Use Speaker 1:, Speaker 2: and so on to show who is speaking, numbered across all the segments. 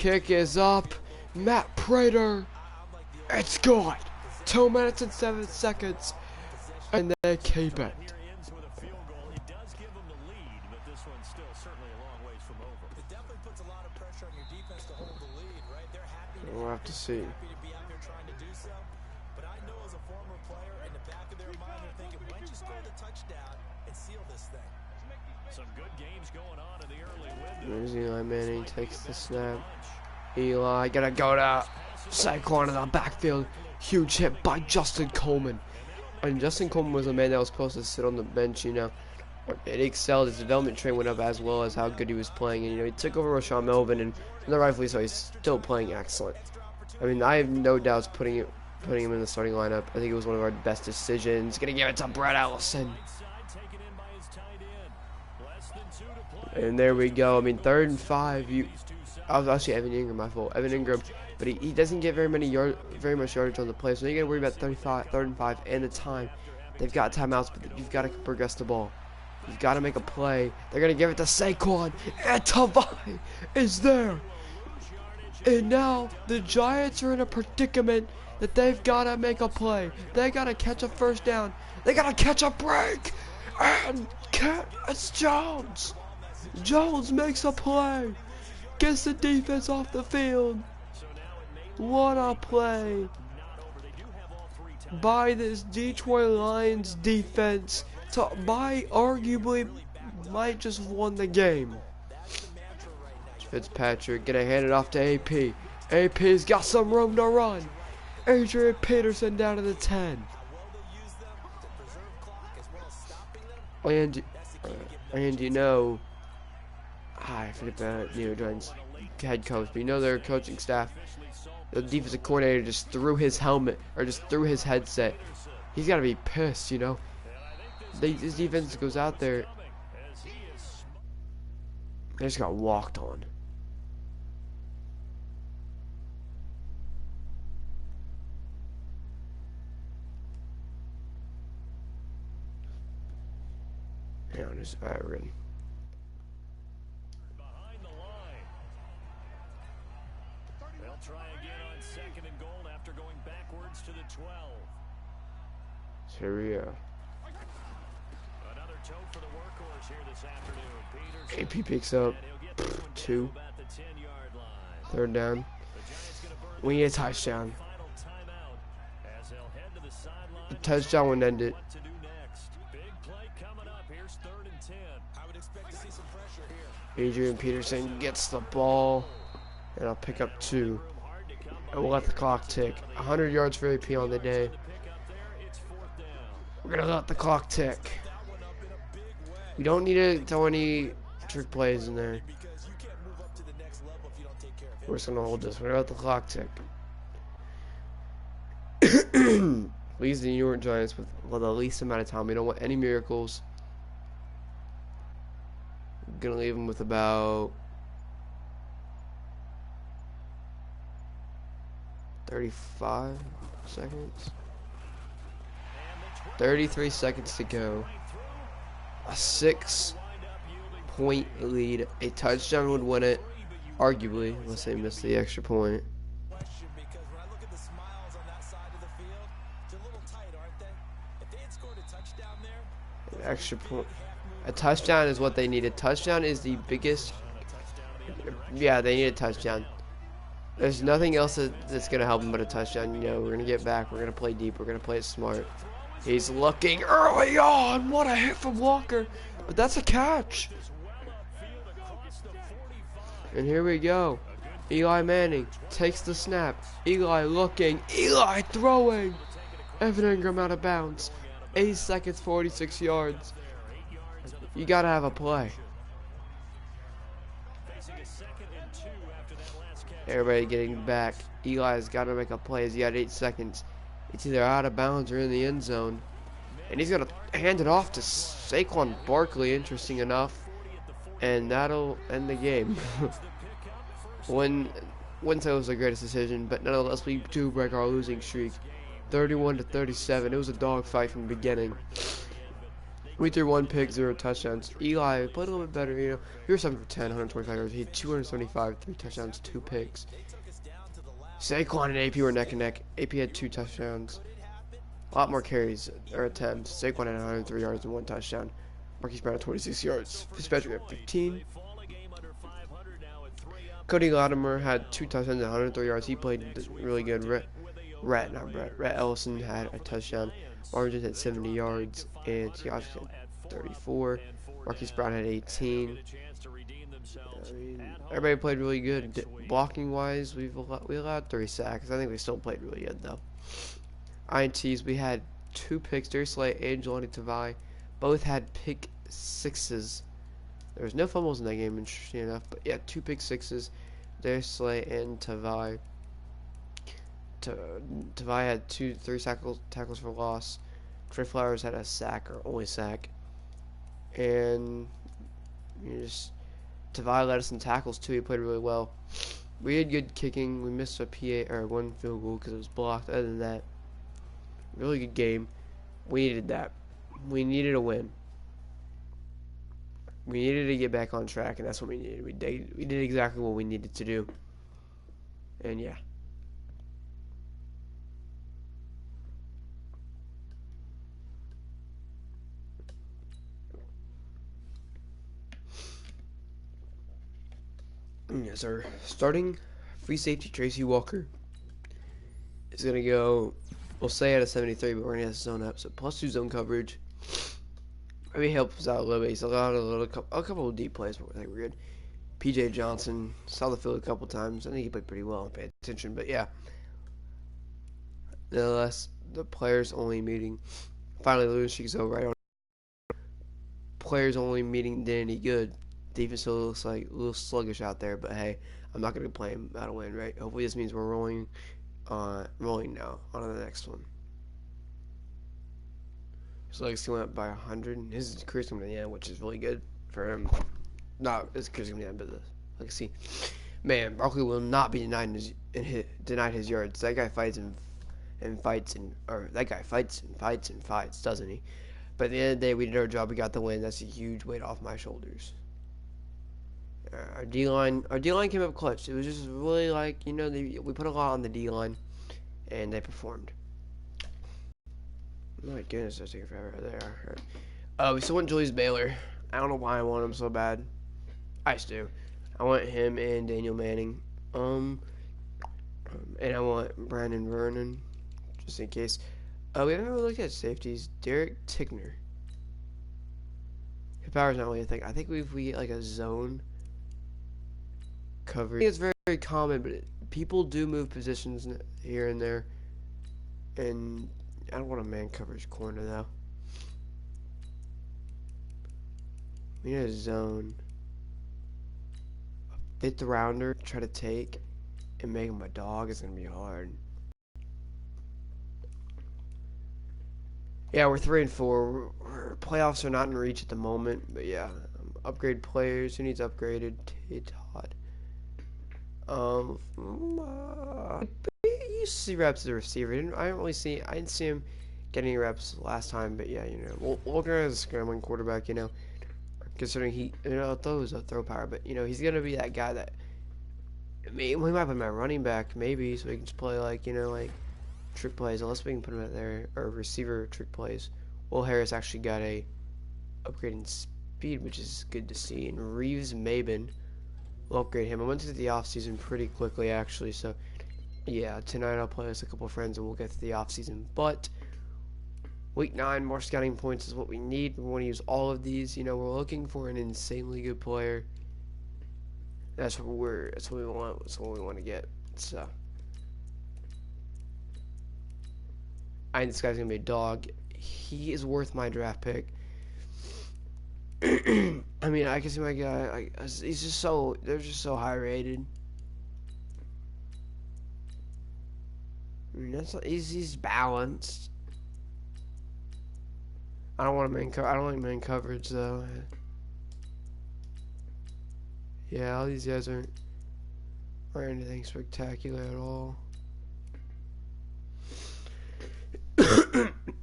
Speaker 1: Kick is up. Matt Prater. It's good. 2 minutes and 7 seconds. And they keep it. We'll have to see. There's Eli Manning, takes the snap. Eli gonna go to Saquon in the backfield. Huge hit by Justin Coleman. And Justin Coleman was a man that was supposed to sit on the bench, you know. It excelled. His development train went up as well as how good he was playing. And, you know, he took over Rashawn Melvin, and rightfully so, he's still playing excellent. I mean, I have no doubts putting him in the starting lineup. I think it was one of our best decisions. Gonna give it to Brett Ellison. And there we go. I mean, 3rd and 5. I was actually Evan Ingram, my fault. Evan Ingram, but he doesn't get very much yardage on the play. So you got to worry about 3rd and 5 and the time. They've got timeouts, but you've got to progress the ball. You've got to make a play. They're gonna give it to Saquon, and Tavai is there. And now the Giants are in a predicament that they've got to make a play. They got to catch a first down. They got to catch a break, and it's Jones. Jones makes a play, gets the defense off the field. What a play by this Detroit Lions defense by arguably might just won the game. Fitzpatrick gonna hand it off to AP. AP's got some room to run. Adrian Peterson down to the 10. And you know, I forget the New York Giants head coach, but you know their coaching staff, the defensive coordinator just threw his helmet, or just threw his headset. He's got to be pissed, you know. His defense goes out there, they just got walked on. Hang on, just Byron.
Speaker 2: Behind the line. They'll try again on 2nd and goal after going backwards to the 12.
Speaker 1: So here we go.
Speaker 2: Another toe for the workhorse here this afternoon.
Speaker 1: AP picks up 2. 3rd down. We need a touchdown. The touchdown would end it. Adrian Peterson gets the ball, and I'll pick up 2. And we'll let the clock tick. 100 yards for AP on the day. We're going to let the clock tick. We don't need to throw any trick plays in there. We're just going to hold this. We're going to let the clock tick. Leaves the New York Giants with the least amount of time. We don't want any miracles. Gonna leave him with about 35 seconds. 33 seconds to go. A 6-point lead. A touchdown would win it, arguably, unless they miss the extra point. An extra point. A touchdown is what they need. A touchdown is the biggest. Yeah, they need a touchdown. There's nothing else that's going to help them but a touchdown. You know, we're going to get back. We're going to play deep. We're going to play it smart. He's looking early on. What a hit from Walker. But that's a catch. And here we go. Eli Manning takes the snap. Eli looking. Eli throwing. Evan Ingram out of bounds. 8 seconds, 46 yards. You gotta have a play. Everybody getting back. Eli's gotta make a play as he had 8 seconds. It's either out of bounds or in the end zone. And he's gonna hand it off to Saquon Barkley, interesting enough. And that'll end the game. Wouldn't say it was the greatest decision, but nonetheless we do break our losing streak. 31-37. It was a dogfight from the beginning. We threw 1 pick, 0 touchdowns. Eli played a little bit better, you know. We were 7 for 10, 125 yards. He had 275, 3 touchdowns, 2 picks. Saquon and AP were neck and neck. AP had 2 touchdowns. A lot more carries or attempts. Saquon had 103 yards and 1 touchdown. Marquise Brown had 26 yards. Fitzpatrick had 15. Cody Latimer had 2 touchdowns and 103 yards. He played really good. Rhett Ellison had a touchdown. Margin had 70 yards. And Teosha had 34. Marquise Brown had 18. I mean, everybody played really good. Blocking wise, we allowed 3 sacks. I think we still played really good though. INTs, we had 2 picks. Darius Slay and Jelani Tavai both had pick sixes. There was no fumbles in that game, interesting enough. But yeah, 2 pick sixes. Darius Slay and Tavai. Tavai had 3 tackles for loss. Trey Flowers had a sack, or only sack. And Tavai led us in tackles too. He played really well. We had good kicking. We missed a PA or 1 field goal because it was blocked. Other than that, really good game. We needed that. We needed a win. We needed to get back on track, and that's what we needed. We did exactly what we needed to do. And yeah. Yes, sir. Starting free safety Tracy Walker is going to go, we'll say at a 73, but we're going to have zone up. So +2 zone coverage. Maybe helps us out a little bit. He's allowed a couple of deep plays, but I think we're good. PJ Johnson saw the field a couple times. I think he played pretty well and paid attention, but yeah. Nonetheless, the players only meeting. Finally, losing streak's over. Right on. Players only meeting did any good. Defense still looks like a little sluggish out there, but hey, I'm not going to complain about a win, right? Hopefully this means we're rolling now on to the next one. His legacy went up by 100. His career's coming to the end, which is really good for him. Not his career's coming to the end, but the legacy. Man, Barkley will not be denied his yards. That guy fights and fights, doesn't he? But at the end of the day, we did our job. We got the win. That's a huge weight off my shoulders. Our D-line came up clutch. It was just really like, we put a lot on the D-line, and they performed. Oh my goodness, that's taking forever. There. We still want Julius Baylor. I don't know why I want him so bad. I just do. I want him and Daniel Manning. And I want Brandon Vernon, just in case. We haven't really looked at safeties. Derek Tickner. His power's not really a thing. I think if we get like a zone coverage, I think it's very, very common, but people do move positions here and there. And I don't want a man coverage corner though. We need a zone. A 5th rounder try to take and make him a dog is gonna be hard. Yeah, we're 3-4. Playoffs are not in reach at the moment, but yeah, upgrade players. Who needs upgraded? Todd. You see reps as a receiver. I didn't see him getting any last time, but yeah, we'll organize a scrambling quarterback. Considering he, throws a throw power, but he's gonna be that guy that. We might put him at running back, maybe, so he can just play like trick plays, unless we can put him out there, or receiver trick plays. Will Harris actually got a upgrade in speed, which is good to see. And Reeves Mabin will upgrade him. I went through the offseason pretty quickly, actually, so yeah, tonight I'll play with a couple of friends and we'll get to the offseason. But week 9, more scouting points is what we need. We want to use all of these. We're looking for an insanely good player. That's what we want. That's what we want to get. So I think this guy's gonna be a dog. He is worth my draft pick. I mean, I can see my guy. He's just so. They're just so high rated. I mean, he's balanced. I don't want I don't like man coverage though. Yeah, all these guys aren't anything spectacular at all.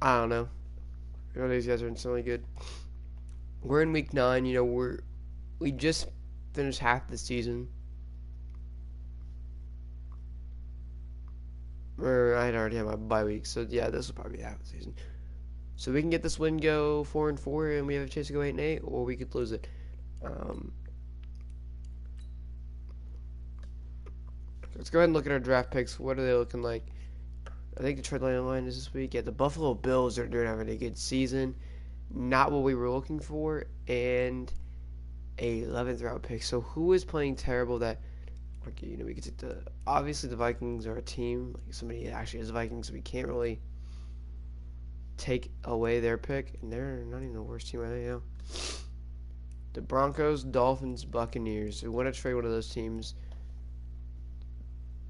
Speaker 1: I don't know. These guys are insanely good. we're in week 9. You know, we just finished half the season. Or I'd already had my bye week, so yeah, this will probably be half the season. So we can get this win, go 4-4, and we have a chance to go 8-8, or we could lose it. Let's go ahead and look at our draft picks. What are they looking like? I think the trade line is this week. Yeah, the Buffalo Bills are having a good season. Not what we were looking for, and a 11th round pick. So who is playing terrible that, okay, you know, we could take obviously the Vikings are a team. Like somebody actually is Vikings, so we can't really take away their pick, and they're not even the worst team right now. The Broncos, Dolphins, Buccaneers. We want to trade one of those teams.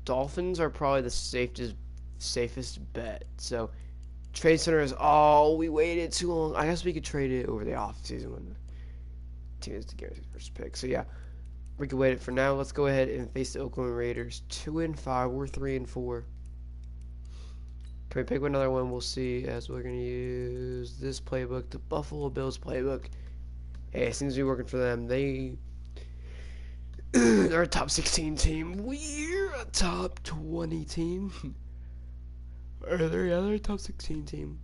Speaker 1: Dolphins are probably the safest bet. So Trade Center is we waited too long. I guess we could trade it over the off season when the team is the guaranteed first pick. So yeah, we could wait it for now. Let's go ahead and face the Oakland Raiders. 2-5. We're 3-4. Can we pick another one? We'll see. As we're gonna use this playbook, the Buffalo Bills playbook. Hey, it seems to be working for them. They're a top 16 team. We're a top 20 team. They're a top 16 team.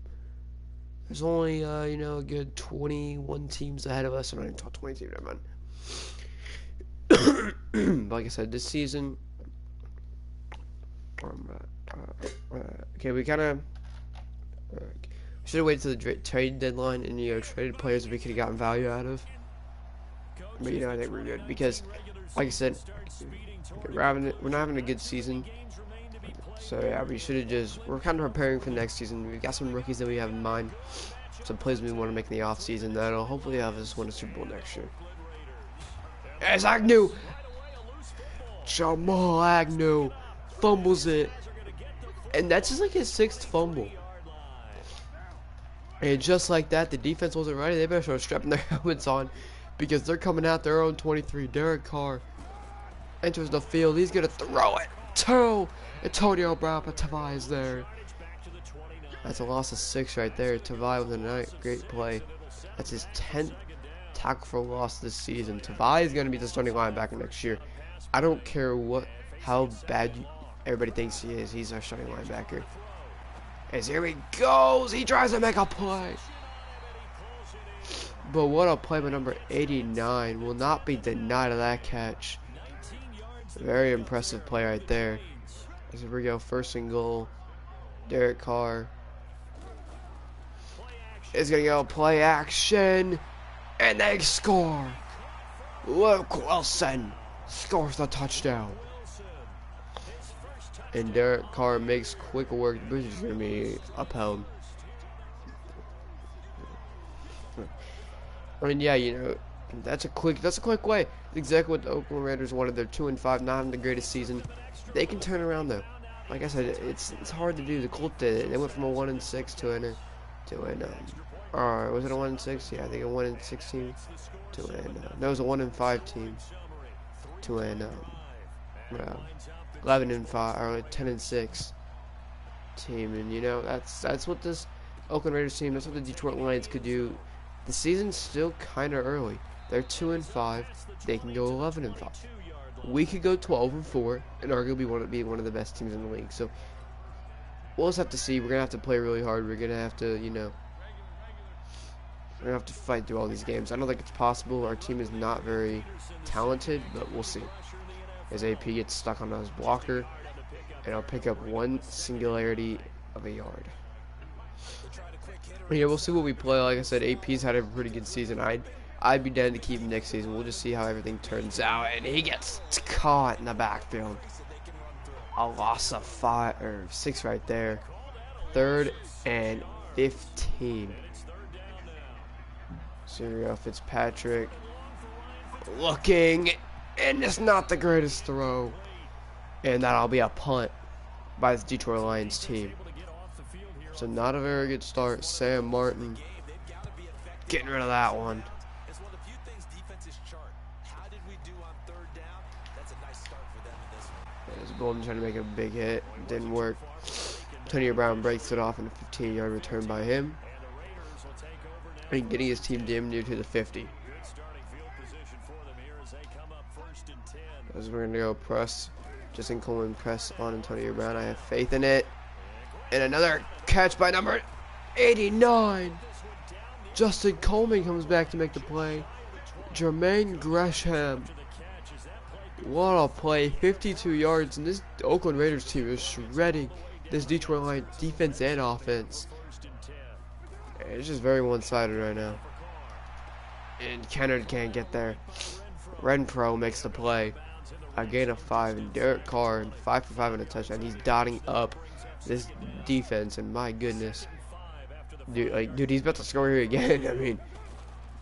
Speaker 1: There's only, a good 21 teams ahead of us. I'm not even top 20 team, never mind. But like I said, this season, okay, we kind of should have waited till the trade deadline and, traded players that we could have gotten value out of. But, I think we're good because, like I said, we're not having a good season. So, yeah, we're kind of preparing for next season. We've got some rookies that we have in mind. Some plays we want to make in the offseason that'll hopefully have us win a Super Bowl next year. As Agnew! Jamal Agnew fumbles it. And that's just like his 6th fumble. And just like that, the defense wasn't ready. They better start strapping their helmets on because they're coming out their own 23. Derek Carr enters the field. He's going to throw it to Antonio Brown, but Tavai is there. That's a loss of 6 right there. Tavai with a great play. That's his 10th tackle for loss this season. Tavai is going to be the starting linebacker next year. I don't care how bad everybody thinks he is. He's our starting linebacker. As here he goes. He tries to make a play. But what a play by number 89. Will not be denied of that catch. Very impressive play right there. As here we go. 1st and goal. Derek Carr is going to go play action. And they score. Luke Wilson scores the touchdown. And Derek Carr makes quick work. The British are going to be upheld. I mean, yeah, that's a quick way. That's exactly what the Oakland Raiders wanted. They're 2-5, not having the greatest season. They can turn around though. Like I said, it's hard to do. The Colts did it. They went from a 1-6 to an was it a 1-6? Yeah, I think a 1-6 team to no, it was a 1-5 team to an 11-5 or 10-6 team, and that's what this Oakland Raiders team. That's what the Detroit Lions could do. The season's still kind of early. They're 2-5. They can go 11-5. We could go 12-4 and arguably be one of the best teams in the league. So we'll just have to see. We're gonna have to play really hard. We're gonna have to, we're gonna have to fight through all these games. I don't think it's possible. Our team is not very talented, but we'll see. As AP gets stuck on his blocker, and I'll pick up 1 singularity of a yard. Yeah, we'll see what we play. Like I said, AP's had a pretty good season. I'd be down to keep him next season. We'll just see how everything turns out. And he gets caught in the backfield. A loss of 5 or 6 right there. 3rd and 15. So here we go, Fitzpatrick looking, and it's not the greatest throw. And that'll be a punt by the Detroit Lions team. So not a very good start. Sam Martin getting rid of that one. There's Golden trying to make a big hit. Didn't work. Antonio Brown breaks it off in a 15-yard return by him. and getting his team damn near to the 50.
Speaker 2: Good starting field position for them here as they come up 1st and 10.
Speaker 1: As we're gonna go press, Justin Coleman press on Antonio Brown. I have faith in it. And another catch by number 89. Justin Coleman comes back to make the play. Jermaine Gresham. What a play. 52 yards. And this Oakland Raiders team is shredding this Detroit Lions defense and offense. It's just very one-sided right now. And Kennard can't get there. Renfro makes the play. A gain of 5. And Derek Carr, 5 for 5 on a touchdown. He's dotting up this defense. And my goodness. Dude, he's about to score here again. I mean,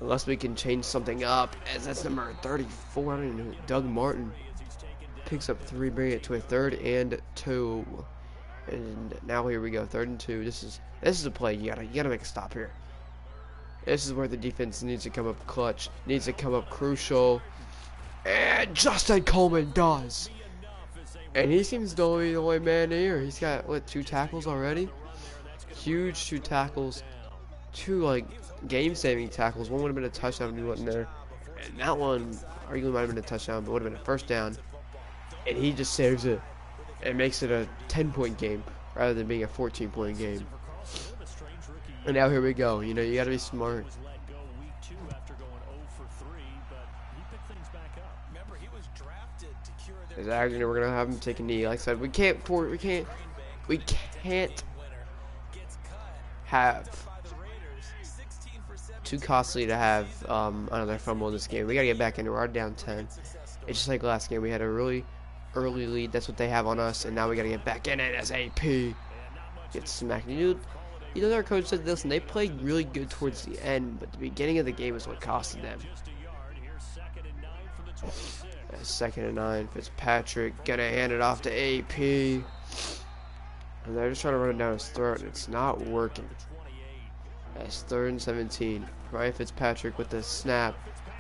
Speaker 1: unless we can change something up. As that's number 34. I don't even know. Doug Martin picks up 3, bringing it to a 3rd and 2. And now here we go, 3rd and 2. This is a play. You gotta make a stop here. This is where the defense needs to come up clutch, needs to come up crucial, and Justin Coleman does. And he seems the only man here. He's got what, 2 tackles already? Huge 2 tackles, 2 like game-saving tackles. One would have been a touchdown if he wasn't there, and that one arguably might have been a touchdown, but would have been a 1st down. And he just saves it. It makes it a 10-point game rather than being a 14-point game. And now here we go. You know, you got to be smart. Exactly. We're gonna have him take a knee. Like I said, we can't have too costly to have another fumble in this game. We gotta get back in. We're already down 10. It's just like last game. We had a really early lead. That's what they have on us, and now we gotta get back in it as AP gets smacked. You know, our coach said this, and they played really good towards the end, but the beginning of the game is what costed them. 2nd and 9. Fitzpatrick gonna hand it off to AP, and they're just trying to run it down his throat, and it's not working. That's 3rd and 17. Ryan Fitzpatrick with the snap,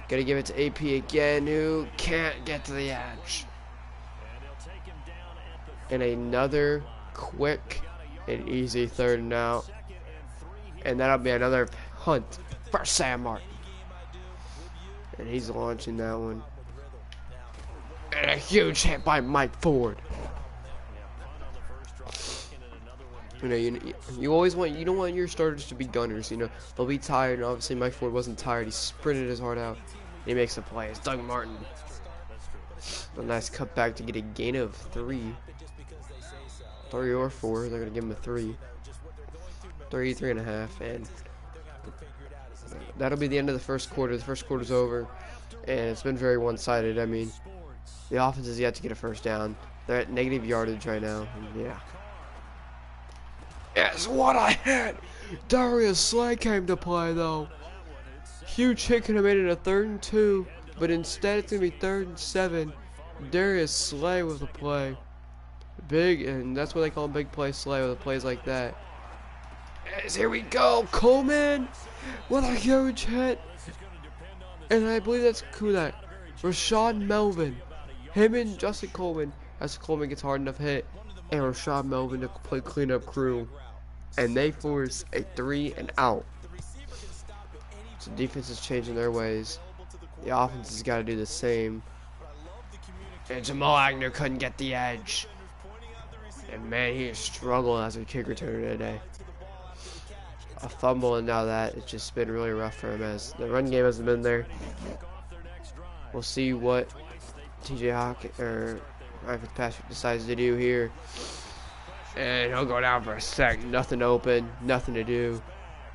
Speaker 1: gonna give it to AP again, who can't get to the edge. And another quick and easy 3rd and out. And that'll be another hunt for Sam Martin. And he's launching that one. And a huge hit by Mike Ford. You know, you always want, you don't want your starters to be gunners, you know. They'll be tired, and obviously Mike Ford wasn't tired. He sprinted his heart out. He makes the play. It's Doug Martin. A nice cutback to get a gain of 3. 3 or 4. They're going to give him a 3. 3.5. And that'll be the end of the first quarter. The first quarter's over. And it's been very one-sided. I mean, the offense has yet to get a 1st down. They're at negative yardage right now. And yeah. Yes, what a hit! Darius Slay came to play, though. Huge hit could have made it a 3rd and 2. But instead, it's going to be 3rd and 7. Darius Slay with the play. Big, and that's what they call big play Slay with plays like that. As here we go, Coleman with a huge hit, and I believe that's Kulak, Rashad Melvin, him and Justin Coleman. As Coleman gets hard enough hit, and Rashad Melvin to play cleanup crew, and they force a 3 and out. So defense is changing their ways. The offense has got to do the same. And Jamal Agnew couldn't get the edge. And man, he has struggled as a kick returner today. A fumble, and now that it's just been really rough for him as the run game hasn't been there. We'll see what TJ Hawk or Ryan Fitzpatrick decides to do here. And he'll go down for a sec. Nothing open, nothing to do.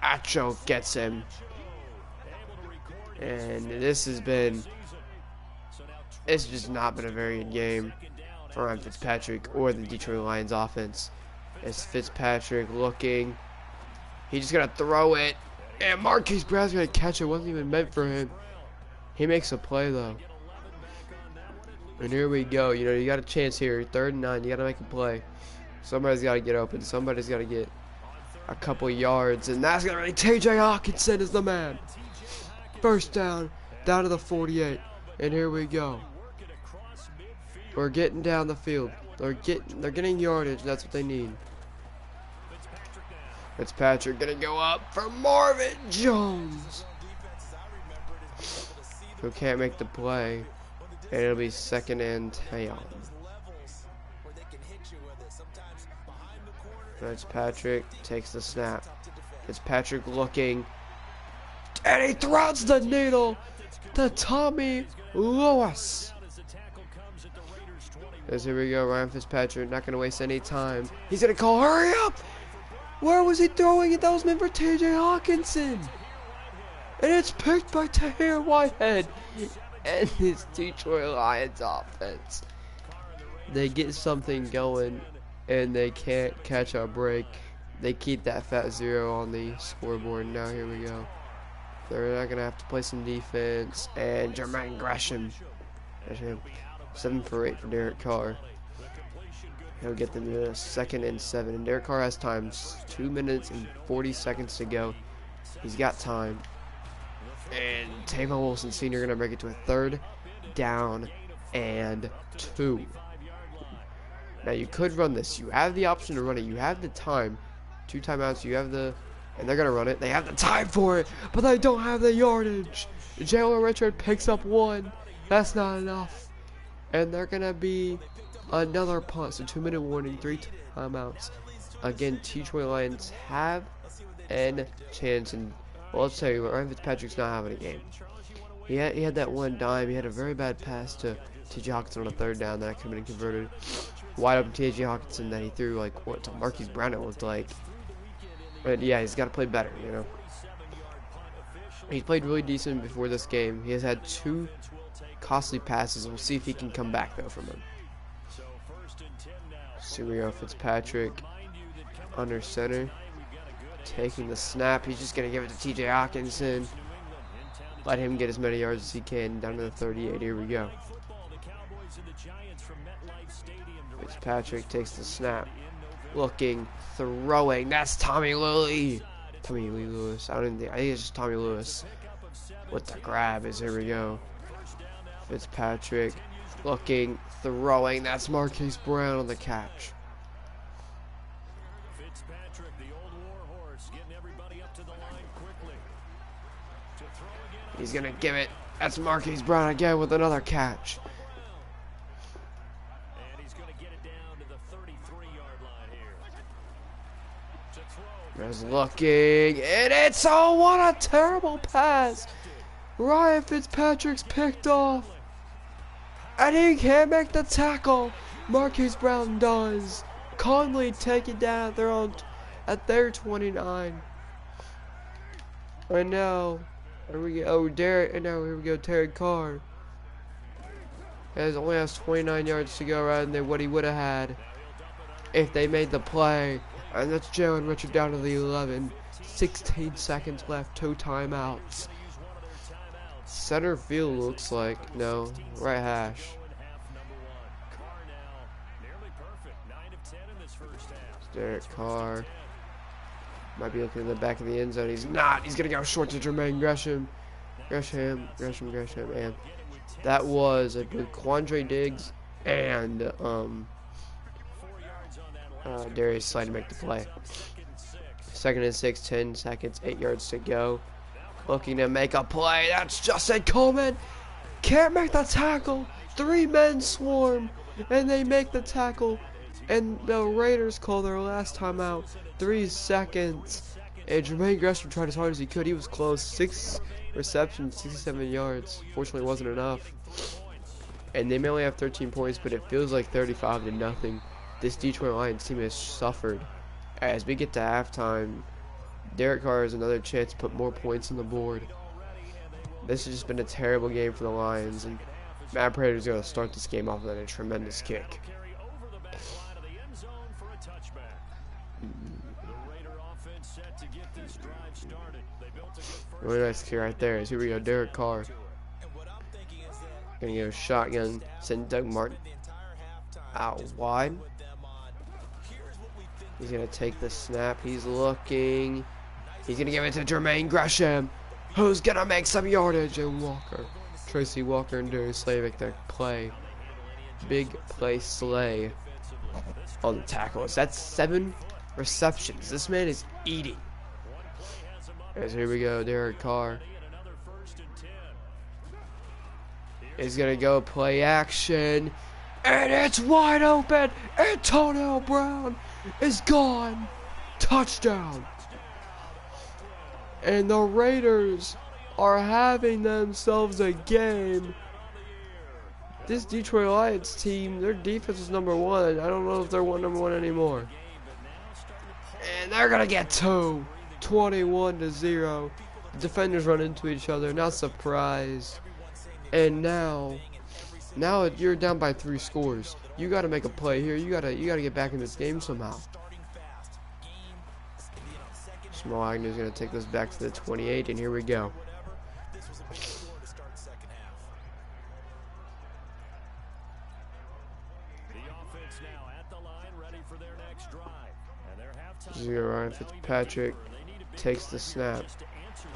Speaker 1: Acho gets him. And it's just not been a very good game for Ryan Fitzpatrick or the Detroit Lions offense. It's Fitzpatrick looking. He's just going to throw it. And Marquise Brown's going to catch it. It wasn't even meant for him. He makes a play, though. And here we go. You know, you got a chance here. 3rd and 9. You got to make a play. Somebody's got to get open. Somebody's got to get a couple yards. And that's going to be TJ Hawkinson is the man. 1st down to the 48. And here we go. We're getting down the field. They're getting yardage. That's what they need. Fitzpatrick gonna go up for Marvin Jones, who can't make the play, and it'll be 2nd and 10. Fitzpatrick takes the snap. Fitzpatrick looking, and he throws the needle to Tommy Lewis. As here we go, Ryan Fitzpatrick, not going to waste any time. He's going to call, hurry up! Where was he throwing it? That was meant for T.J. Hawkinson. And it's picked by Tahir Whitehead. And his Detroit Lions offense. They get something going, and they can't catch a break. They keep that fat 0 on the scoreboard. Now here we go. They're not going to have to play some defense. And Jermaine Gresham. 7 for 8 for Derek Carr. He'll get them to 2nd and 7. And Derek Carr has time. 2 minutes and 40 seconds to go. He's got time. And Tavon Wilson Sr. going to break it to a 3rd down and 2. Now you could run this. You have the option to run it. You have the time. 2 timeouts. You have the... And they're going to run it. They have the time for it. But they don't have the yardage. Jalen Richard picks up 1. That's not enough. And they're going to be another punt. So 2-minute warning. 3 timeouts. Again, Detroit Lions have a chance. And well, let's tell you what, Ryan Fitzpatrick's not having a game. He had that one dime. He had a very bad pass to T.J. Hawkinson on a 3rd down that could have been converted. Wide open T.J. Hawkinson that he threw like what to Marquise Brown it looked like. But yeah, he's got to play better, you know. He's played really decent before this game. He has had 2 costly passes. We'll see if he can come back though from him. So we go, Fitzpatrick under center, taking the snap. He's just gonna give it to T.J. Hawkinson. Let him get as many yards as he can down to the 38. Here we go. Fitzpatrick takes the snap, looking, throwing. That's Tommy Lee Lewis. I think it's just Tommy Lewis with the grab. Here we go. Fitzpatrick looking, throwing. That's Marquise Brown on the catch.
Speaker 2: Fitzpatrick, the old war horse, getting everybody up to the line quickly. To throw again.
Speaker 1: He's gonna give it. That's Marquise Brown again with another catch.
Speaker 2: And he's going to get it down to the 33-yard line here. To throw.
Speaker 1: There's looking, and it's what a terrible pass. Ryan Fitzpatrick's picked off. And he can't make the tackle. Marquise Brown does. Conley take it down at their 29. And now, here we go. Here we go. Terry Carr only has 29 yards to go rather than what he would have had if they made the play. And that's Jalen Richard down to the 11. 16 seconds left. 2 timeouts. Center field looks like. No. Right hash. Derek Carr might be looking in the back of the end zone. He's not. He's going to go short to Jermaine Gresham. And that was, I believe, Quandre Diggs and Darius Slade to make the play. 2nd and 6, 10 seconds, 8 yards to go. Looking to make a play. That's Justin Coleman. Can't make the tackle. 3 men swarm. And they make the tackle. And the Raiders call their last time out. 3 seconds. And Jermaine Gresham tried as hard as he could. He was close. 6 receptions, 67 yards. Fortunately, it wasn't enough. And they may only have 13 points, but it feels like 35-0. This Detroit Lions team has suffered. As we get to halftime, Derek Carr has another chance to put more points on the board. This has just been a terrible game for the Lions, and Matt Prater's going to start this game off with a tremendous kick. Really nice kick right there. Here we go, Derek Carr. Gonna go shotgun, send Doug Martin out wide. He's gonna take the snap. He's looking. He's gonna give it to Jermaine Gresham, who's gonna make some yardage. And Tracy Walker and Darius Slay make their play. Big play Slay on the tackle. That's 7 receptions. This man is eating. As here we go, Derek Carr is gonna go play action, and it's wide open. Antonio Brown is gone. Touchdown. And the Raiders are having themselves a game. This Detroit Lions team, their defense is #1. I don't know if they're #1 anymore. And they're gonna get 21-0. The defenders run into each other, not surprised. And now you're down by 3 scores. You gotta make a play here. You gotta get back in this game somehow. Small Agnew's gonna take this back to the 28, and here we go. Ryan Fitzpatrick takes the snap.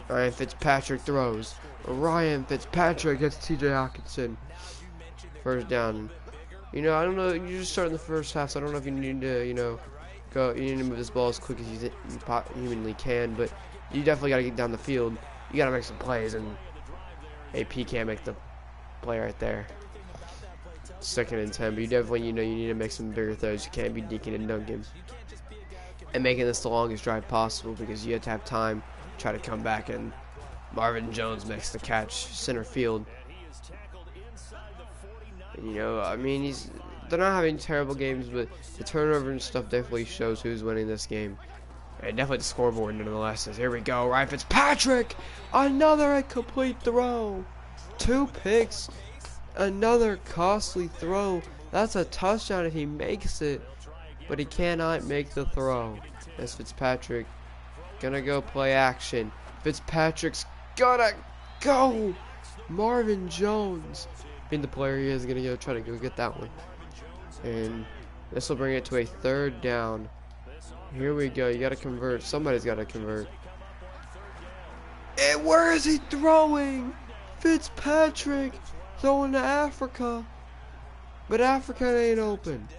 Speaker 1: Ryan Fitzpatrick throws. Ryan Fitzpatrick gets TJ Hawkinson. First down. You know, I don't know. You just start in the first half, so I don't know if you need to, you know, go. You need to move this ball as quick as you humanly can, but you definitely got to get down the field. You got to make some plays, and AP can't make the play right there. 2nd and 10, but you definitely, you know, you need to make some bigger throws. You can't be deaking and dunking and making this the longest drive possible, because you have to have time to try to come back, and Marvin Jones makes the catch center field. And, you know, I mean, they're not having terrible games, but the turnover and stuff definitely shows who's winning this game. And definitely the scoreboard nonetheless. Here we go, Ryan Fitzpatrick, another incomplete throw, 2 picks, another costly throw. That's a touchdown if he makes it, but he cannot make the throw. As Fitzpatrick gonna go play action. Fitzpatrick's gonna go. Marvin Jones, being the player he is, gonna go try to go get that one. And this will bring it to a 3rd down. Here we go. You gotta convert. Somebody's gotta convert. And where is he throwing? Fitzpatrick throwing to Africa, but Africa ain't open.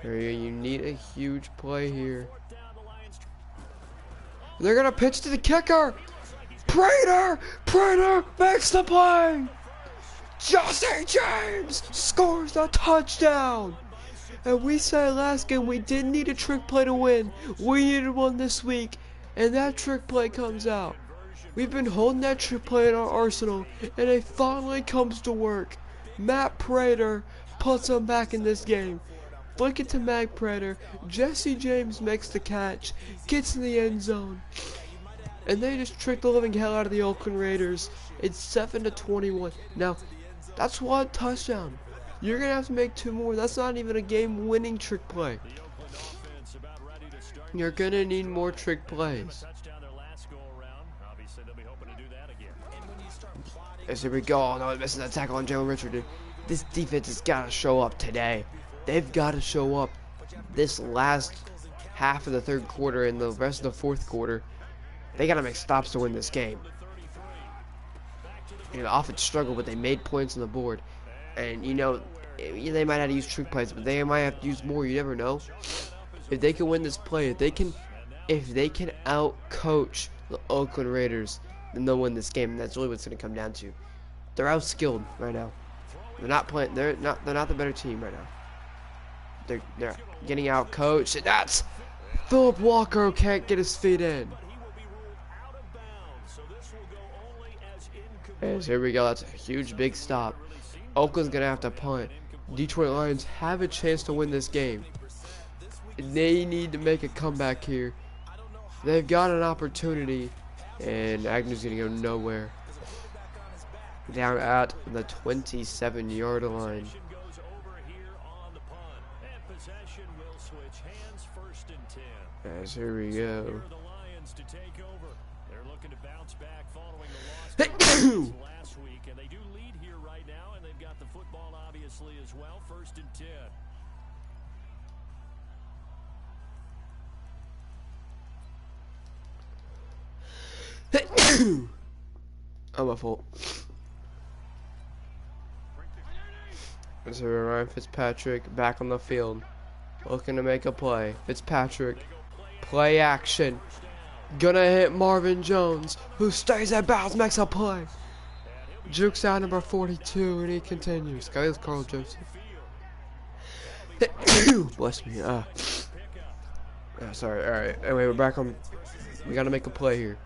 Speaker 1: You need a huge play here. They're gonna pitch to the kicker. Prater makes the play. Jesse James scores the touchdown. And we said last game we didn't need a trick play to win. We needed one this week, and that trick play comes out. We've been holding that trick play in our arsenal, and it finally comes to work. Matt Prater puts him back in this game. Flick it to Matt Prater. Jesse James makes the catch, gets in the end zone, and they just tricked the living hell out of the Oakland Raiders. It's 7-21. Now, that's 1 touchdown. You're gonna have to make 2 more. That's not even a game-winning trick play. You're gonna need more trick plays. As here we go. Oh no, missing that tackle on Jalen Richard. This defense has got to show up today. They've got to show up this last half of the 3rd quarter and the rest of the 4th quarter. They got to make stops to win this game. You know, the offense struggled, but they made points on the board. And, you know, they might have to use trick plays, but they might have to use more. You never know. If they can win this play, if they can out-coach the Oakland Raiders, then they'll win this game. And that's really what it's going to come down to. They're out-skilled right now. They're not playing. They're not the better team right now. They're getting out coached, and that's Philip Walker who can't get his feet in. And here we go. That's a huge big stop. Oakland's gonna have to punt. Detroit Lions have a chance to win this game. They need to make a comeback here. They've got an opportunity, and Agnew's gonna go nowhere. Down at the 27-yard line. As here we go.
Speaker 2: Last week, and they do lead here right now, and they've got the football obviously as well. 1st and 10.
Speaker 1: Oh, my fault. So Ryan Fitzpatrick back on the field. looking to make a play. Fitzpatrick, play action. Gonna hit Marvin Jones, who stays at bounds, makes a play. Jukes out number 42, and he continues. Guys, Carl Joseph. Bless me. Sorry. All right. Anyway, we're back on. We gotta make a play here.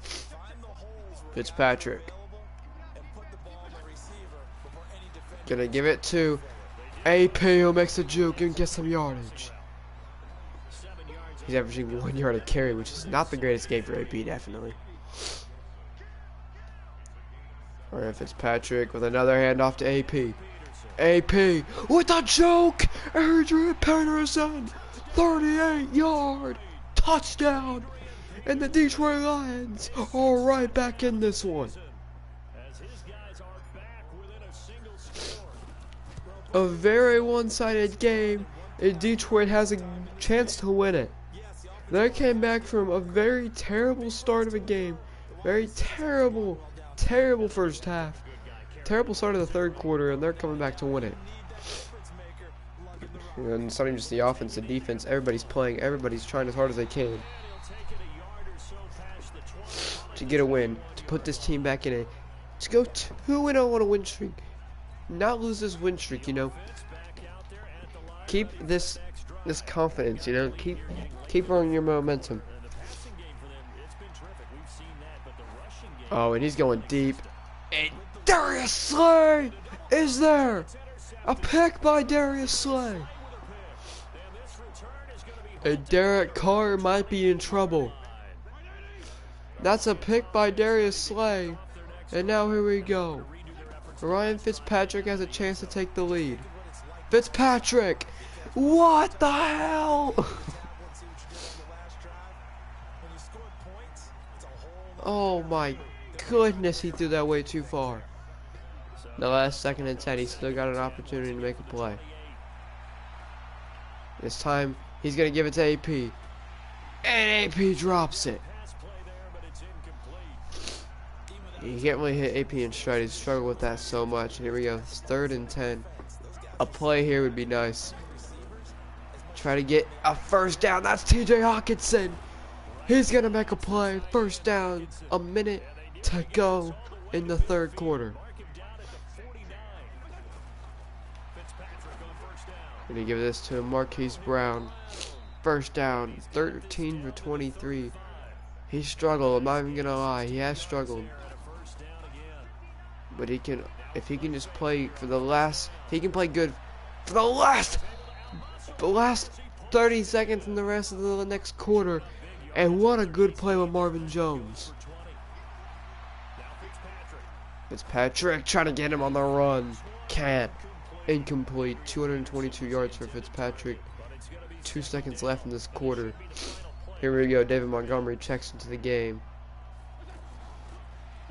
Speaker 1: Fitzpatrick. Gonna give it to AP, who makes a juke and gets some yardage. He's averaging 1 yard a carry, which is not the greatest game for AP, definitely. Alright, Fitzpatrick with another handoff to AP. AP with a joke! Adrian Peterson! 38-yard touchdown! And the Detroit Lions are right back in this one. A very one-sided game, and Detroit has a chance to win it. They came back from a very terrible start of a game. Very terrible first half. Terrible start of the third quarter, and they're coming back to win it. And it's not even just the offense, the defense. Everybody's playing. Everybody's trying as hard as they can to get a win, to put this team back in it, to go 2-0 on a win streak. Not lose this win streak, you know. Keep this confidence, you know. Keep on your momentum. Oh, and he's going deep. And Darius Slay is there. A pick by Darius Slay. And Derek Carr might be in trouble. That's a pick by Darius Slay. And now here we go. Ryan Fitzpatrick has a chance to take the lead. Fitzpatrick! What the hell? Oh my goodness, he threw that way too far. The last 2nd and 10, he's still got an opportunity to make a play. This time, he's going to give it to AP. And AP drops it. You can't really hit AP in stride. He's struggled with that so much. And here we go. It's 3rd and 10. A play here would be nice. Try to get a first down. That's TJ Hawkinson. He's going to make a play. First down. A minute to go in the 3rd quarter. Going to give this to Marquise Brown. First down. 13 for 23. He struggled. I'm not even going to lie. He has struggled. But he can, if he can just play for the last, he can play good for the last 30 seconds in the rest of the next quarter. And what a good play with Marvin Jones. Fitzpatrick trying to get him on the run. Can't. Incomplete. 222 yards for Fitzpatrick. 2 seconds left in this quarter. Here we go. David Montgomery checks into the game.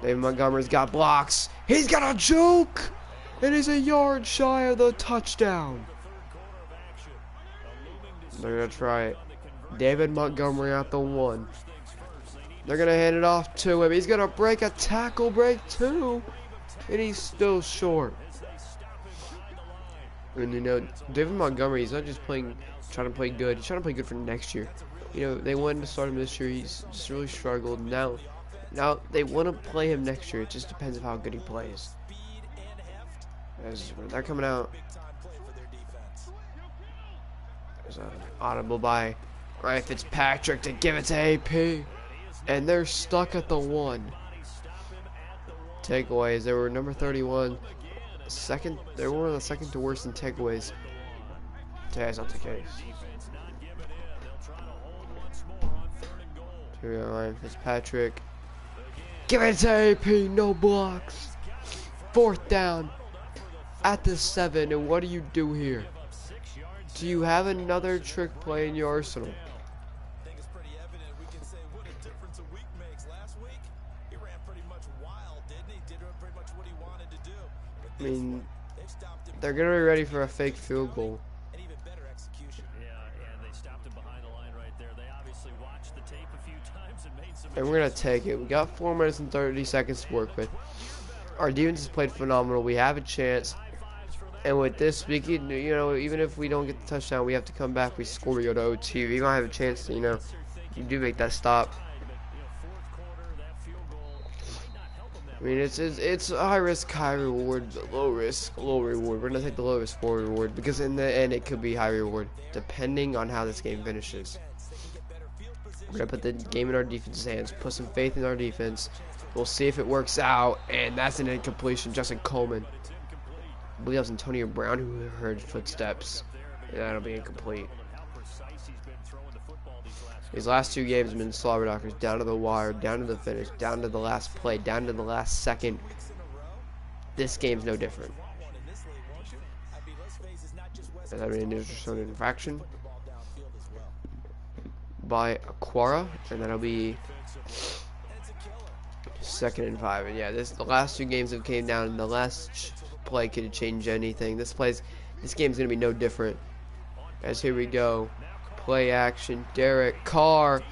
Speaker 1: David Montgomery's got blocks. He's got a juke! And he's a yard shy of the touchdown. They're going to try it. David Montgomery at the 1. They're going to hand it off to him. He's going to break a tackle, break 2. And he's still short. And you know, David Montgomery, he's not just trying to play good. He's trying to play good for next year. You know, they wanted to start him this year. He's just really struggled. Now they want to play him next year. It just depends on how good he plays. As they're coming out. There's an audible by Ryan Fitzpatrick to give it to AP. And they're stuck at the 1. Takeaways. They were number 31. They were one of the second to worst in takeaways. That's not the case. Here we go, Ryan Fitzpatrick. Give it to AP, no blocks. 4th down at the 7, and what do you do here? Do you have another trick play in your arsenal?
Speaker 3: I think it's pretty evident. We can say what a difference a week makes. Last week, he ran pretty much wild, didn't he? Did pretty much what he wanted to do.
Speaker 1: I mean, they're going to be ready for a fake field goal.
Speaker 3: And even better execution.
Speaker 2: Yeah, and they stopped him behind the line right there. They obviously watched the tape a few times and made some.
Speaker 1: And we're going to take it. We got 4 minutes and 30 seconds to work with. Our defense has played phenomenal. We have a chance. And with this, we could, you know, even if we don't get the touchdown, we have to come back. We score, we go to OT. We might have a chance to, you know, you do make that stop. I mean, it's a high risk, high reward, low risk, low reward. We're gonna take the lowest for reward because in the end it could be high reward depending on how this game finishes. We're gonna put the game in our defense's hands, put some faith in our defense. We'll see if it works out, and that's an incompletion. Justin Coleman, I believe that was Antonio Brown who heard footsteps, and that'll be incomplete. These last two games have been slobberknockers, down to the wire, down to the finish, down to the last play, down to the last second. This game's no different. And that'll be an infraction by Aquara, and that'll be 2nd and 5. And yeah, the last two games have came down, and the last play could change anything. This game's gonna be no different. As here we go. Play action. Derek Carr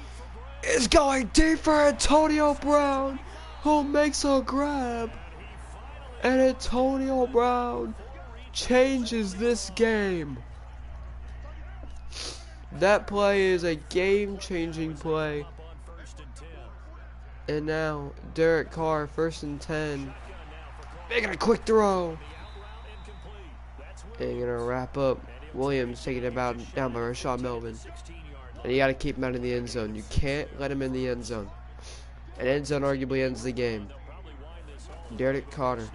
Speaker 1: is going deep for Antonio Brown, who makes a grab. And Antonio Brown changes this game. That play is a game-changing play. And now Derek Carr, 1st and 10, making a quick throw. And gonna wrap up. Williams taking it down by Rashad Melvin. And you got to keep him out of the end zone. You can't let him in the end zone. And end zone arguably ends the game. Derek Carter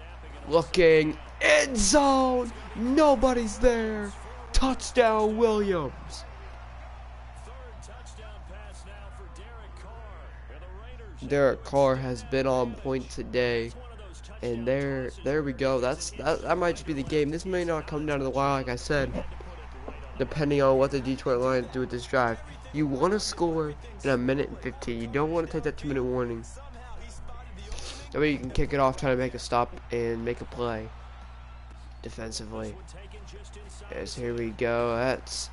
Speaker 1: looking. End zone. Nobody's there. Touchdown Williams. Derek Carr has been on point today. And there we go. That might just be the game. This may not come down to the wire, like I said, depending on what the Detroit Lions do with this drive. You want to score in 1:15. You don't want to take that 2-minute warning. That way you can kick it off, try to make a stop and make a play defensively. As here we go. That's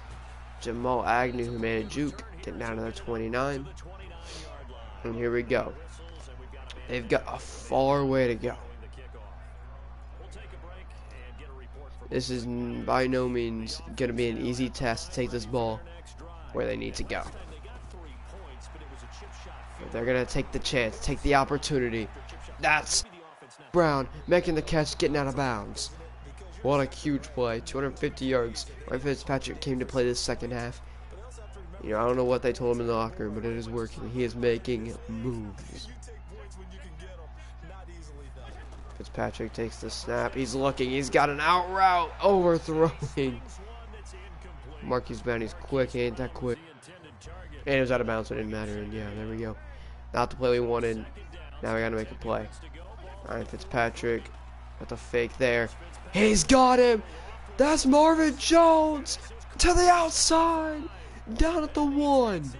Speaker 1: Jamal Agnew who made a juke, getting down to the 29. And here we go. They've got a far way to go. This is by no means going to be an easy test to take this ball where they need to go. But they're going to take the chance, take the opportunity. That's Brown making the catch, getting out of bounds. What a huge play. 250 yards. Ryan Fitzpatrick came to play this second half. You know, I don't know what they told him in the locker room, but it is working. He is making moves. Fitzpatrick takes the snap. He's looking. He's got an out route. Overthrowing. Marquise Brown's quick. Ain't that quick. And it was out of bounds, so it didn't matter. And yeah, there we go. Not the play we wanted. Now we got to make a play. Ryan Fitzpatrick with the fake there. He's got him. That's Marvin Jones to the outside. Down at the 1.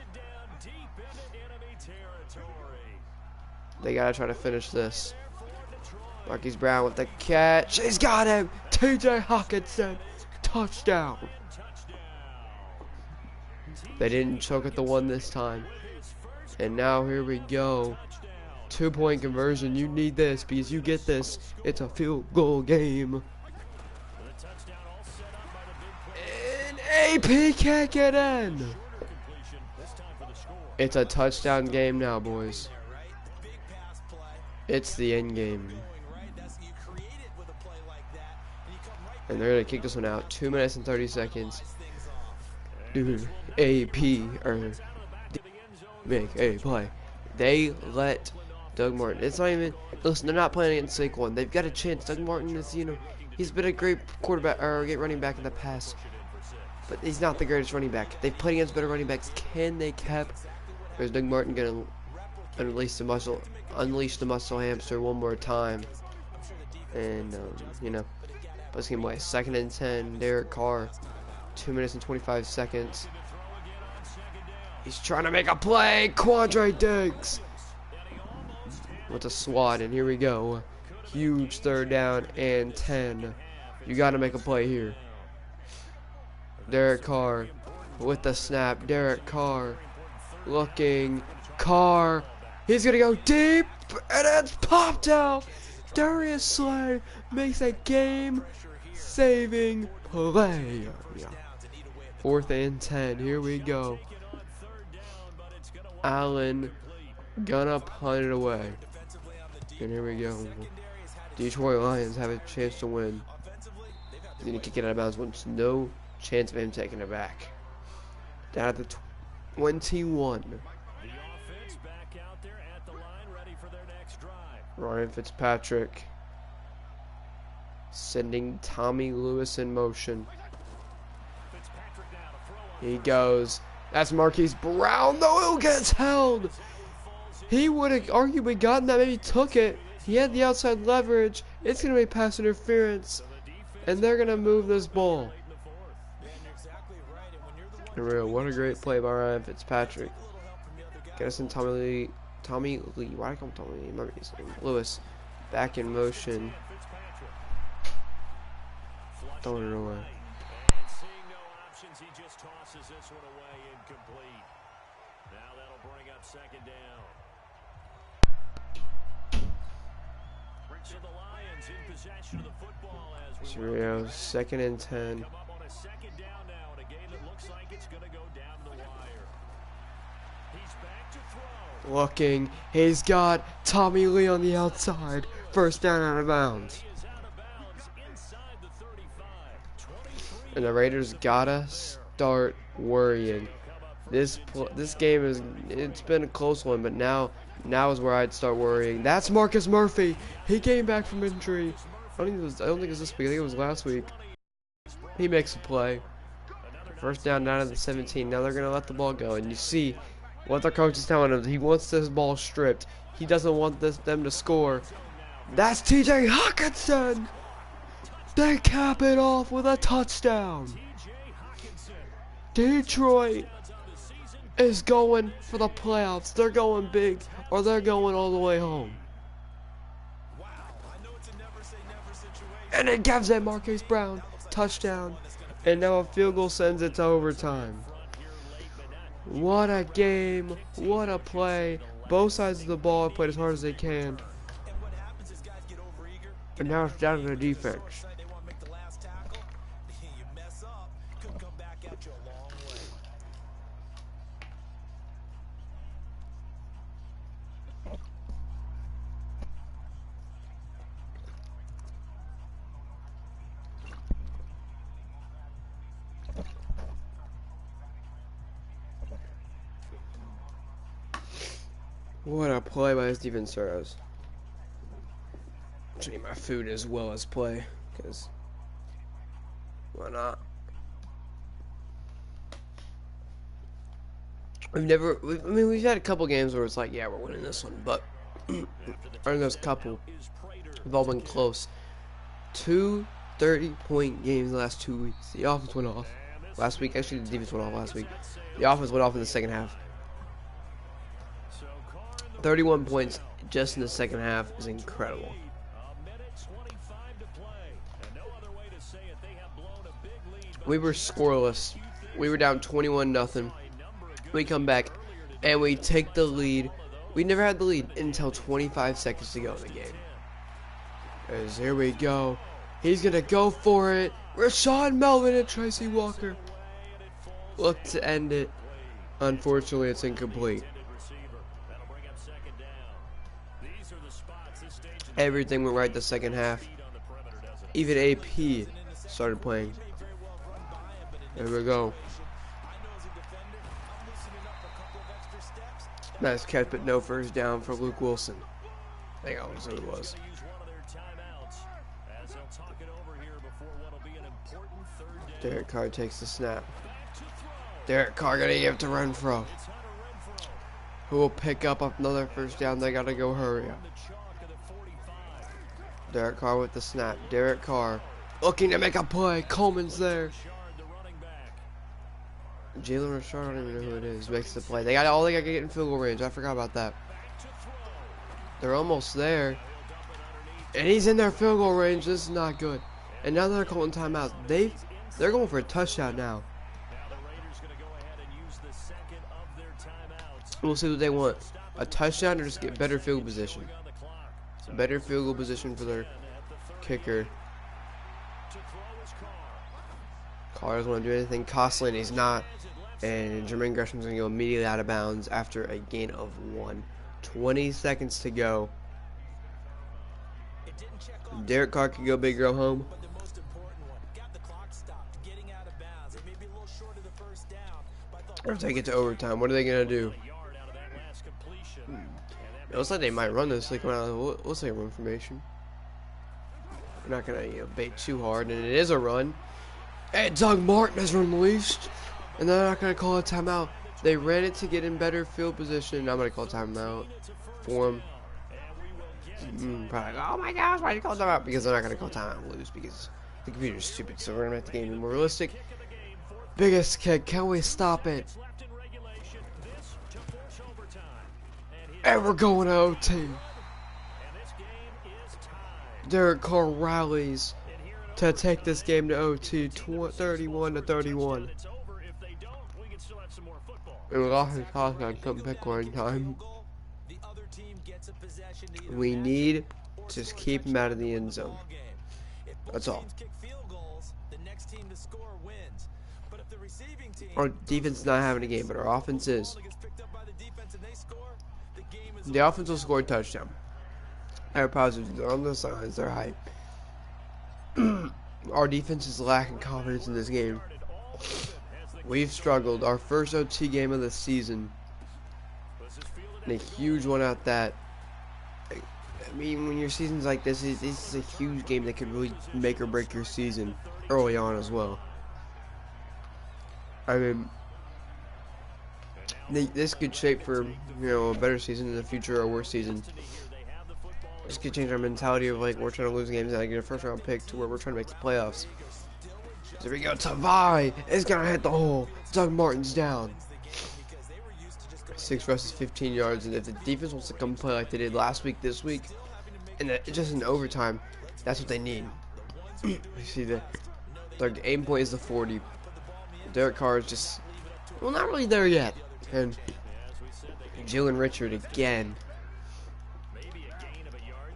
Speaker 1: They got to try to finish this. Marquise Brown with the catch. He's got him. TJ Hawkinson. Touchdown. They didn't choke at the 1 this time. And now here we go. 2-point conversion. You need this because you get this. It's a field goal game. And AP can't get in. It's a touchdown game now, boys. It's the end game. And they're going to kick this one out. 2 minutes and 30 seconds. Dude, AP, or make a play. They let Doug Martin. It's not even, listen, they're not playing against Saquon. They've got a chance. Doug Martin is, you know, he's been a great quarterback, or great running back in the past. But he's not the greatest running back. They've played against better running backs. Can they cap? Or is Doug Martin going to unleash the muscle hamster one more time? And, you know. Let's give him away. 2nd and 10. Derek Carr. 2 minutes and 25 seconds. He's trying to make a play. Quandre Diggs with a swat. And here we go. Huge 3rd down and 10. You got to make a play here. Derek Carr with the snap. Derek Carr looking. Carr. He's going to go deep. And it's popped out. Darius Slay makes a game saving play. Yeah. 4th and 10. Here we go. Allen gonna punt it away. And here we go. Detroit Lions have a chance to win. Need to kick it out of bounds once. No chance of him taking it back. Down at the 21. Ryan Fitzpatrick sending Tommy Lewis in motion. He goes. That's Marquise Brown, though. It gets held. He would have arguably gotten that, maybe took it. He had the outside leverage. It's going to be pass interference. And they're going to move this ball. What a great play by Ryan Fitzpatrick. Get us in Tommy Lee. Why do I call him Tommy Lee? Remember his name. Lewis. Back in motion. Throwing it away. He just tosses this one away, incomplete. Now that'll bring up 2nd down. So the Lions in possession of the football as we go. 2nd and 10. Come up on a 2nd down now in a game that looks like it's going to go down the wire. He's back to throw. Looking, he's got Tommy Lee on the outside. 1st down out of bounds. And the Raiders gotta start worrying. This game it's been a close one, but now is where I'd start worrying. That's Marcus Murphy. He came back from injury. I don't think it was this week. I think it was last week. He makes a play. 1st down at the 17. Now they're gonna let the ball go, and you see what their coach is telling him. He wants this ball stripped. He doesn't want them to score. That's T.J. Hawkinson. They cap it off with a touchdown. Detroit is going for the playoffs. They're going big, or they're going all the way home. And it gives it Marquise Brown. Touchdown. And now a field goal sends it to overtime. What a game. What a play. Both sides of the ball have played as hard as they can. And now it's down to the defense. What a play by Steven Soros. I need my food as well as play, because why not? We've had a couple games where it's like, yeah, we're winning this one, but or those couple, we've all been close. 2 30-point games the last 2 weeks. The offense went off last week. Actually, the defense went off last week. The offense went off in the second half. 31 points just in the second half is incredible. We were scoreless. We were down 21-0. We come back and we take the lead. We never had the lead until 25 seconds to go in the game. As here we go. He's gonna go for it. Rashawn Melvin and Tracy Walker look to end it. Unfortunately, it's incomplete. Everything went right the second half. Even AP started playing. There we go. Nice catch, but no 1st down for Luke Wilson. I think that was what it was. Derek Carr takes the snap. Derek Carr gonna have to run from. Who will pick up another 1st down? They gotta go hurry up. Derek Carr with the snap. Derek Carr looking to make a play. Coleman's there. Jalen Richard, I don't even know who it is, makes the play. They got to get in field goal range. I forgot about that. They're almost there. And he's in their field goal range. This is not good. And now they're calling timeouts. They're going for a touchdown now. We'll see what they want. A touchdown or just get better field position. Better field goal position for their kicker. Carr doesn't want to do anything costly, and he's not. And Jermaine Gresham's going to go immediately out of bounds after a gain of 1. 20 seconds to go. Derek Carr can go big, go home.
Speaker 3: But the most important one, got the clock stopped, getting out of bounds. It may be a little short of the first down, but I thought
Speaker 1: Or take it to overtime. What are they going to do? It looks like they might run this. Like, let's say a run formation. We're not going to bait too hard, and it is a run. And Doug Martin has released, and they're not going to call a timeout. They ran it to get in better field position. I'm going to call a timeout for them. Probably like, oh my gosh, why'd you call timeout? Because they're not going to call timeout and lose because the computer's stupid. So we're going to make the game more realistic. Biggest kick. Can we stop it? And we're going to OT. Derek Carr rallies to take this game to OT, 31-31. And we lost the toss on couldn't pick one time. We need to just keep him out of the end zone. That's all. Our defense is not having a game, but our offense is. The offense will score a touchdown. They're positive. They're on the sidelines. They're hype. Our defense is lacking confidence in this game. We've struggled. Our first OT game of the season. And a huge one at that. I mean, when your season's like this is a huge game that could really make or break your season early on as well. I mean, this could shape for, a better season in the future or a worse season. This could change our mentality of like we're trying to lose games and I get a first round pick to where we're trying to make the playoffs. So here we go. Tavai is gonna hit the hole. Doug Martin's down. 6 rushes, 15 yards, and if the defense wants to come play like they did last week, this week, and just in overtime, that's what they need. You see their aim point is the 40. Derek Carr is just, well, not really there yet. And Jalen Richard again.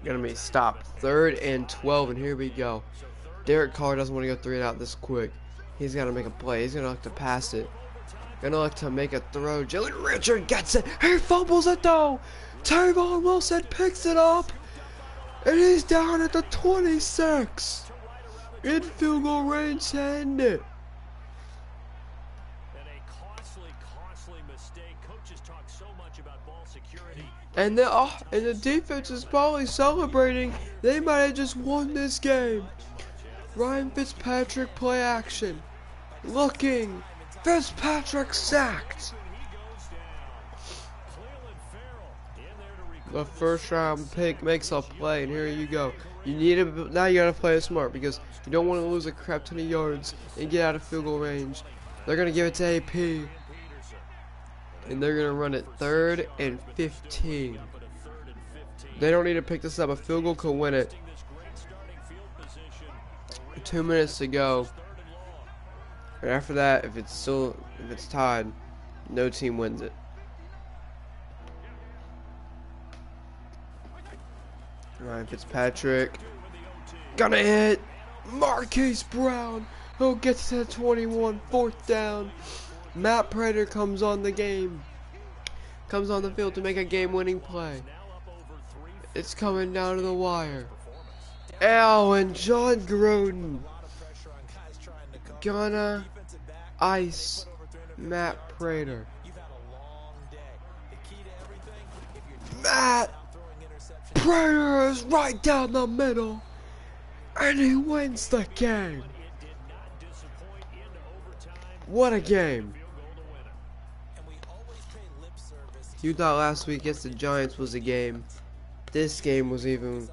Speaker 1: Gonna be stopped. 3rd and 12, and here we go. Derek Carr doesn't want to go 3 and out this quick. He's got to make a play. He's gonna look to pass it. Gonna look to make a throw. Jalen Richard gets it. He fumbles it though. Tavon Wilson picks it up, and he's down at the 26. In field goal range to end it. And the defense is probably celebrating. They might have just won this game. Ryan Fitzpatrick play action. Looking. Fitzpatrick sacked. The first round pick makes a play, and here you go. Now you gotta play it smart because you don't want to lose a crap ton of yards and get out of field goal range. They're gonna give it to AP. And they're going to run it 3rd and 15. They don't need to pick this up. A field goal could win it. 2 minutes to go. And after that, if it's tied, no team wins it. Ryan Fitzpatrick. Gonna hit Marquise Brown. He'll get to the 21. 4th down. Matt Prater comes on the field to make a game-winning play. It's coming down to the wire. And John Gruden gonna ice Matt Prater. Matt Prater is right down the middle, and he wins the game. What a game. You thought last week against the Giants was a game. This game was even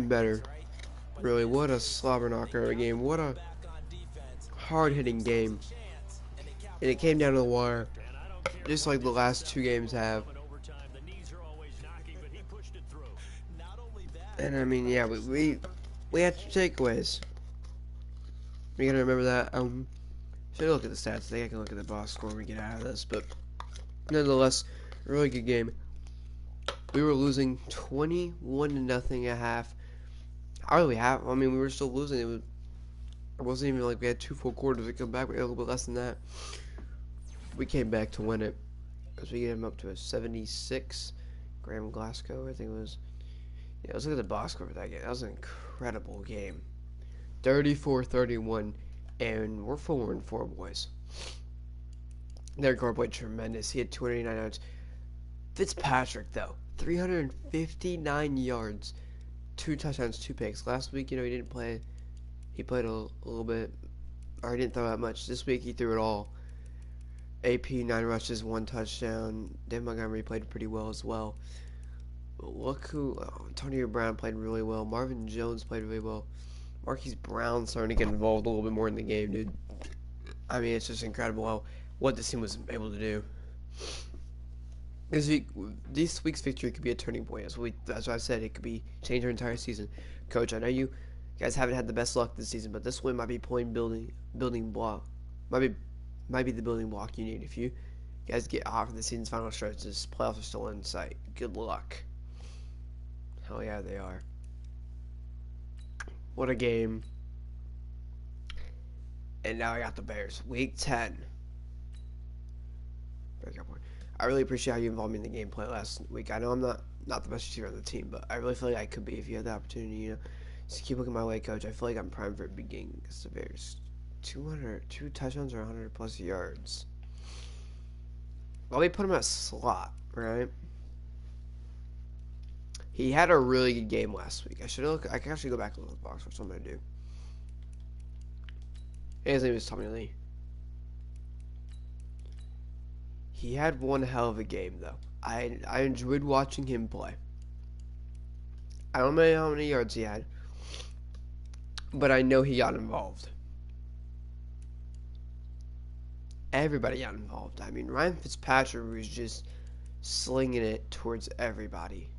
Speaker 1: better. Really, what a slobber knocker of a game. What a hard-hitting game. And it came down to the wire, just like the last 2 games have. And I mean, yeah, we had 2 takeaways. We gotta remember that. Should look at the stats. I think I can look at the box score when we get out of this, but nonetheless, a really good game. We were losing 21-0 at half. Hardly half. I mean, we were still losing. It was It wasn't even like we had 2 full quarters to come back. We had a little bit less than that. We came back to win it as we get him up to a 76. Graham Glasgow, I think it was. Yeah, let's look at the box score for that game. That was an incredible game. 34-31, and we're 4-4, boys. Their guard played tremendous. He had 289 yards. Fitzpatrick, though, 359 yards, 2 touchdowns, 2 picks. Last week, he didn't play. He played a little bit, or he didn't throw that much. This week, he threw it all. AP, 9 rushes, 1 touchdown. Dave Montgomery played pretty well as well. But look who... Antonio Brown played really well. Marvin Jones played really well. Marquise Brown starting to get involved a little bit more in the game, dude. I mean, it's just incredible what this team was able to do. This week's victory could be a turning point. That's what I said. It could be change our entire season. Coach, I know you guys haven't had the best luck this season, but this win might be building block. Might be the building block you need. If you guys get off of the season's final stretch, this playoffs are still in sight. Good luck. Hell yeah, they are. What a game. And now I got the Bears. Week 10. I really appreciate how you involved me in the gameplay last week. I know I'm not the best receiver on the team, but I really feel like I could be if you had the opportunity, Just keep looking my way, Coach. I feel like I'm primed for a big game against the Bears. 2 touchdowns or 100 plus yards. Well, we put him at slot, right? He had a really good game last week. I can actually go back and look at the box. What's what I'm gonna do? His name is Tommy Lee. He had one hell of a game, though. I enjoyed watching him play. I don't know how many yards he had, but I know he got involved. Everybody got involved. I mean, Ryan Fitzpatrick was just slinging it towards everybody.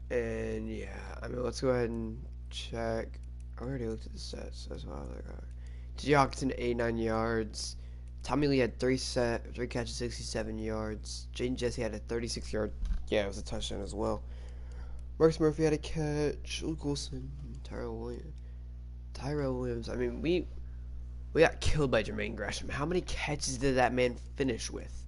Speaker 1: And yeah, I mean, let's go ahead and check. I already looked at the sets. That's why I was like, all right. T.J. Hawkinson, 89 yards. Tommy Lee had 3 catches, 67 yards. Jaden Jesse had a 36-yard. Yeah, it was a touchdown as well. Marcus Murphy had a catch. Luke Wilson, Tyrell Williams. I mean, we got killed by Jermaine Gresham. How many catches did that man finish with?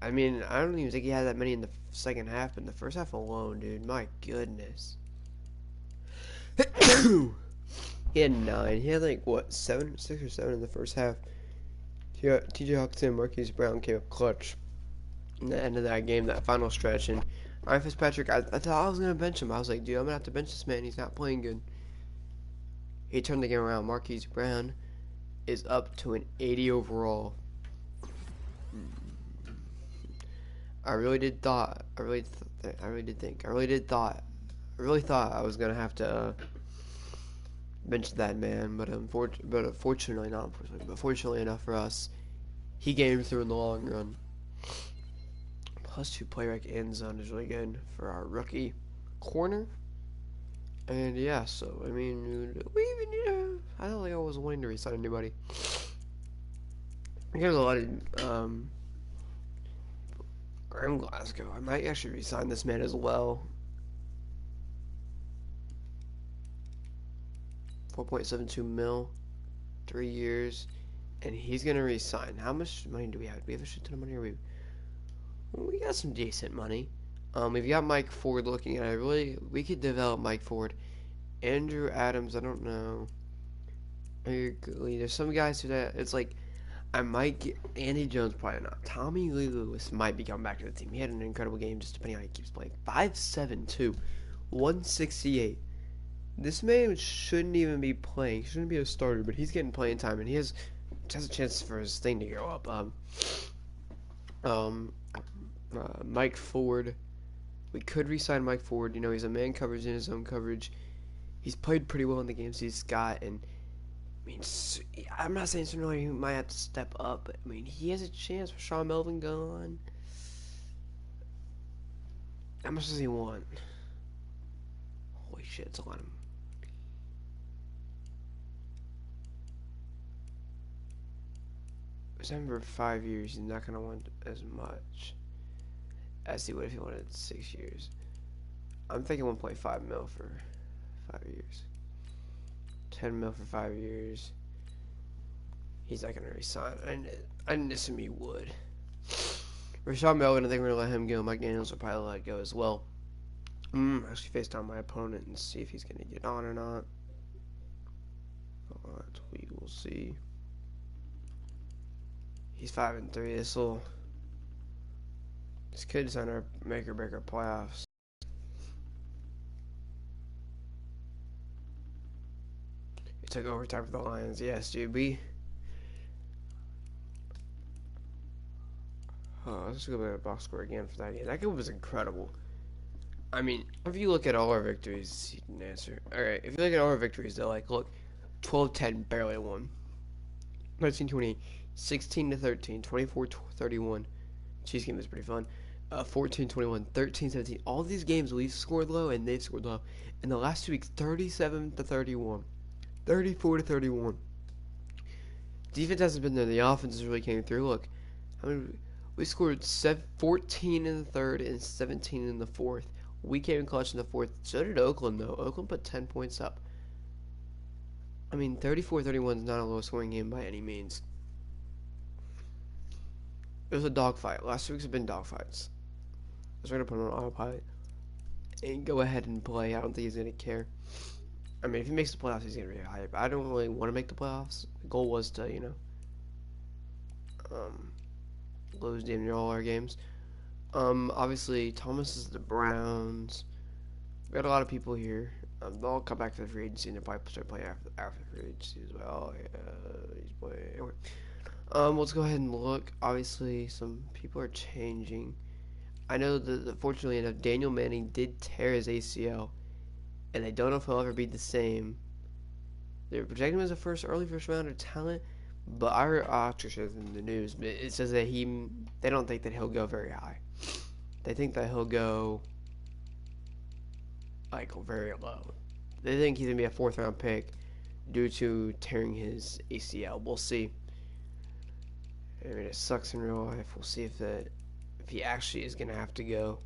Speaker 1: I mean, I don't even think he had that many in the second half, but in the first half alone, dude, my goodness. He had 9. He had like, what, 6 or 7 in the first half. T.J. Hawkinson and Marquise Brown came up clutch in the end of that game, that final stretch. And Ryan Fitzpatrick, I thought I was going to bench him. I was like, dude, I'm going to have to bench this man. He's not playing good. He turned the game around. Marquise Brown is up to an 80 overall. I really thought I was going to have to bench that man, but fortunately enough for us, he came through in the long run. +2 play rec end zone is really good for our rookie corner. And yeah, so I mean, I don't think I was wanting to resign anybody. I got a lot of Graham Glasgow. I might actually resign this man as well. 4.72 mil, 3 years, and he's gonna resign. How much money do we have? Do we have a shit ton of money? We got some decent money. We've got Mike Ford looking at it. We could develop Mike Ford. Andrew Adams, I don't know. There's some guys who that it's like I might get Andy Jones, probably not. Tommy Lee Lewis might be coming back to the team. He had an incredible game, just depending on how he keeps playing. 5'7", 168. This man shouldn't even be playing. He shouldn't be a starter, but he's getting playing time, and he has a chance for his thing to go up. Mike Ford. We could re-sign Mike Ford. He's a man coverage in his own coverage. He's played pretty well in the games he's got, and I mean, I'm not saying certainly he might have to step up, but I mean, he has a chance with Sean Melvin gone. How much does he want? Holy shit, it's a lot of. For 5 years, he's not gonna want as much as he would if he wanted 6 years. I'm thinking 1.5 mil for 5 years. $10 million for 5 years. He's not gonna resign. I didn't assume he would. Rashawn Melvin, I think we're gonna let him go. Mike Daniels will probably let go as well. Actually FaceTime my opponent and see if he's gonna get on or not. We will see. He's 5-3. This could sign our make or break our playoffs. It took overtime for the Lions. Yes, dude. Let's go back to the box score again for that game. That game was incredible. I mean, if you look at all our victories, you can answer. Alright, if you look at all our victories, they're like, look, 12-10, barely won. 13-20, 16-13, 24-31. Chiefs game was pretty fun. 14-21, 13-17. All these games we've scored low and they've scored low. In the last 2 weeks, 37-31, 34-31. Defense hasn't been there. The offense really came through. Look, how many we scored 14 in the third and 17 in the fourth. We came in clutch in the fourth. So did Oakland, though. Oakland put 10 points up. I mean, 34-31 is not a low-scoring game by any means. It was a dogfight. Last 2 weeks have been dogfights. So we're going to put him on autopilot and go ahead and play. I don't think he's going to care. I mean, if he makes the playoffs, he's going to be hype. I don't really want to make the playoffs. The goal was to, lose damn near all our games. Obviously, Thomas is the Browns. We got a lot of people here. They'll come back to the free agency and they'll probably start playing after the free agency as well. Yeah, he's playing. Anyway. Let's go ahead and look. Obviously, some people are changing. I know that, fortunately enough, Daniel Manning did tear his ACL, and I don't know if he'll ever be the same. They're projecting him as a early first rounder talent, but I actually showed in the news, but it says that they don't think that he'll go very high. They think that he'll go like very low. They think he's gonna be a 4th round pick due to tearing his ACL. We'll see. I mean, it sucks in real life. We'll see if he actually is gonna have to go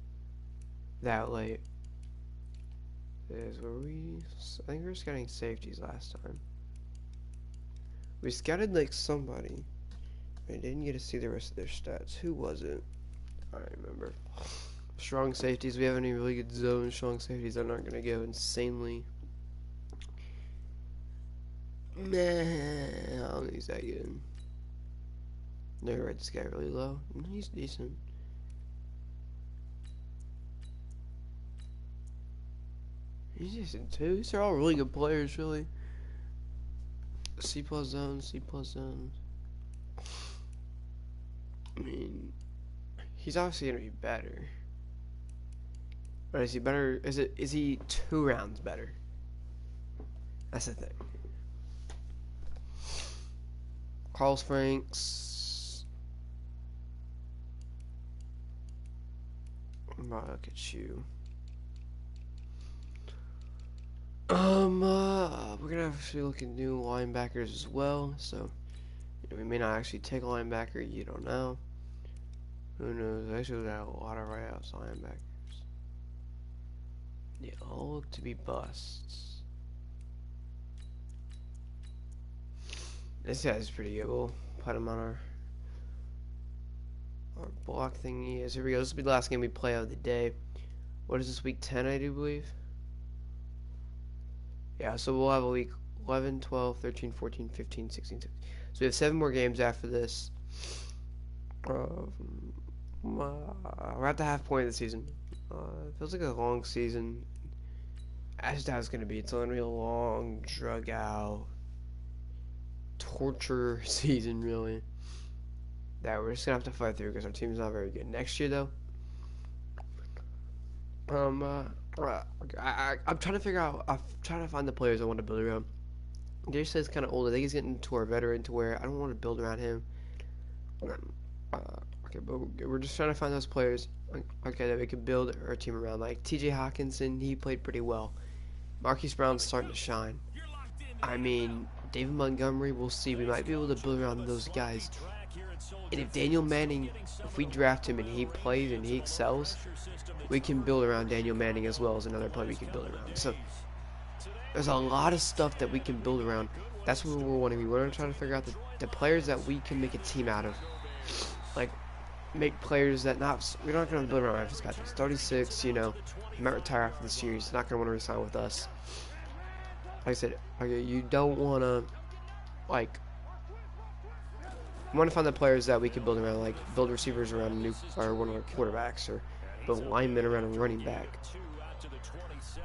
Speaker 1: that late. I think we were scouting safeties last time. We scouted like somebody. I didn't get to see the rest of their stats. Who was it? I don't remember. Strong safeties. We have any really good zone strong safeties that aren't gonna go insanely. Nah, I don't think he's that good. Never read this guy really low. He's decent. He's decent too. These are all really good players, really. C+ zone, C+ zone. I mean, he's obviously gonna be better. But is he better? Is he 2 rounds better? That's the thing. Carlos Franks. Look at you. We're gonna actually look at new linebackers as well. So we may not actually take a linebacker. You don't know. Who knows? Actually, we got a lot of right-outs linebackers. They all look to be busts. This guy's pretty good. We'll put him on our block thingy. Here we go. This will be the last game we play of the day. What is this, week 10, I do believe? Yeah, so we'll have a week 11, 12, 13, 14, 15, 16, 17. So we have 7 more games after this. We're at the half point of the season. It feels like a long season. That's just how it's going to be. It's going to be a long, drug out, torture season, really. That we're just going to have to fight through because our team's not very good. Next year, though, I'm trying to figure out. I'm trying to find the players I want to build around. Dare says kind of old. I think he's getting to our veteran to where I don't want to build around him. Okay, but we're just trying to find those players. Okay, that we can build our team around. Like T.J. Hawkinson, he played pretty well. Marquise Brown's starting to shine. I mean, David Montgomery, we'll see. We might be able to build around those guys. And if Daniel Manning, if we draft him and he plays and he excels, we can build around Daniel Manning as well as another player we can build around. So there's a lot of stuff that we can build around. That's what we're wanting. We're going to try to figure out the players that we can make a team out of. Like, make players that we're not going to build around Memphis guys. He's 36, you know, he might retire after this year. He's not going to want to resign with us. Like I said, okay, you don't want to, like, you want to find the players that we can build around, like build receivers around one of our quarterbacks, or build linemen around a running back,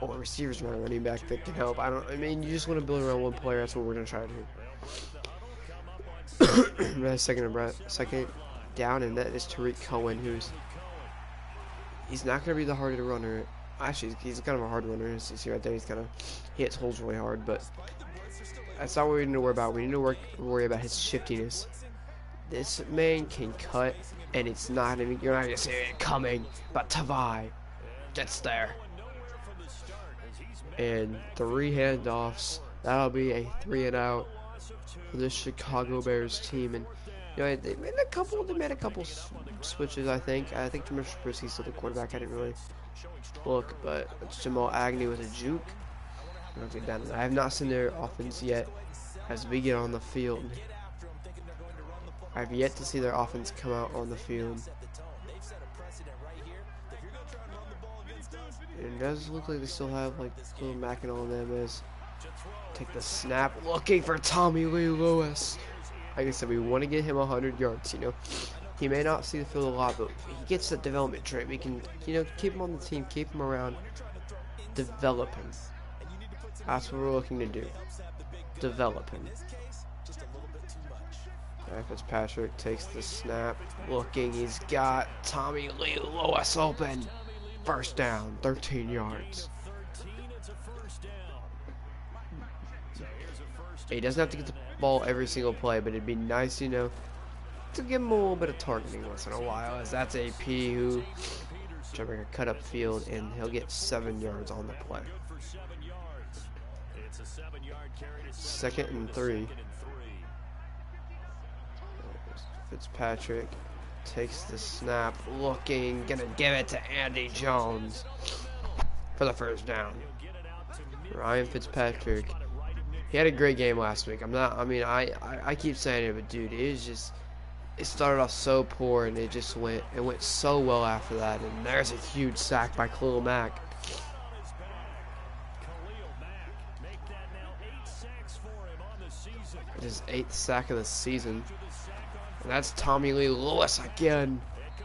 Speaker 1: or receivers around a running back that can help. I mean, you just want to build around one player. That's what we're going to try to do. Second down, and that is Tariq Cohen, he's not going to be the hardest runner. Actually, he's kind of a hard runner. You see right there, he hits holes really hard, but that's not what we need to worry about. We need to worry about his shiftiness. This man can cut, and it's not even, you're not going to see it coming, but Tavai gets there. And 3 handoffs. That'll be a 3 and out for the Chicago Bears team. And you know, they made a couple switches. I think Jamal Trubisky's still the quarterback. I didn't really look, but Jamal Agnew was a juke. I have not seen their offense yet as we get on the field. I have yet to see their offense come out on the field. It does look like they still have like little Mac and all of them. As take the snap, looking for Tommy Lee Lewis. Like I said, we want to get him 100 yards. You know, he may not see the field a lot, but he gets the development trait. We can, you know, keep him on the team, keep him around, develop him. That's what we're looking to do. Develop him. Fitzpatrick takes the snap, looking. He's got Tommy Lee Lewis open. First down, 13 yards. He doesn't have to get the ball every single play, but it'd be nice, you know, to give him a little bit of targeting once in a while, as that's AP who trying to cut up field, and he'll get 7 yards on the play. 2nd and 3. Fitzpatrick takes the snap, looking, gonna give it to Andy Jones for the first down. Ryan Fitzpatrick, he had a great game last week. I keep saying it, but dude, it started off so poor, and it went so well after that. And there's a huge sack by Khalil Mack. His 8th sack of the season. And that's Tommy Lee Lewis again,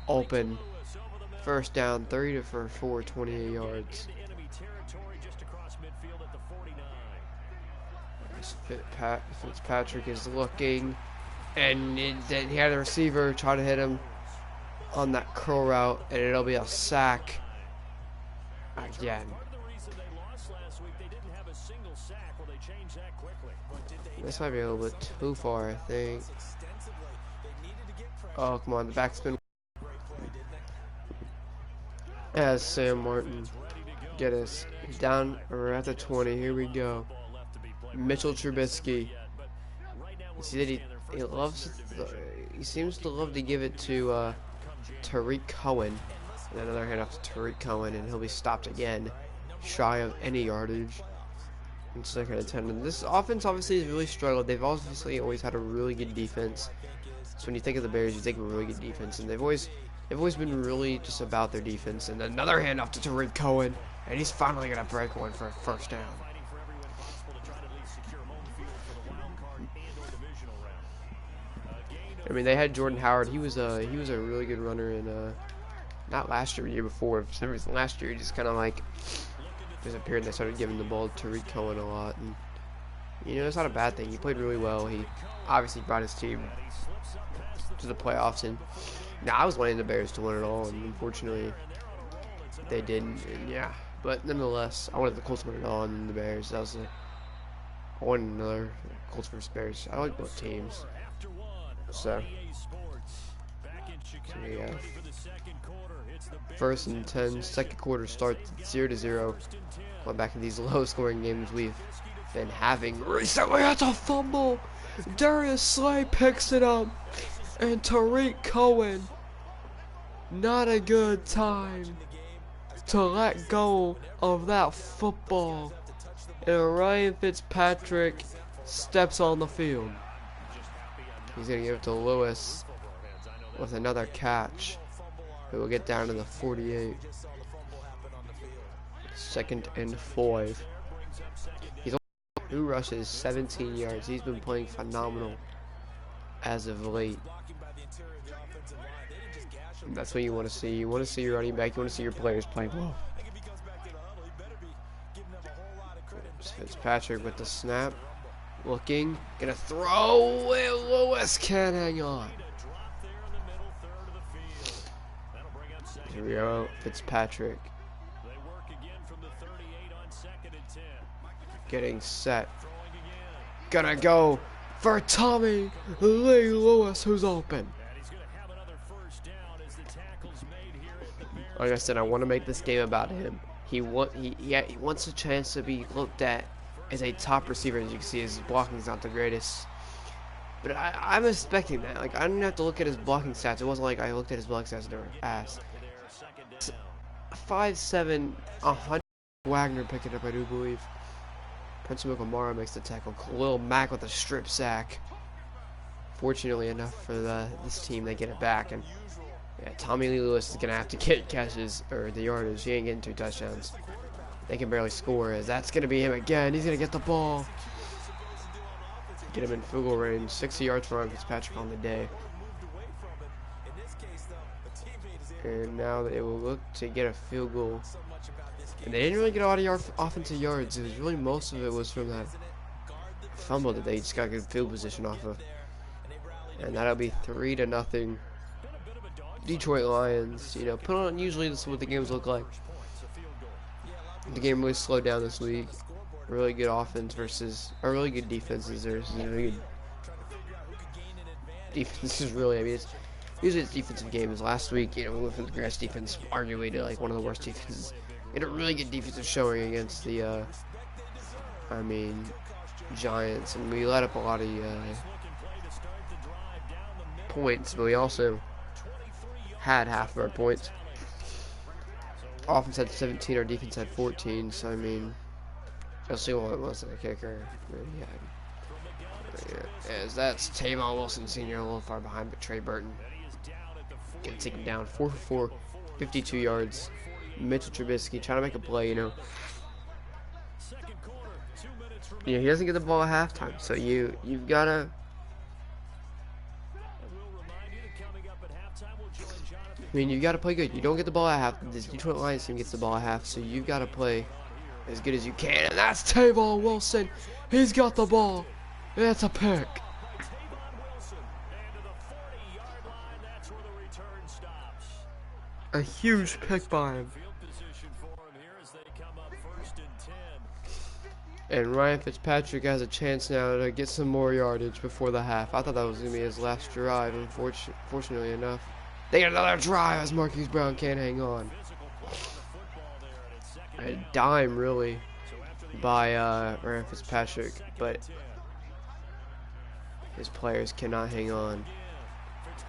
Speaker 1: open. First down, 3 for 4, 28 yards. Fitzpatrick is looking, and then he had a receiver try to hit him on that curl route, and it'll be a sack again. This might be a little bit too far, I think. Oh, come on, the backspin. As Sam Martin get us down. We're at the 20. Here we go. Mitchell Trubisky. You see that he seems to love to give it to Tariq Cohen. And another handoff to Tariq Cohen, and he'll be stopped again, shy of any yardage. And 2nd and 10. And this offense obviously has really struggled. They've obviously always had a really good defense. So when you think of the Bears, you think of a really good defense, and they've always been really just about their defense. And another handoff to Tariq Cohen, and he's finally gonna break one for a first down. I mean, they had Jordan Howard. He was a really good runner in not last year, the year before. For some reason, last year he just kind of like disappeared, and they started giving the ball to Tariq Cohen a lot. And you know, it's not a bad thing. He played really well. He obviously brought his team to the playoffs, and now I was wanting the Bears to win it all, and unfortunately they didn't. And yeah, but nonetheless, I wanted the Colts to win it all, and the Bears. I wanted another Colts versus Bears. I like both teams. So yeah, 1st and 10, 2nd quarter starts 0-0. Going back to these low-scoring games we've been having recently. That's a fumble. Darius Slay picks it up, and Tariq Cohen, not a good time to let go of that football. And Ryan Fitzpatrick steps on the field. He's going to give it to Lewis with another catch. Who will get down to the 48. 2nd and 5. He's only 2 rushes, 17 yards. He's been playing phenomenal as of late. And that's what you want to see. You want to see your running back. You want to see your players playing well. Fitzpatrick with the snap. Looking. Gonna throw. Lewis can't hang on. Here we go. Fitzpatrick. Getting set. Gonna go for Tommy Lee Lewis, who's open. Like I said, I want to make this game about him. He wants a chance to be looked at as a top receiver. As you can see, his blocking's not the greatest. But I'm expecting that. Like, I didn't have to look at his blocking stats. It wasn't like I looked at his blocking stats and they were ass. 5'7", 100. Wagner picked it up, I do believe. Prince Mukamara makes the tackle. Khalil Mack with a strip sack. Fortunately enough for this team, they get it back. And yeah, Tommy Lee Lewis is going to have to get catches, or the yardage. He ain't getting 2 touchdowns. They can barely score, as that's going to be him again. He's going to get the ball. Get him in field goal range. 60 yards for Ryan Fitzpatrick on the day. And now they will look to get a field goal. And they didn't really get a lot of offensive yards. It was really, most of it was from that fumble that they just got good field position off of. And that'll be 3-0. Detroit Lions. You know, put on. Usually this is what the games look like. The game really slowed down this week. Really good offense versus, or really good defenses versus really good defenses. Really, I mean, usually it's defensive games. Last week, you know, we went from the grass defense, arguably to like one of the worst defenses. In a really good defensive showing against the, Giants, and we let up a lot of points, but we also had half of our points. Offense had 17, our defense had 14, so I mean, let's see what it was in the kicker. As that's Tavon Wilson Sr. a little far behind, but Trey Burton gonna take him down 4 for 4, 52 yards. Mitchell Trubisky trying to make a play, you know. He doesn't get the ball at halftime, so you've gotta. I mean, you gotta play good. You don't get the ball at half. This Detroit Lions team gets the ball at half, so you've gotta play as good as you can. And that's Tavon Wilson. He's got the ball. That's a pick. A huge pick by him. And Ryan Fitzpatrick has a chance now to get some more yardage before the half. I thought that was going to be his last drive, unfortunately enough. They get another drive as Marquise Brown can't hang on. A dime, really, by Ryan Fitzpatrick, but his players cannot hang on.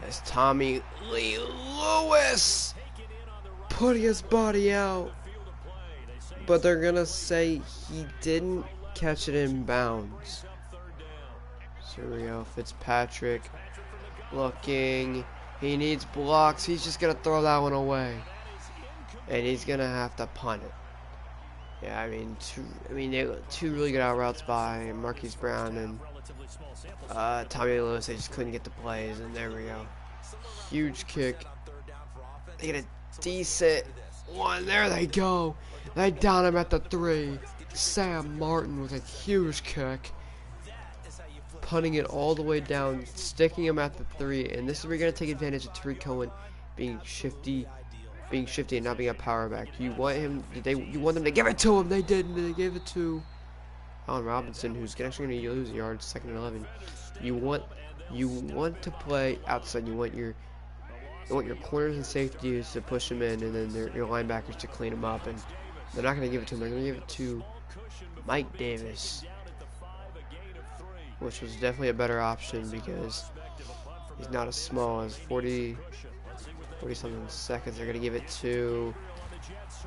Speaker 1: As Tommy Lee Lewis putting his body out. But they're going to say he didn't catch it in bounds. So here we go. Fitzpatrick looking. He needs blocks. He's just going to throw that one away. And he's going to have to punt it. Yeah, I mean, two really good out routes by Marquise Brown and Tommy Lewis. They just couldn't get the plays. And there we go. Huge kick. They get a decent one. There they go. They down him at the 3. Sam Martin with a huge kick. Punting it all the way down, sticking him at the 3. And this is where you're going to take advantage of Tariq Cohen being shifty and not being a power back. You want him, you want them to give it to him. They didn't. They gave it to Allen Robinson, who's actually going to lose a yard, 2nd and 11. You want to play outside. You want your corners and safeties to push him in, and then your linebackers to clean him up. And they're not going to give it to him. They're going to give it to Mike Davis, which was definitely a better option because he's not as small as 40-something seconds. They're going to give it to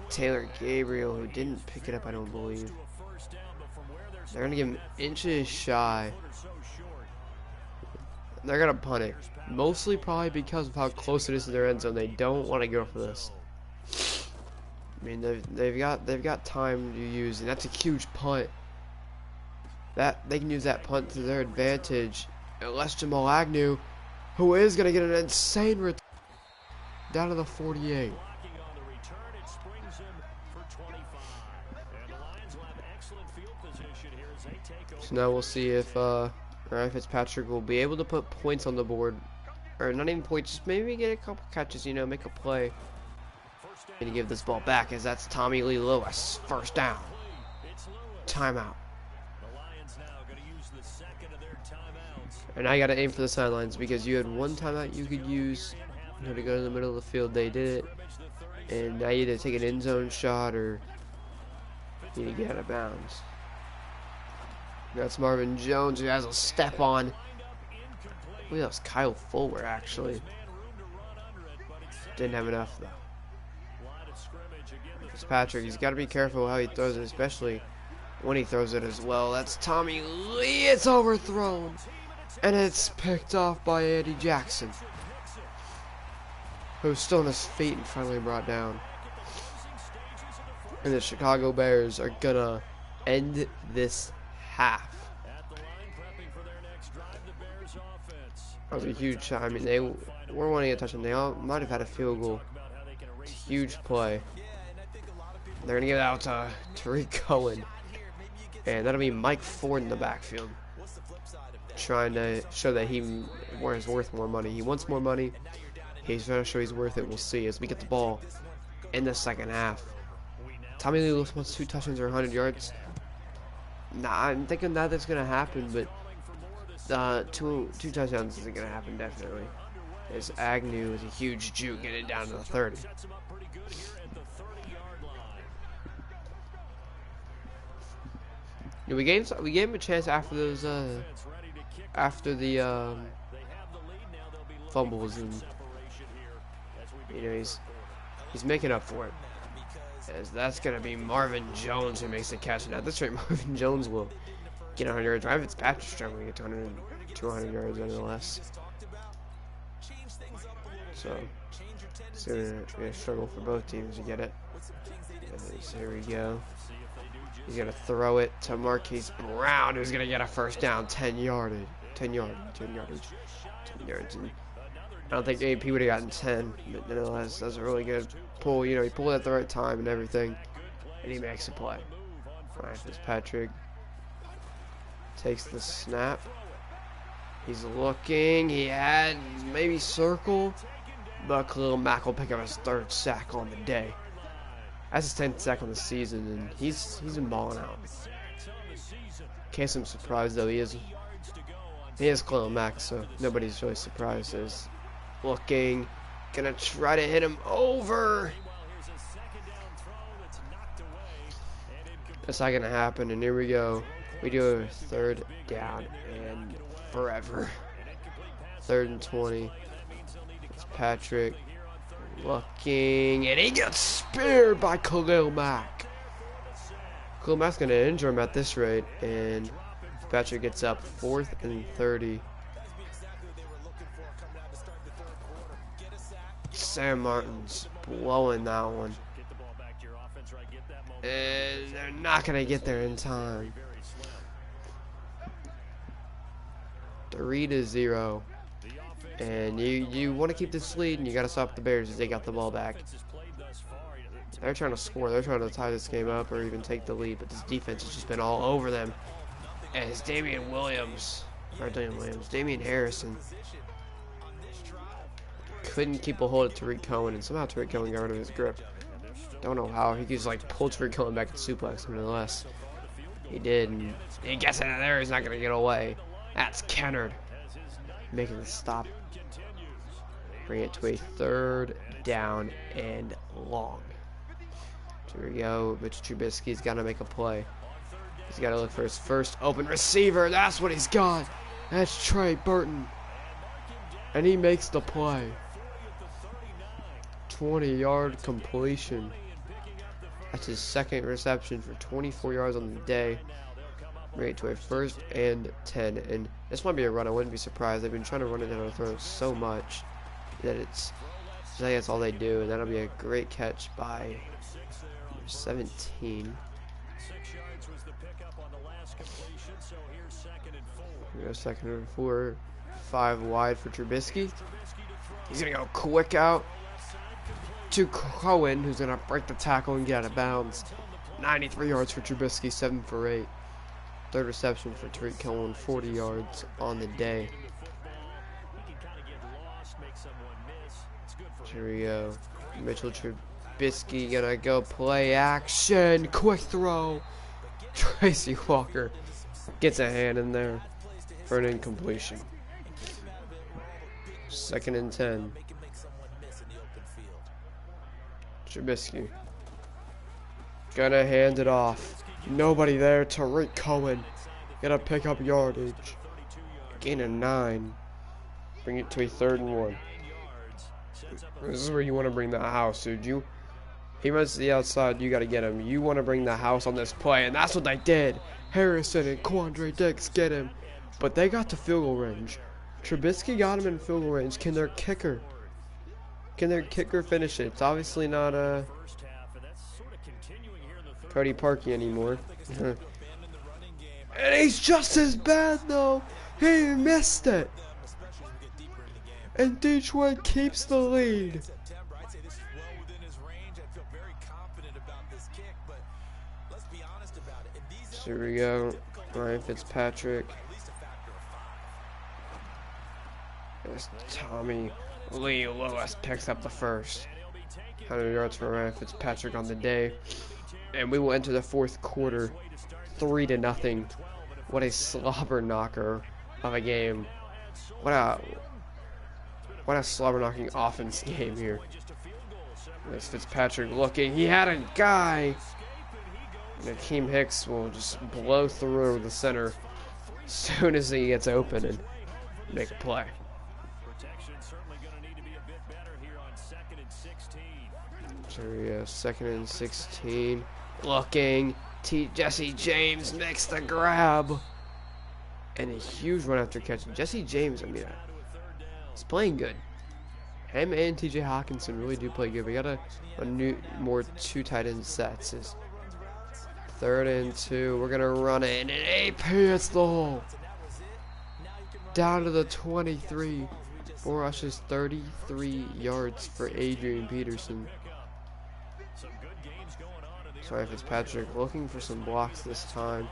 Speaker 1: Taylor Gabriel, who didn't pick it up, I don't believe. They're going to give him inches shy. They're going to punt it. Mostly probably because of how close it is to their end zone. They don't want to go for this. I mean, they've got time to use, and that's a huge punt. That they can use that punt to their advantage. Unless Jamal Agnew, who is going to get an insane return down to the 48. So now we'll see if Ryan Fitzpatrick will be able to put points on the board, or not even points, just maybe get a couple catches, you know, make a play. And to give this ball back, as that's Tommy Lee Lewis. First down. Timeout. And I got to aim for the sidelines because you had one timeout you could use, you know, to go to the middle of the field. They did it. And now you either take an end zone shot or you need to get out of bounds. That's Marvin Jones, who has a step on. I believe that was Kyle Fuller, actually. Didn't have enough, though. Fitzpatrick, he's got to be careful how he throws it, especially when he throws it as well. That's Tommy Lee. It's overthrown. And it's picked off by Eddie Jackson, who's still on his feet and finally brought down. And the Chicago Bears are going to end this half. That was a huge, I mean, they were wanting a touchdown. They all might have had a field goal. Huge play. They're going to give it out to Tariq Cohen. And that'll be Mike Ford in the backfield, trying to show that he is worth more money. He wants more money. He's trying to show he's worth it. We'll see as we get the ball in the second half. Tommy Lee Lewis wants 2 touchdowns or 100 yards. Nah, I'm thinking that that's going to happen, but two touchdowns isn't going to happen, definitely. As Agnew is a huge juke, getting it down to the 30. Yeah, we gave him a chance after those after the fumbles, and you know he's making up for it. As that's gonna be Marvin Jones who makes the catch. Now this rate, Marvin Jones will get 100 yards. Ryan Fitzpatrick's struggling to get 200 yards nonetheless. So it's gonna struggle for both teams to get it. So here we go. He's going to throw it to Marquise Brown, who's going to get a first down, 10 yards. And I don't think AP would have gotten 10, but nonetheless, that's a really good pull. You know, he pulled at the right time and everything, and he makes a play. Ryan Fitzpatrick takes the snap. He's looking. He had maybe circle, but Khalil Mack will pick up his 3rd sack on the day. That's his 10th sack on the season, and he's been balling out. In case I'm surprised, though, he is Khalil Mack, so nobody's really surprised. As looking, gonna try to hit him over. That's not gonna happen, and here we go. We do a 3rd down and forever. 3rd and 20. It's Patrick. Looking, and he gets speared by Khalil Mack. Khalil Mack's going to injure him at this rate, and Patrick gets up 4th and 30. Sam Martin's blowing that one. And they're not going to get there in time. 3-0. And you want to keep this lead, and you got to stop the Bears as they got the ball back. They're trying to score. They're trying to tie this game up or even take the lead, but this defense has just been all over them. As Damian Harrison couldn't keep a hold of Tariq Cohen, and somehow Tariq Cohen got rid of his grip. Don't know how. He just like pulled Tariq Cohen back and suplex him, nonetheless. He did, and he gets out of there. He's not going to get away. That's Kennard making the stop. Bring it to a 3rd down and long. Here we go. Mitch Trubisky's got to make a play. He's got to look for his first open receiver. That's what he's got. That's Trey Burton. And he makes the play. 20-yard completion. That's his 2nd reception for 24 yards on the day. Right to a 1st and 10, and this might be a run. I wouldn't be surprised. They've been trying to run it down the throat so much that it's that's all they do, and that'll be a great catch by 17.
Speaker 2: 6 yards was the pickup on the last completion, so here's 2nd and 4.
Speaker 1: Here we go, 2nd and 4, 5 wide for Trubisky. He's gonna go quick out to Cohen, who's gonna break the tackle and get out of bounds. 93 yards for Trubisky, 7 for 8. 3rd reception for Tariq Cohen, 40 yards on the day. Here we go. Mitchell Trubisky gonna go play action. Quick throw. Tracy Walker gets a hand in there for an incompletion. 2nd and 10. Trubisky gonna hand it off. Nobody there. Tariq Cohen gonna pick up yardage. Gain of 9. Bring it to a 3rd and 1. This is where you want to bring the house, dude. He runs to the outside, you got to get him. You want to bring the house on this play, and that's what they did. Harrison and Quandre Diggs get him, but they got to field goal range. Trubisky got him in field goal range. Can their kicker finish it? It's obviously not Cody Parkey anymore. And he's just as bad though. He missed it. And Detroit keeps the lead. Here we go. Ryan Fitzpatrick. As Tommy Lee Lewis picks up the first. 100 yards for Ryan Fitzpatrick on the day. And we will enter the 4th quarter 3-0. What a slobber knocker of a game. What a slobber knocking offense game here. There's Fitzpatrick looking. He had a guy. And Akeem Hicks will just blow through the center as soon as he gets open and make a play. So we have 2nd and 16. Looking. Jesse James makes the grab. And a huge run after catch. Jesse James, I mean, he's playing good. Him and TJ Hawkinson really do play good. We got a more 2 tight end sets. Is 3rd and 2. We're gonna run it, and AP hits the hole. Down to the 23. 4 rushes, 33 yards for Adrian Peterson. Sorry, Fitzpatrick looking for some blocks this time.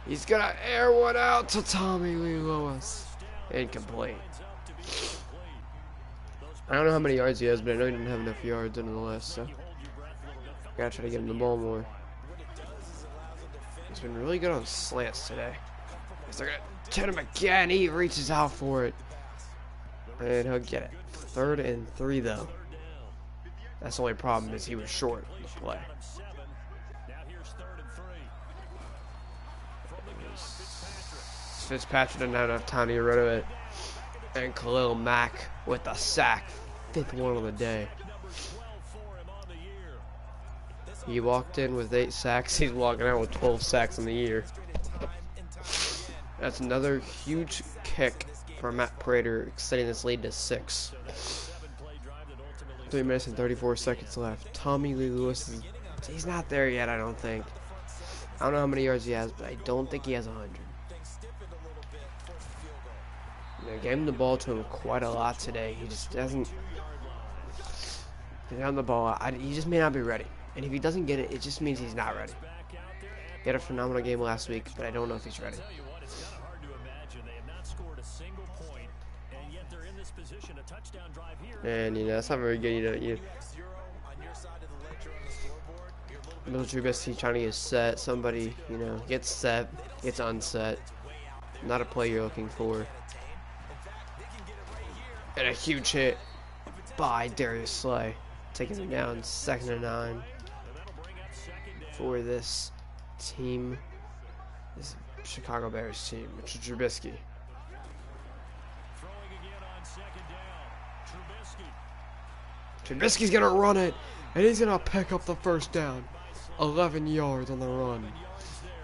Speaker 1: He's gonna air one out to Tommy Lee Lewis. Incomplete. I don't know how many yards he has, but I know he didn't have enough yards nonetheless, so gotta try to get him the ball more. He's been really good on slants today. They're gonna hit him again. He reaches out for it, and he'll get it. 3rd and 3 though. That's the only problem is he was short in the play. Fitzpatrick didn't have enough time to get rid of it. And Khalil Mack with the sack. 5th one of the day. He walked in with 8 sacks. He's walking out with 12 sacks in the year. That's another huge kick for Matt Prater, extending this lead to 6. 3 minutes and 34 seconds left. Tommy Lee Lewis he's not there yet, I don't think. I don't know how many yards he has, but I don't think he has 100. They gave him the ball to him quite a lot today. He just doesn't get on the ball. He just may not be ready. And if he doesn't get it, it just means he's not ready. He had a phenomenal game last week, but I don't know if he's ready. And, that's not very good. Mitchell Trubisky trying to get set. Somebody, gets set, gets unset. Not a play you're looking for. And a huge hit by Darius Slay, taking him down. 2nd and 9 for this team, this Chicago Bears team, Mitchell Trubisky. Trubisky's gonna run it, and he's gonna pick up the 1st down. 11 yards on the run.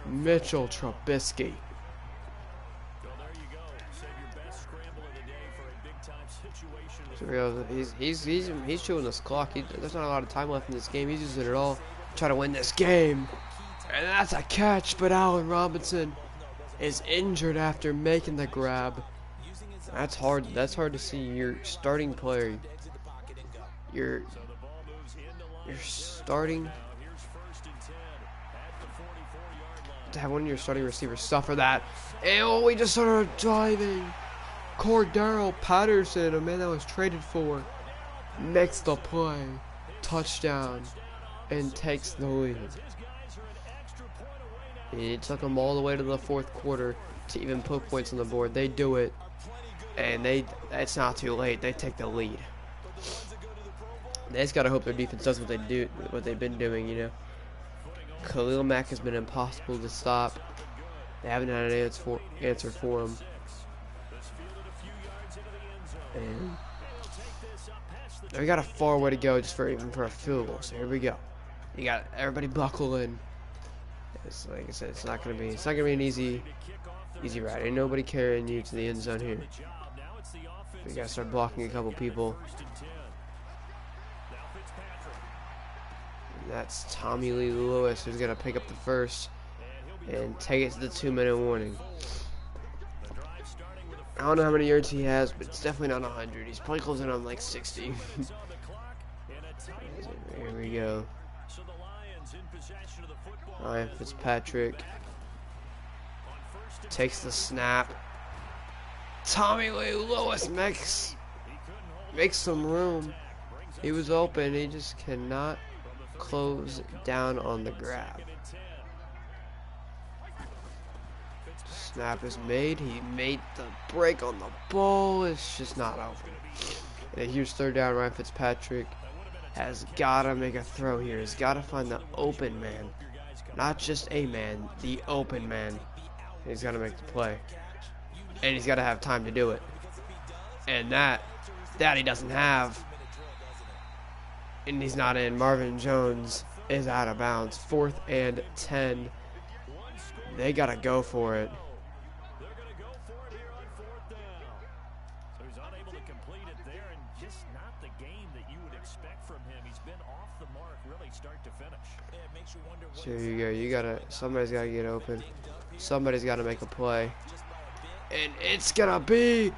Speaker 1: Mitchell Trubisky.
Speaker 2: Well, there you go. Save your best scramble of the day for a big-time situation.
Speaker 1: So he's chewing this clock. There's not a lot of time left in this game. He's using it all to try to win this game. And that's a catch, but Allen Robinson is injured after making the grab. That's hard. That's hard to see. Your starting player, your starting to have one of your starting receivers suffer that. And we just started diving. Cordero Patterson, a man that was traded for, makes the play, touchdown, and takes the lead. And it took them all the way to the fourth quarter to even put points on the board. They do it, and it's not too late. They take the lead. They just gotta hope their defense does what they've been doing, you know. Khalil Mack has been impossible to stop. They haven't had an answer for him. And we got a far way to go just for a field goal. So here we go. You got everybody buckle in. It's like I said, it's not gonna be an easy ride. Ain't nobody carrying you to the end zone here. We gotta start blocking a couple people. And that's Tommy Lee Lewis who's gonna pick up the first and take it to the 2-minute warning. I don't know how many yards he has, but it's definitely not 100. He's probably closing on like 60. Here we go. Ryan Fitzpatrick takes the snap. Tommy Lee Lewis makes some room. He was open. He just cannot close down on the grab. Snap is made. He made the break on the ball. It's just not open. And a huge third down. Ryan Fitzpatrick has got to make a throw here. He's got to find the open man. Not just a man, the open man. He's got to make the play. And he's got to have time to do it. And that he doesn't have. And he's not in. Marvin Jones is out of bounds. 4th and 10. They got to go for it. So you go. Somebody's gotta get open. Somebody's gotta make a play. And it's gonna be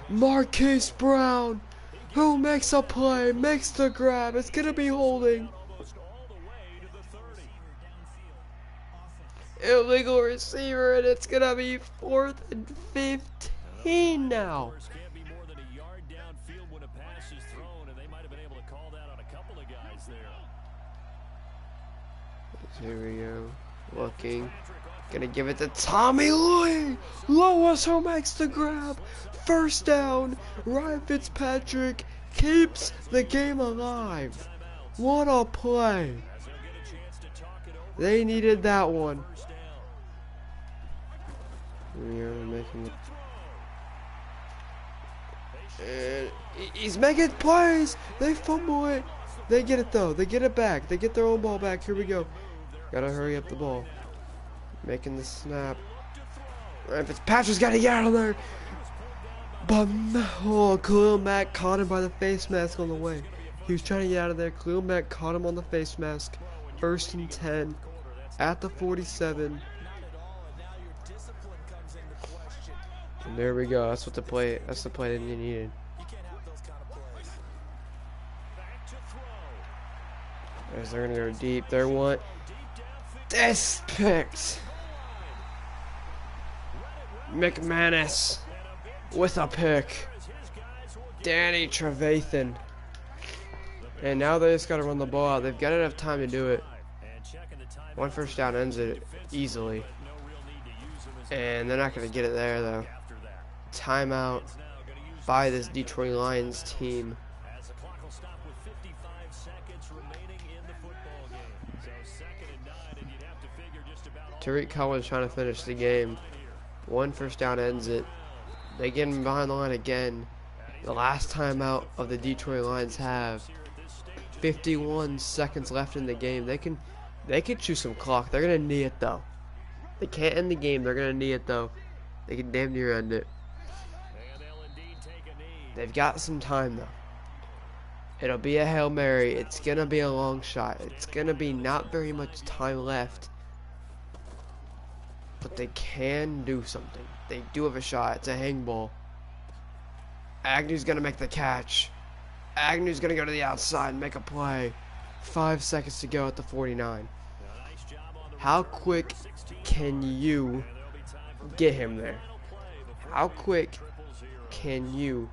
Speaker 1: Marquise Brown who makes a play, makes the grab. It's gonna be holding. Illegal receiver, and it's gonna be 4th and 15 now. Here we go. Looking. Gonna give it to Tommy Lee Lewis who makes the grab. 1st down. Ryan Fitzpatrick keeps the game alive. What a play. They needed that one. And he's making plays. They fumble it. They get it though. They get it back. They get their own ball back. Here we go. Gotta hurry up the ball. Making the snap. Ryan Fitzpatrick's gotta get out of there. But Khalil Mack caught him by the face mask on the way. He was trying to get out of there. Khalil Mack caught him on the face mask. 1st and 10 at the 47. And there we go. That's the play that they needed. As they're gonna go deep. They're one. This picked. McManus with a pick. Danny Trevathan. And now they just got to run the ball out. They've got enough time to do it. 1 first down ends it easily. And they're not going to get it there, though. Timeout by this Detroit Lions team. Tariq Cohen's trying to finish the game. 1 first down ends it. They get him behind the line again. The last timeout of the Detroit Lions have. 51 seconds left in the game. They can chew some clock. They're gonna need it though. They can't end the game. They're gonna need it though. They can damn near end it.
Speaker 2: And they'll indeed take a knee.
Speaker 1: They've got some time though. It'll be a Hail Mary. It's gonna be a long shot. It's gonna be not very much time left. But they can do something. They do have a shot. It's a hang ball. Agnew's gonna make the catch. Agnew's gonna go to the outside and make a play. 5 seconds to go at the 49.
Speaker 2: Nice job on the
Speaker 1: How
Speaker 2: return.
Speaker 1: quick
Speaker 2: 16.
Speaker 1: can you
Speaker 2: And there'll be time for
Speaker 1: get him there?
Speaker 2: final play before
Speaker 1: How
Speaker 2: we hit
Speaker 1: quick
Speaker 2: 0-0.
Speaker 1: can you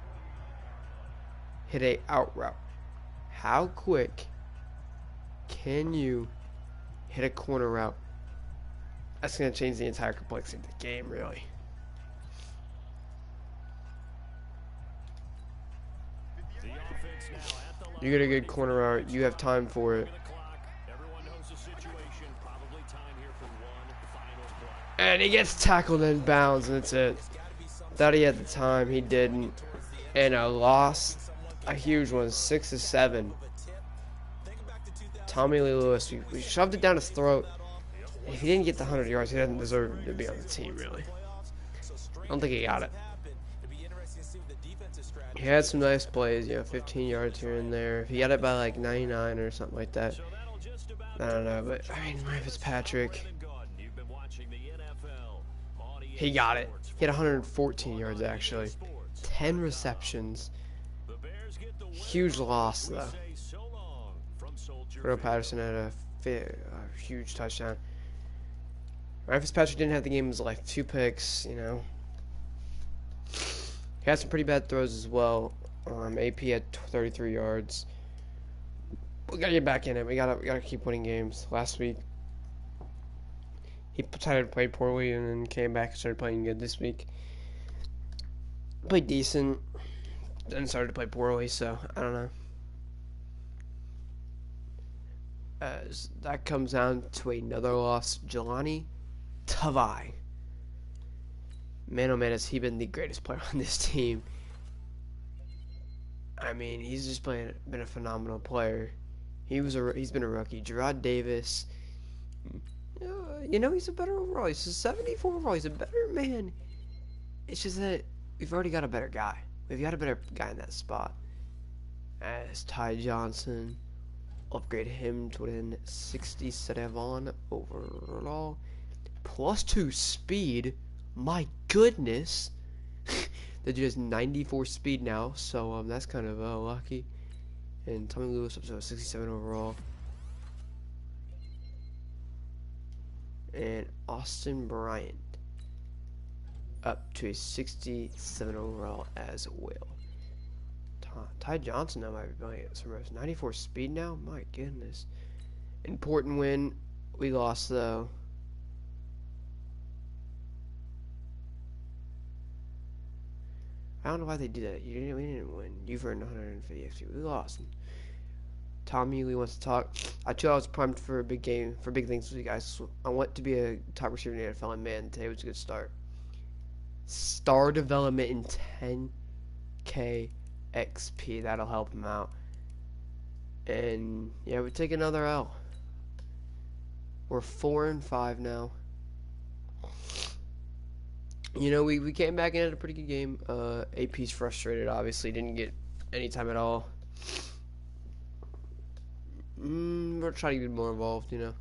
Speaker 1: hit a out route? How quick can you hit a corner route? That's going to change the entire complexity of the game, really.
Speaker 2: The offense now at the line.
Speaker 1: You get a good corner route, you have time for it.
Speaker 2: The clock. Everyone knows the situation. Probably time here for one final play.
Speaker 1: And he gets tackled in bounds, and it's it. Thought he had the time, he didn't. And a loss, a huge one, 6-7. Tommy Lee Lewis, we shoved it down his throat. If he didn't get the 100 yards, he doesn't deserve to be on the team, really. I don't think he got it. He had some nice plays, 15 yards here and there. If he got it by like 99 or something like that,
Speaker 2: So that'll just about
Speaker 1: I don't know. But I mean, Ryan Fitzpatrick,
Speaker 2: You've been watching the NFL on EA
Speaker 1: he got it.
Speaker 2: Sports.
Speaker 1: He had 114 yards actually, 10 receptions.
Speaker 2: The Bears get the win.
Speaker 1: Huge loss
Speaker 2: We
Speaker 1: though.
Speaker 2: say so long from Soldier
Speaker 1: Cordell
Speaker 2: Field.
Speaker 1: Patterson had a huge touchdown. Ryan Fitzpatrick didn't have the game of his life. 2 picks, He had some pretty bad throws as well. AP had 33 yards. We gotta get back in it. We gotta keep winning games. Last week, he started to play poorly and then came back and started playing good this week. Played decent, then started to play poorly. So I don't know. As that comes down to another loss, Jelani Tavai. Man, oh man, has he been the greatest player on this team. I mean, he's just been a phenomenal player. He's been a rookie. Gerard Davis, he's a better overall. He's a 74 overall. He's a better man. It's just that we've already got a better guy. We've got a better guy in that spot. As Ty Johnson, upgrade him to an 67 overall, +2 speed. My goodness. The dude has 94 speed now, so that's kind of lucky. And Tommy Lewis up to a 67 overall. And Austin Bryant up to a 67 overall as well. Ty Johnson now might be playing at some rest. 94 speed now? My goodness. Important win. We lost though. I don't know why they did that. We didn't win. You've earned 150 XP. We lost. Tommy Lee wants to talk. I was primed for a big game, for big things with you guys. I want to be a top receiver in the NFL, and man, today was a good start. Star development in 10K XP. That'll help him out. And yeah, we take another L. We're 4-5 now. We came back and had a pretty good game. AP's frustrated, obviously. Didn't get any time at all. We're trying to get more involved, I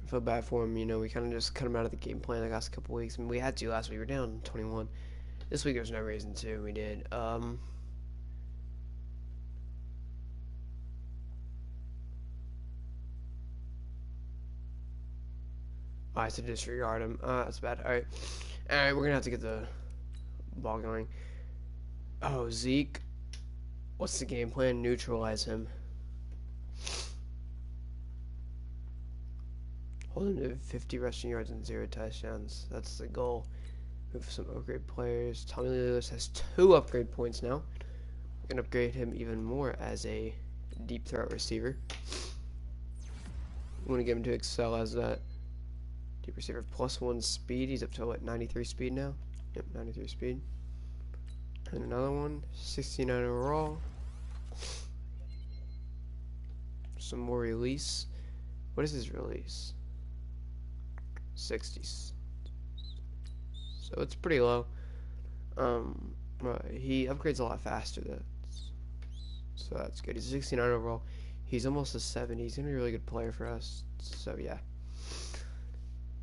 Speaker 1: feel bad for him, we kind of just cut him out of the game plan the last couple weeks. I mean, we had to last week. We were down 21. This week there's no reason to. We did. I had to disregard him. That's bad. Alright, we're going to have to get the ball going. Oh, Zeke. What's the game plan? Neutralize him. Hold him to 50 rushing yards and 0 touchdowns. That's the goal. We have some upgrade players. Tommy Lee Lewis has 2 upgrade points now. We're going to upgrade him even more as a deep threat receiver. We want to get him to excel as that. Deep receiver +1 speed. He's up to what, 93 speed now? Yep, 93 speed. And another one, 69 overall. Some more release. What is his release? 60s. So it's pretty low. He upgrades a lot faster though. So that's good. He's a 69 overall. He's almost a 70. He's gonna be a really good player for us. So yeah.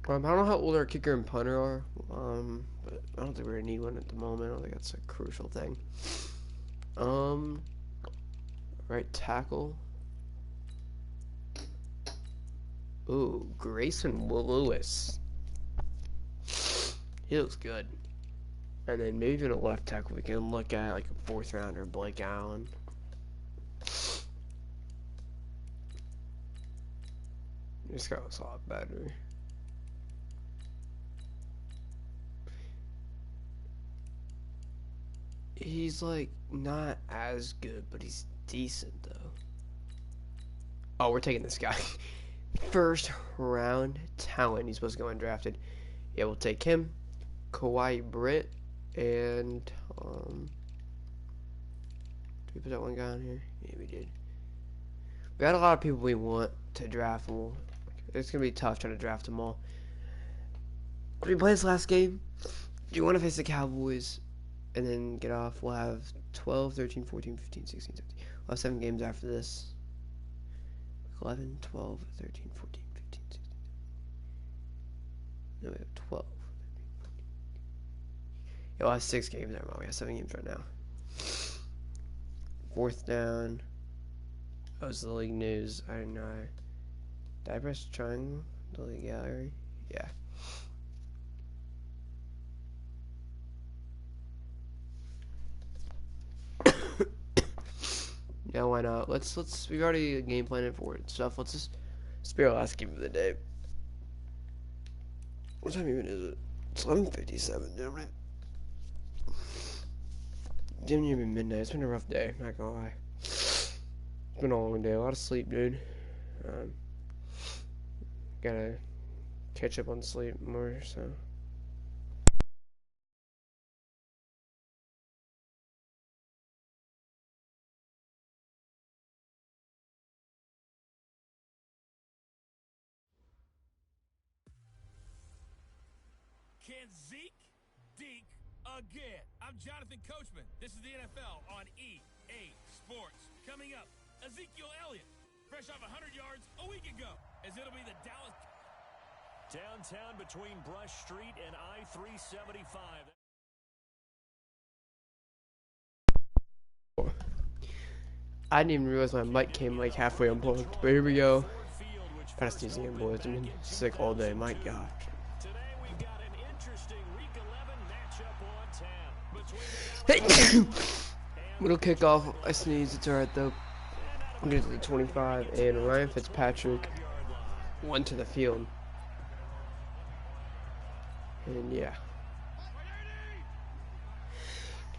Speaker 1: I don't know how old our kicker and punter are. But I don't think we're gonna need one at the moment. I don't think that's a crucial thing. Right tackle. Ooh, Grayson Lewis. He looks good. And then maybe even a left tackle we can look at, like a 4th rounder, Blake Allen. This guy was a lot better. He's like not as good, but he's decent though. Oh, we're taking this guy. 1st round talent. He's supposed to go undrafted. Yeah, we'll take him. Kawhi Britt and did we put that one guy on here? Yeah, we did. We got a lot of people we want to draft. And it's gonna be tough trying to draft them all. When we play this last game, do you want to face the Cowboys and then get off? We'll have 12, 13, 14, 15, 16, 17. We'll have 7 games after this. 11, 12, 13, 14, 15, 16. No, we have 12. Yeah, we'll have 6 games. Never mind. We have 7 games right now. 4th down. That was the league news. I don't know. Did I press triangle? The league gallery? Yeah. Yeah, why not? Let's we've already game planned for it and stuff. Let's just spare our last game of the day. What time even is it? It's 11:57, damn it. Didn't even midnight. It's been a rough day, not gonna lie. It's been a long day, a lot of sleep, dude. Gotta catch up on sleep more, so.
Speaker 2: Can Zeke deke again? I'm Jonathan Coachman. This is the NFL on EA Sports. Coming up, Ezekiel Elliott, fresh off 100 yards a week ago, as it'll be the Dallas. Downtown between Brush Street and I-375.
Speaker 1: I didn't even realize my mic came like halfway unplugged, but here we go. Gotta sneeze again, boys. I've been sick all day, my gosh.
Speaker 2: Today we've got an interesting Week 11 matchup on tap.
Speaker 1: Little kickoff. I sneezed. It's alright though. I'm getting to the 25, and Ryan Fitzpatrick went to the field. And yeah.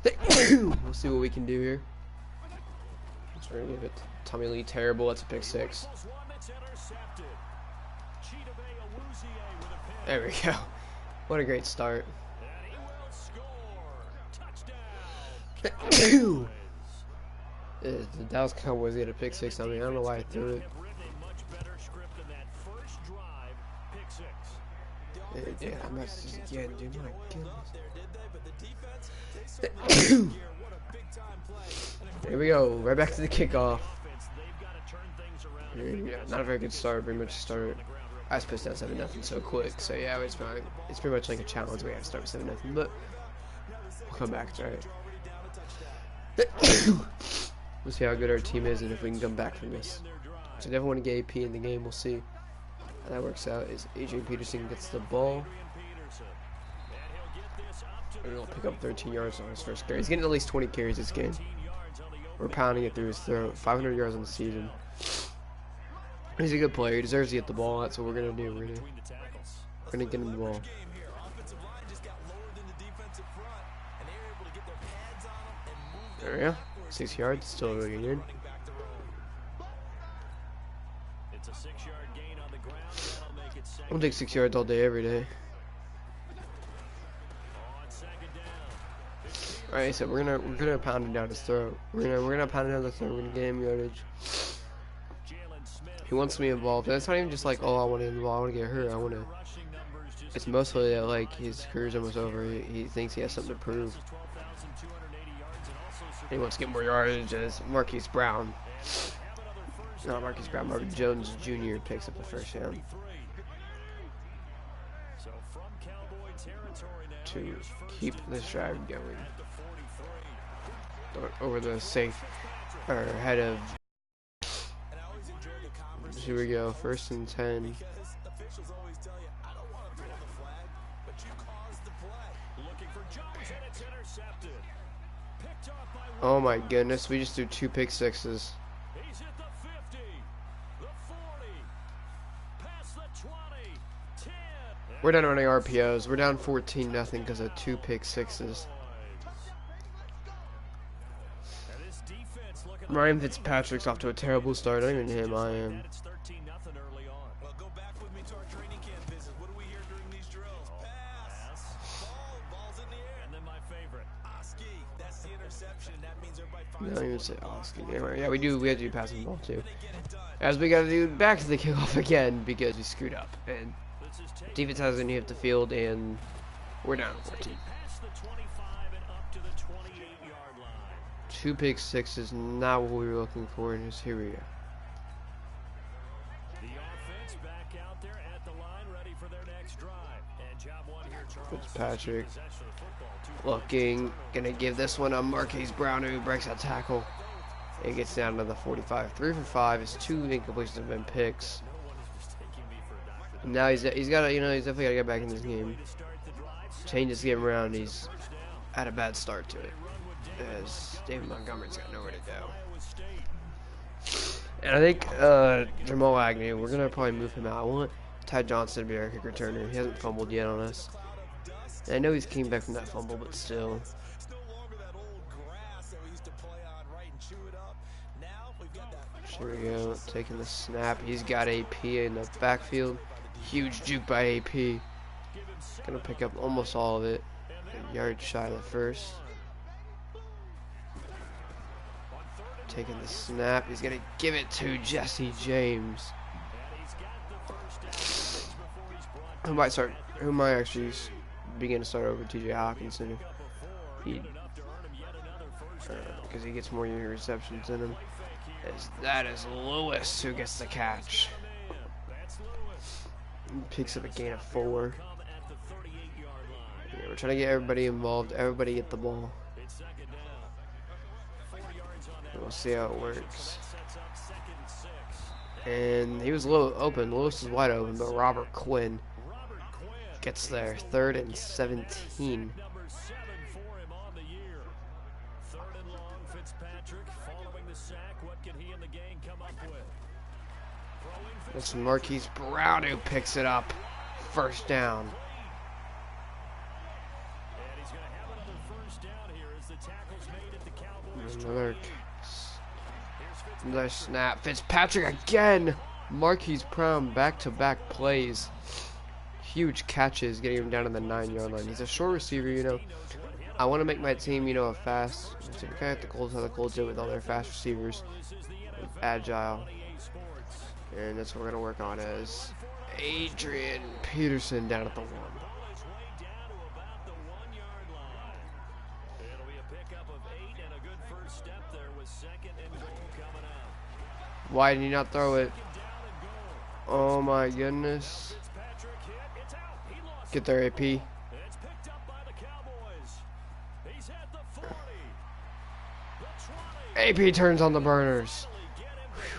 Speaker 1: We'll see what we can do here. So we're gonna give it to Tommy Lee. Terrible. That's a pick 6. There we go. What a great start. The Dallas Cowboys get a pick 6 on me. I don't know why I threw it. Yeah, I messed this again, dude. My goodness. Here we go. Right back to the kickoff. Yeah, not a very good start. Very much start. I was pissed out 7-0 so quick. So yeah, it's fine. It's pretty much like a challenge. We have to start with 7-0, but we'll come back. It's alright. We'll see how good our team is and if we can come back from this. So I definitely want to get AP in the game. We'll see how that works out. Is Adrian Peterson gets the ball. And he'll pick up 13 yards on his first carry. He's getting at least 20 carries this game. We're pounding it through his throat. 500 yards on the season. He's a good player. He deserves to get the ball. That's what we're going to do. We're gonna get him the ball. There we go. 6 yards. Still really good. I'll take 6 yards all day, every day. Alright, so we're gonna pound him down his throat. We're gonna pound him down the throat. We're gonna get him yardage. He wants me involved. And it's not even just like, oh, I want to involve, I want to get hurt. I want to. It's mostly that like his career's almost over. He thinks he has something to prove. He wants to get more yardage as Marquise Brown. Not Marquise Brown, Marvin Jones Jr. picks up the first down. To keep this drive going. Over the safe, or ahead of. Here we go, 1st and 10. Oh my goodness, we just threw 2 pick sixes. We're done running RPOs. We're down 14-0 because of 2 pick sixes. Ryan Fitzpatrick's off to a terrible start. Not even him, I am. Not even say Oski. Yeah, we have to do passing ball too. As we got to do back to the kickoff again because we screwed up. And defense has any hit the field, and we're down 14. 2 pick sixes, not what we were looking for, and here we go. Fitzpatrick looking, gonna give this one to Marquise Brown, who breaks that tackle. It gets down to the 45. 3 for 5. His 2 incompletions have been picks. Now he's got to, he's definitely got to get back in this game. Change this game around. He's had a bad start to it, as David Montgomery's got nowhere to go. And I think Jamal Agnew, we're gonna probably move him out. I want Ty Johnson to be our kick returner. He hasn't fumbled yet on us. And I know he's came back from that fumble, but still. Here we go, taking the snap. He's got AP in the backfield. Huge juke by AP. Gonna pick up almost all of it. A yard shy of the first. Taking the snap. He's gonna give it to Jesse James. Who might actually begin to start over TJ Hawkinson if because he gets more receptions than him. That is Lewis who gets the catch. He picks up a gain of 4. Yeah, we're trying to get everybody involved. Everybody get the ball. We'll see how it works. And he was a little open. Lewis is wide open, but Robert Quinn gets there. 3rd and 17. It's Marquise Brown who picks it up. 1st down. Another snap. Fitzpatrick again. Marquise Brown back-to-back plays. Huge catches, getting him down to the 9-yard line. He's a short receiver, I want to make my team, a fast. It's kind of like the Colts, how the Colts do with all their fast receivers. Agile. And that's what we're going to work on as Adrian Peterson down at the 1. Why did he not throw it? Oh my goodness. Get there, AP. AP turns on the burners.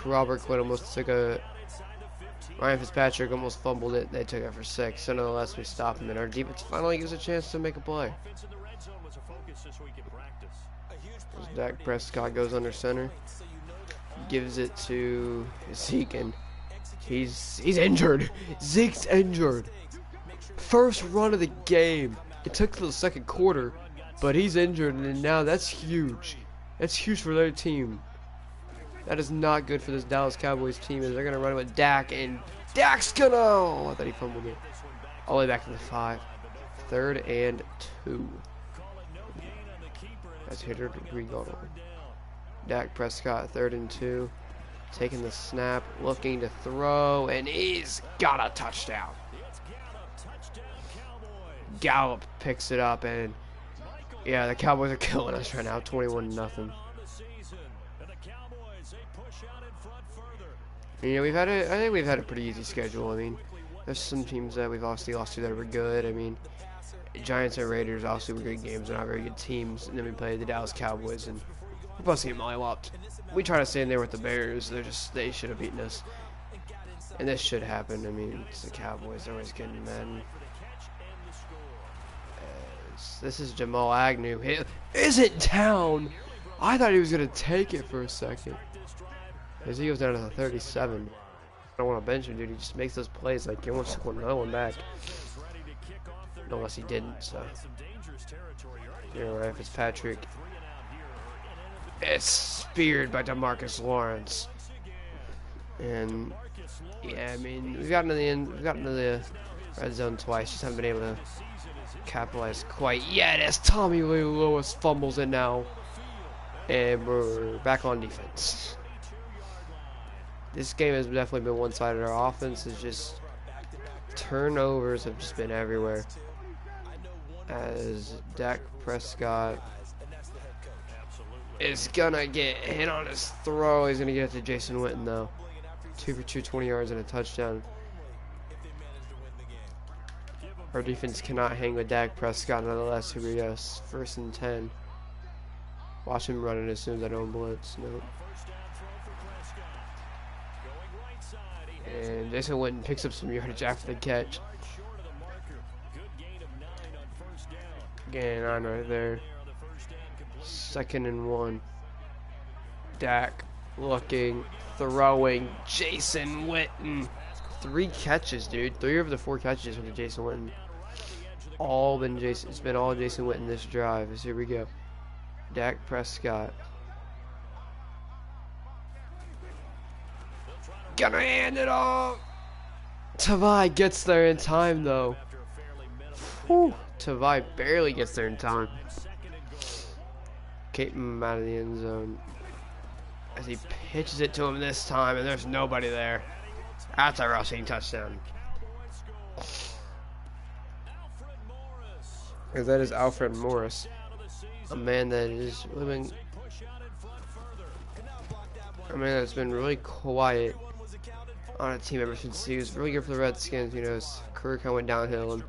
Speaker 1: Robert Quinn almost took a... Ryan Fitzpatrick almost fumbled it. They took it for 6. So nonetheless, we stop him, and our defense finally gives a chance to make a play. As Dak Prescott goes under center. Gives it to Zeke, and he's injured. Zeke's injured. First run of the game. It took till the 2nd quarter, but he's injured, and now that's huge. That's huge for their team. That is not good for this Dallas Cowboys team, as they're going to run with Dak, and Dak's gonna... Oh, I thought he fumbled it. All the way back to the 5. 3rd and 2. That's hitter Regal. Dak Prescott, 3rd and 2. taking the snap, looking to throw, and he's got a touchdown. Gallup picks it up, and yeah, the Cowboys are killing us right now, 21-0. You know, I think we've had a pretty easy schedule. I mean, there's some teams that we've obviously lost to that were good. I mean, Giants and Raiders obviously were good games. They're not very good teams. And then we played the Dallas Cowboys, and we're supposed to get mollywopped. We try to stay in there with the Bears. They should have beaten us. And this should happen. I mean, it's the Cowboys. They're always getting Madden. This is Jamal Agnew. He isn't down. I thought he was going to take it for a second. As he goes down to the 37. I don't want to bench him, dude. He just makes those plays like he wants to put another one back. Unless he didn't, so. You're right, Fitzpatrick. It's speared by DeMarcus Lawrence. And yeah, I mean, we've gotten to the red zone twice, just haven't been able to capitalize quite yet as Tommy Lee Lewis fumbles it now. And we're back on defense. This game has definitely been one-sided. Our offense is just turnovers have just been everywhere. As Dak Prescott is gonna get hit on his throw. He's gonna get it to Jason Witten though. 2 for 2, 20 yards and a touchdown. Our defense cannot hang with Dak Prescott nonetheless. Here we go. 1st and 10. Watch him run it as soon as I don't blitz. Nope. And Jason Witten picks up some yardage after the catch. Gain 9 right there. 2nd and 1. Dak looking, throwing. Jason Witten. 3 catches, dude. 3 of the 4 catches were to Jason Witten. All been Jason. It's been all Jason Witten this drive. As here we go. Dak Prescott. Gonna hand it off. Tavai gets there in time though. Whew. Tavai barely gets there in time. Keep him out of the end zone. As he pitches it to him this time, and there's nobody there. That's a rushing touchdown. Because that is Alfred Morris. A man that is living. A man that's been really quiet on a team ever since he was really good for the Redskins. You know, his career kind of went downhill. And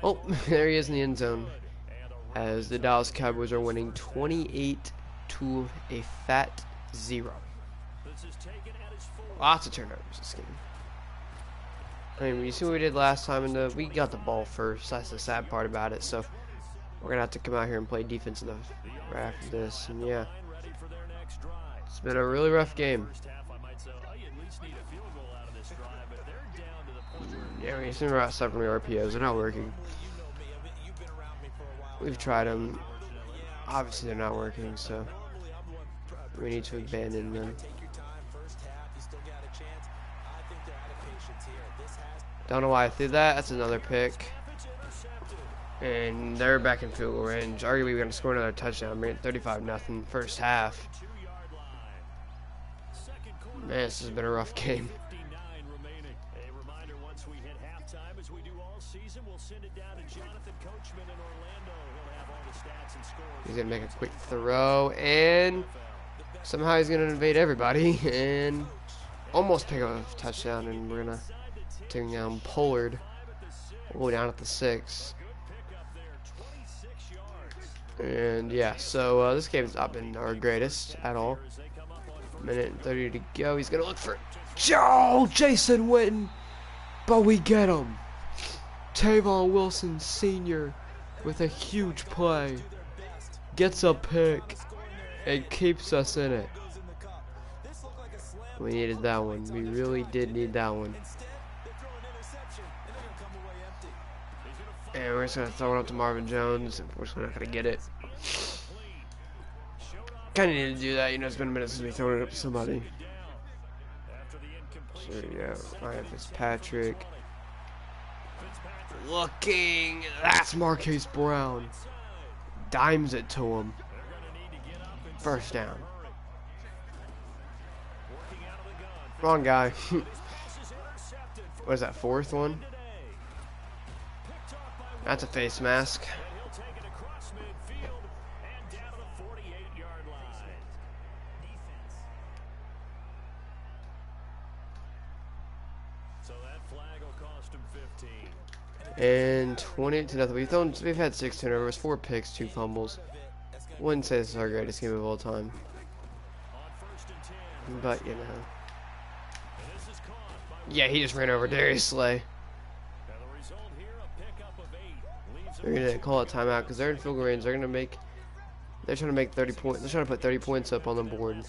Speaker 1: oh, there he is in the end zone. As the Dallas Cowboys are winning 28 to a fat 0. Lots of turnovers this game. I mean, you see what we did last time, and we got the ball first. That's the sad part about it. So we're gonna have to come out here and play defense right after this. And yeah, it's been a really rough game. Yeah, we're using about 70 RPOs. They're not working. We've tried them. Obviously, they're not working, so we need to abandon them. Don't know why I threw that. That's another pick. And they're back in field goal range. Arguably, we're going to score another touchdown. We're at 35-0 first half. Man, this has been a rough game. He's going to make a quick throw, and somehow he's going to invade everybody and almost pick up a touchdown, and we're going to take down Pollard. We'll go down at the 6. And yeah, so this game's not been our greatest at all. Minute and 30 to go. He's going to look for Jason Witten, but we get him. Tavon Wilson Sr. with a huge play. Gets a pick and keeps us in it. We needed that one. We really did need that one. And we're just going to throw it up to Marvin Jones. Unfortunately, not going to get it. Kind of need to do that. You know, it's been a minute since we thrown it up to somebody. So, yeah. Ryan Fitzpatrick. Looking. That's Marquise Brown. Dimes it to him. First down. Wrong guy. What is that, fourth one? That's a face mask. And 28-0. We've had 6 turnovers, 4 picks, 2 fumbles. Wouldn't say this is our greatest game of all time, but you know. Yeah, he just ran over Darius Slay. They're gonna call a timeout because they're in field goal range. They're trying to make 30 points. They're trying to put 30 points up on the board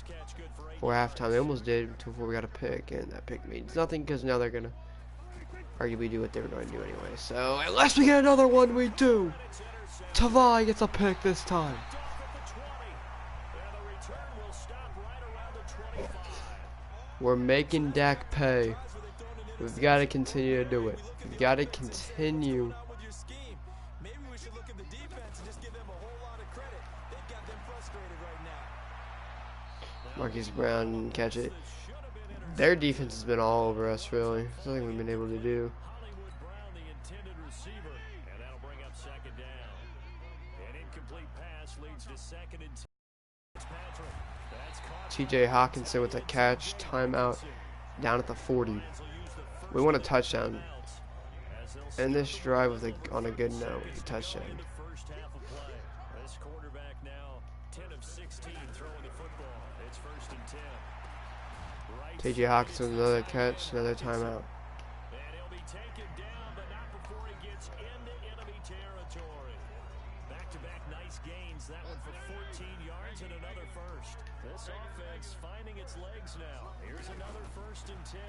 Speaker 1: for halftime. They almost did before we got a pick, and that pick means nothing because now they're gonna arguably do what they were going to do anyway. So unless we get another one, we do. Tavai gets a pick this time. We're making Dak pay. We've got to continue to do it. We've got to continue. Marquise Brown didn't catch it. Their defense has been all over us, really. There's nothing we've been able to do. TJ Hawkinson with a catch, timeout, down at the 40. We want a touchdown. And this drive with on a good note, with a touchdown. TJ Hawkinson with another catch, another timeout. That one for 14 yards and another first. This offense finding its legs now. Here's another 1st and 10.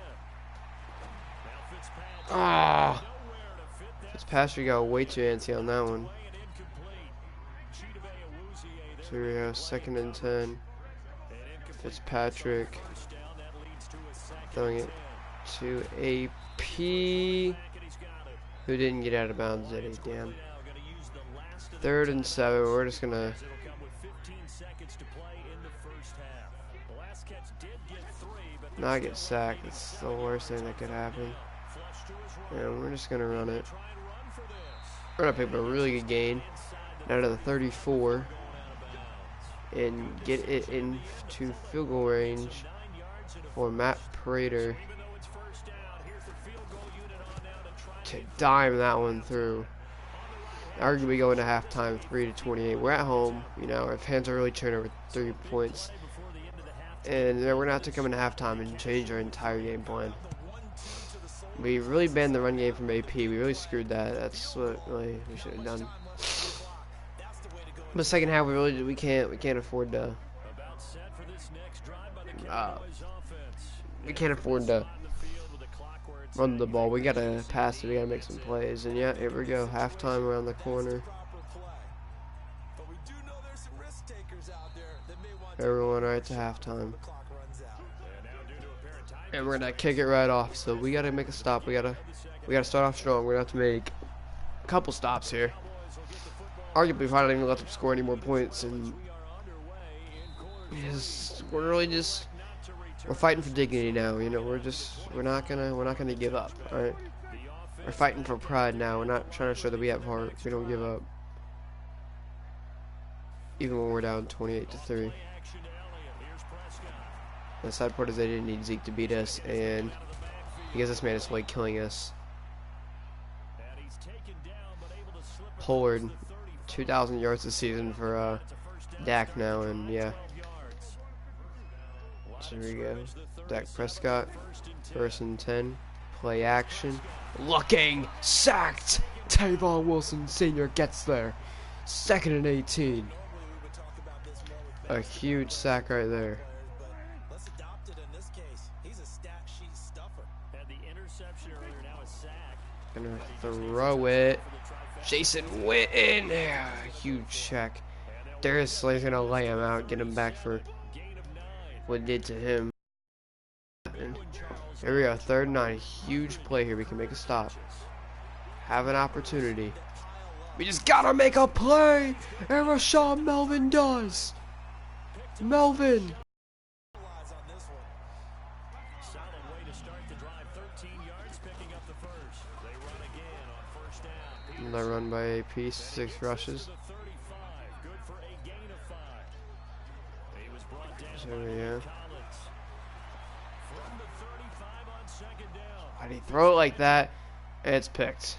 Speaker 1: Now Fitzpatrick got way too antsy on that one. So here we go, 2nd and 10. Fitzpatrick throwing it to AP, who didn't get out of bounds, did he? Damn. 3rd and 7. We're just gonna not get sacked. It's the worst thing that could happen. And we're just gonna run it. We're gonna pick up a really good gain out of the 34 and get it into field goal range for Matt Prater to dime that one through. Arguably going to halftime 3-28. We're at home, you know, our fans are really cheering over 3 points. And we're going to have to come into halftime and change our entire game plan. We really banned the run game from AP. We really screwed that. That's what really we should have done. But second half, we can't afford to. We can't afford to run the ball. We gotta pass it. We gotta make some plays. And yeah, here we go. Halftime around the corner. Everyone right to halftime. And we're gonna kick it right off. So we gotta make a stop. We gotta start off strong. We're gonna have to make a couple stops here. Arguably, probably not even let them score any more points. And we're fighting for dignity now. You know, we're not gonna give up. All right, we're fighting for pride now. We're not trying to show that we have heart. We don't give up, even when we're down 28-3. The sad part is they didn't need Zeke to beat us, and because this man is like killing us. Pollard, 2,000 yards this season for Dak now, and yeah. So here we go. Dak Prescott, 1st and 10. Play action. Looking sacked. Tavon Wilson Sr. gets there. 2nd and 18. A huge sack right there. Gonna throw it. Jason Witten. Yeah, huge check. Darius Slay's gonna lay him out, get him back for what it did to him. And here we go, 3rd and 9. Huge play here. We can make a stop. Have an opportunity. We just gotta make a play, and Rashawn Melvin does. Melvin. Another run by AP, 6 rushes. So yeah. Why did he throw it like that? And it's picked.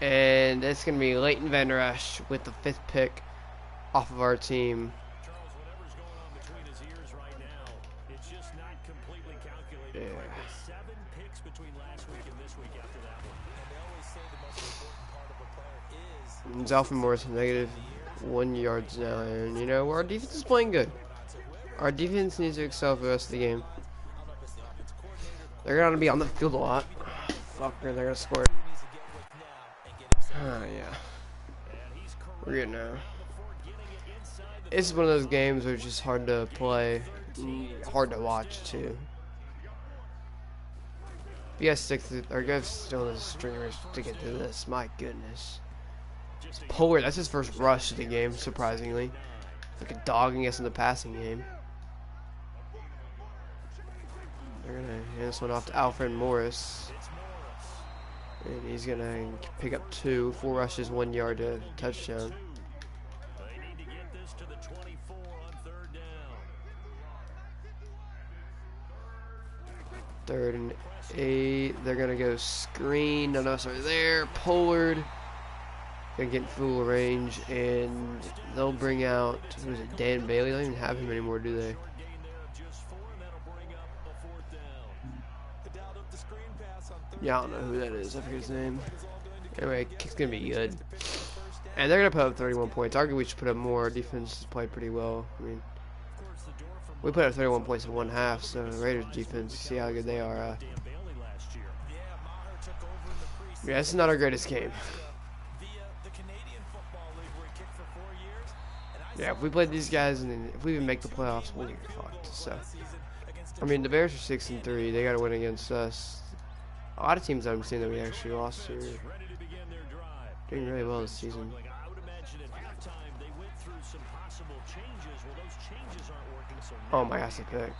Speaker 1: And it's going to be Leighton Vander Esch with the 5th pick off of our team. Yeah. And Alfred Morris negative 1 yards now, and you know, our defense is playing good. Our defense needs to excel for the rest of the game. They're gonna be on the field a lot. Fuck, they're gonna score. Yeah. We're good now. It's one of those games where it's just hard to play, hard to watch too. You guys stick to, or guys still in the streamers to get to this. My goodness. Pollard, that's his first rush of the game, surprisingly. Like a dogging us in the passing game. They're gonna hand this one off to Alfred Morris. And he's gonna pick up 2, 4 rushes, 1 yard to touchdown. Third and 8. They're gonna go screen. None of us are there. Pollard gonna get full range, and they'll bring out, who is it, Dan Bailey? They don't even have him anymore, do they? Yeah, I don't know who that is. I forget his name. Anyway, kick's gonna be good. And they're gonna put up 31 points. Arguably, we should put up more. Our defense has played pretty well. I mean, we put up 31 points in 1/2, so the Raiders defense, see how good they are. Yeah, this is not our greatest game. Yeah, if we played these guys and if we even make the playoffs, we'll get fucked. So, I mean, the Bears are 6-3. They got to win against us. A lot of teams I've seen that we actually lost to doing really well this season. Oh my gosh, the pick!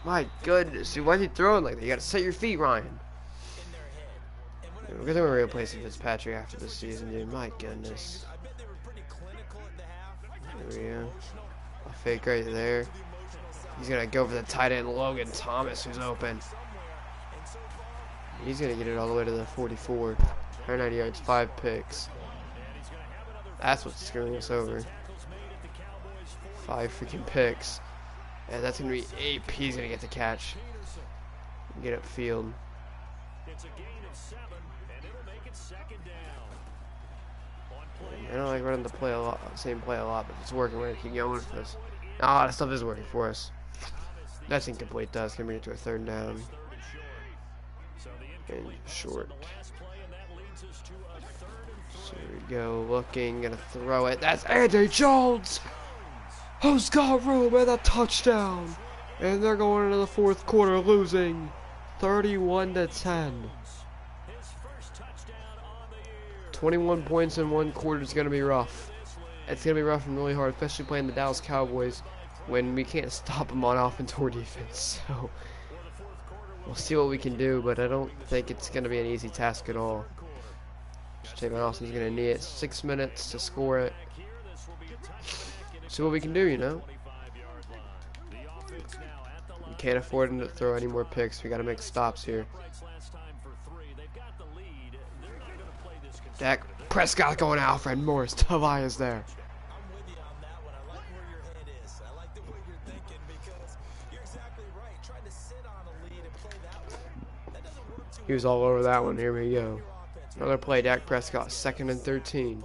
Speaker 1: My goodness, dude, why is he throwing like that? You got to set your feet, Ryan. We're gonna replace Fitzpatrick after this season, dude. My goodness. There we go. A fake right there. He's gonna go for the tight end Logan Thomas, who's open. He's gonna get it all the way to the 44. 190 yards, 5 picks. That's what's screwing us over. 5 freaking picks. And that's gonna be AP's gonna get the catch. Get upfield. I don't like running the play a lot, same play a lot, but if it's working, we're gonna keep going with this. Ah, that stuff is working for us. That's incomplete. That's gonna bring it to a 3rd down. And short. So here we go, looking, gonna throw it. That's Andy Jones! Who's got room at a touchdown? And they're going into the 4th quarter losing 31-10. 21 points in 1 quarter is gonna be rough. It's gonna be rough and really hard, especially playing the Dallas Cowboys when we can't stop them on offense or defense. So we'll see what we can do, but I don't think it's going to be an easy task at all. Javon Austin's going to need it. 6 minutes to score it. See what we can do, you know. We can't afford him to throw any more picks. We got to make stops here. Dak Prescott going to Alfred Morris. Tavai is there. He was all over that one. Here we go. Another play, Dak Prescott, 2nd and 13.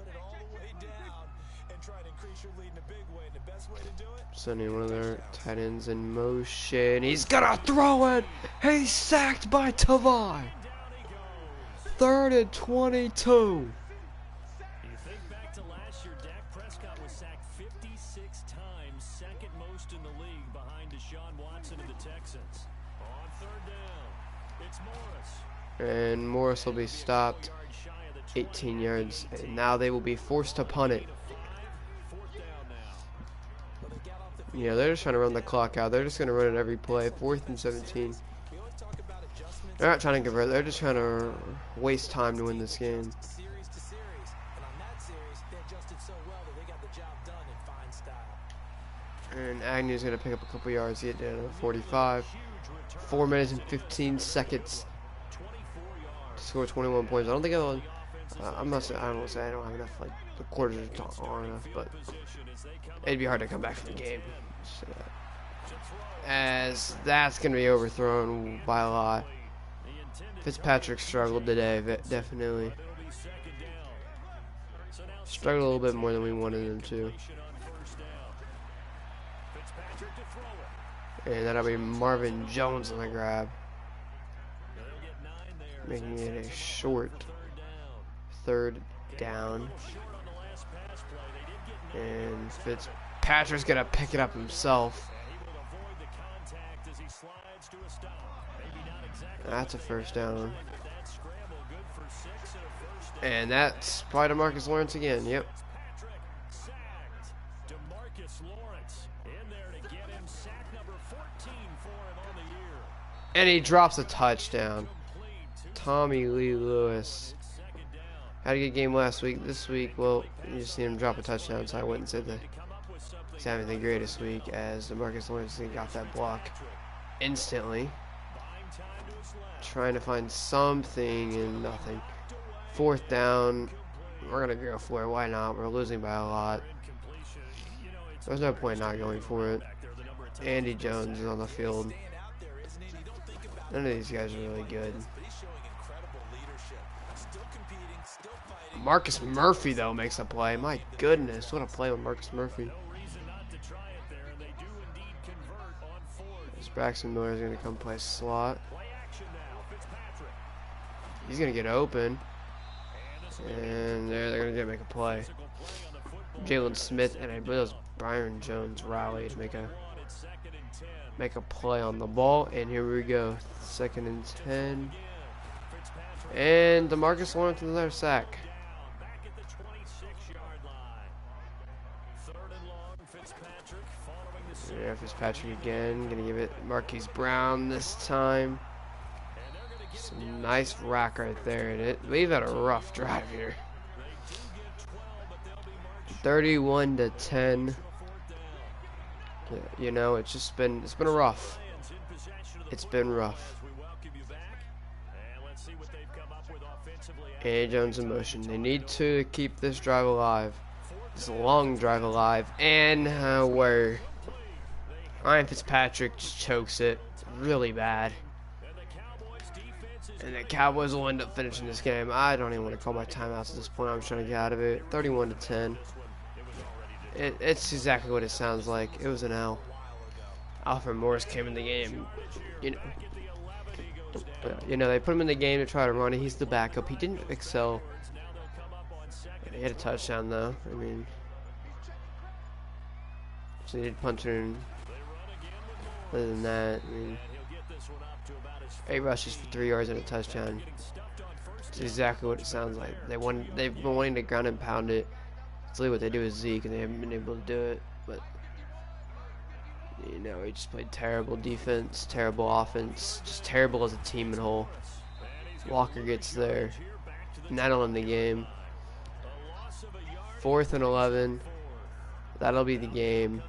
Speaker 1: Sending one of their tight ends in motion. He's gonna throw it! He's sacked by Tavai! 3rd and 22.
Speaker 2: You think back to last year, Dak Prescott was sacked 56 times, 2nd most in the league behind Deshaun Watson and the Texans. On 3rd down, it's Morris.
Speaker 1: And Morris will be stopped 18 yards, and now they will be forced to punt it. Yeah, they're just trying to run the clock out. They're just going to run it every play. 4th and 17. They're not trying to convert. They're just trying to waste time to win this game. And Agnew's going to pick up a couple yards, get down to 45. 4 minutes and 15 seconds to score 21 points. I don't think I'll. I'm not saying I don't say I don't have enough. Like the quarters are long enough, but it'd be hard to come back from the game. So, as that's going to be overthrown by a lot. Fitzpatrick struggled today, definitely. Struggled a little bit more than we wanted him to. And that'll be Marvin Jones on the grab. Making it a short 3rd down. And Fitzpatrick's going to pick it up himself. That's a 1st down. And that's probably DeMarcus Lawrence again. Yep. And he drops a touchdown. Tommy Lee Lewis. Had a good game last week. This week, well, you just seen him drop a touchdown, so I wouldn't say that he's having the greatest week, as DeMarcus Lawrence got that block instantly. Trying to find something and nothing. 4th down. We're going to go for it. Why not? We're losing by a lot. There's no point not going for it. Andy Jones is on the field. None of these guys are really good. Marcus Murphy, though, makes a play. My goodness, what a play with Marcus Murphy. Braxton Miller is going to come play slot. He's going to get open. And they're going to make a play. Jalen Smith and I believe it was Byron Jones rally to make a play on the ball. And here we go. 2nd and 10. And DeMarcus Lawrence with another sack. Yeah, Fitzpatrick again. Gonna give it Marquise Brown this time. Some nice rack right there. And we've had a rough drive here. 31-10. You know, it's been rough. It's been rough. And Jones in motion. They need to keep this drive alive. This long drive alive. And where Ryan Fitzpatrick just chokes it really bad. And the Cowboys will end up finishing this game. I don't even want to call my timeouts at this point. I'm just trying to get out of it. 31-10. It's exactly what it sounds like. It was an L. Alfred Morris came in the game. You know, they put him in the game to try to run it. He's the backup. He didn't excel. He had a touchdown, though. I mean, so he did punch in. Other than that, I mean, 8 rushes for 3 yards and a touchdown. It's exactly what it sounds like. They've been wanting to ground and pound it. It's really what they do with Zeke, and they haven't been able to do it. But you know, he just played terrible defense, terrible offense, just terrible as a team in whole. Walker gets there, and that'll end the game. 4th and 11. That'll be the game.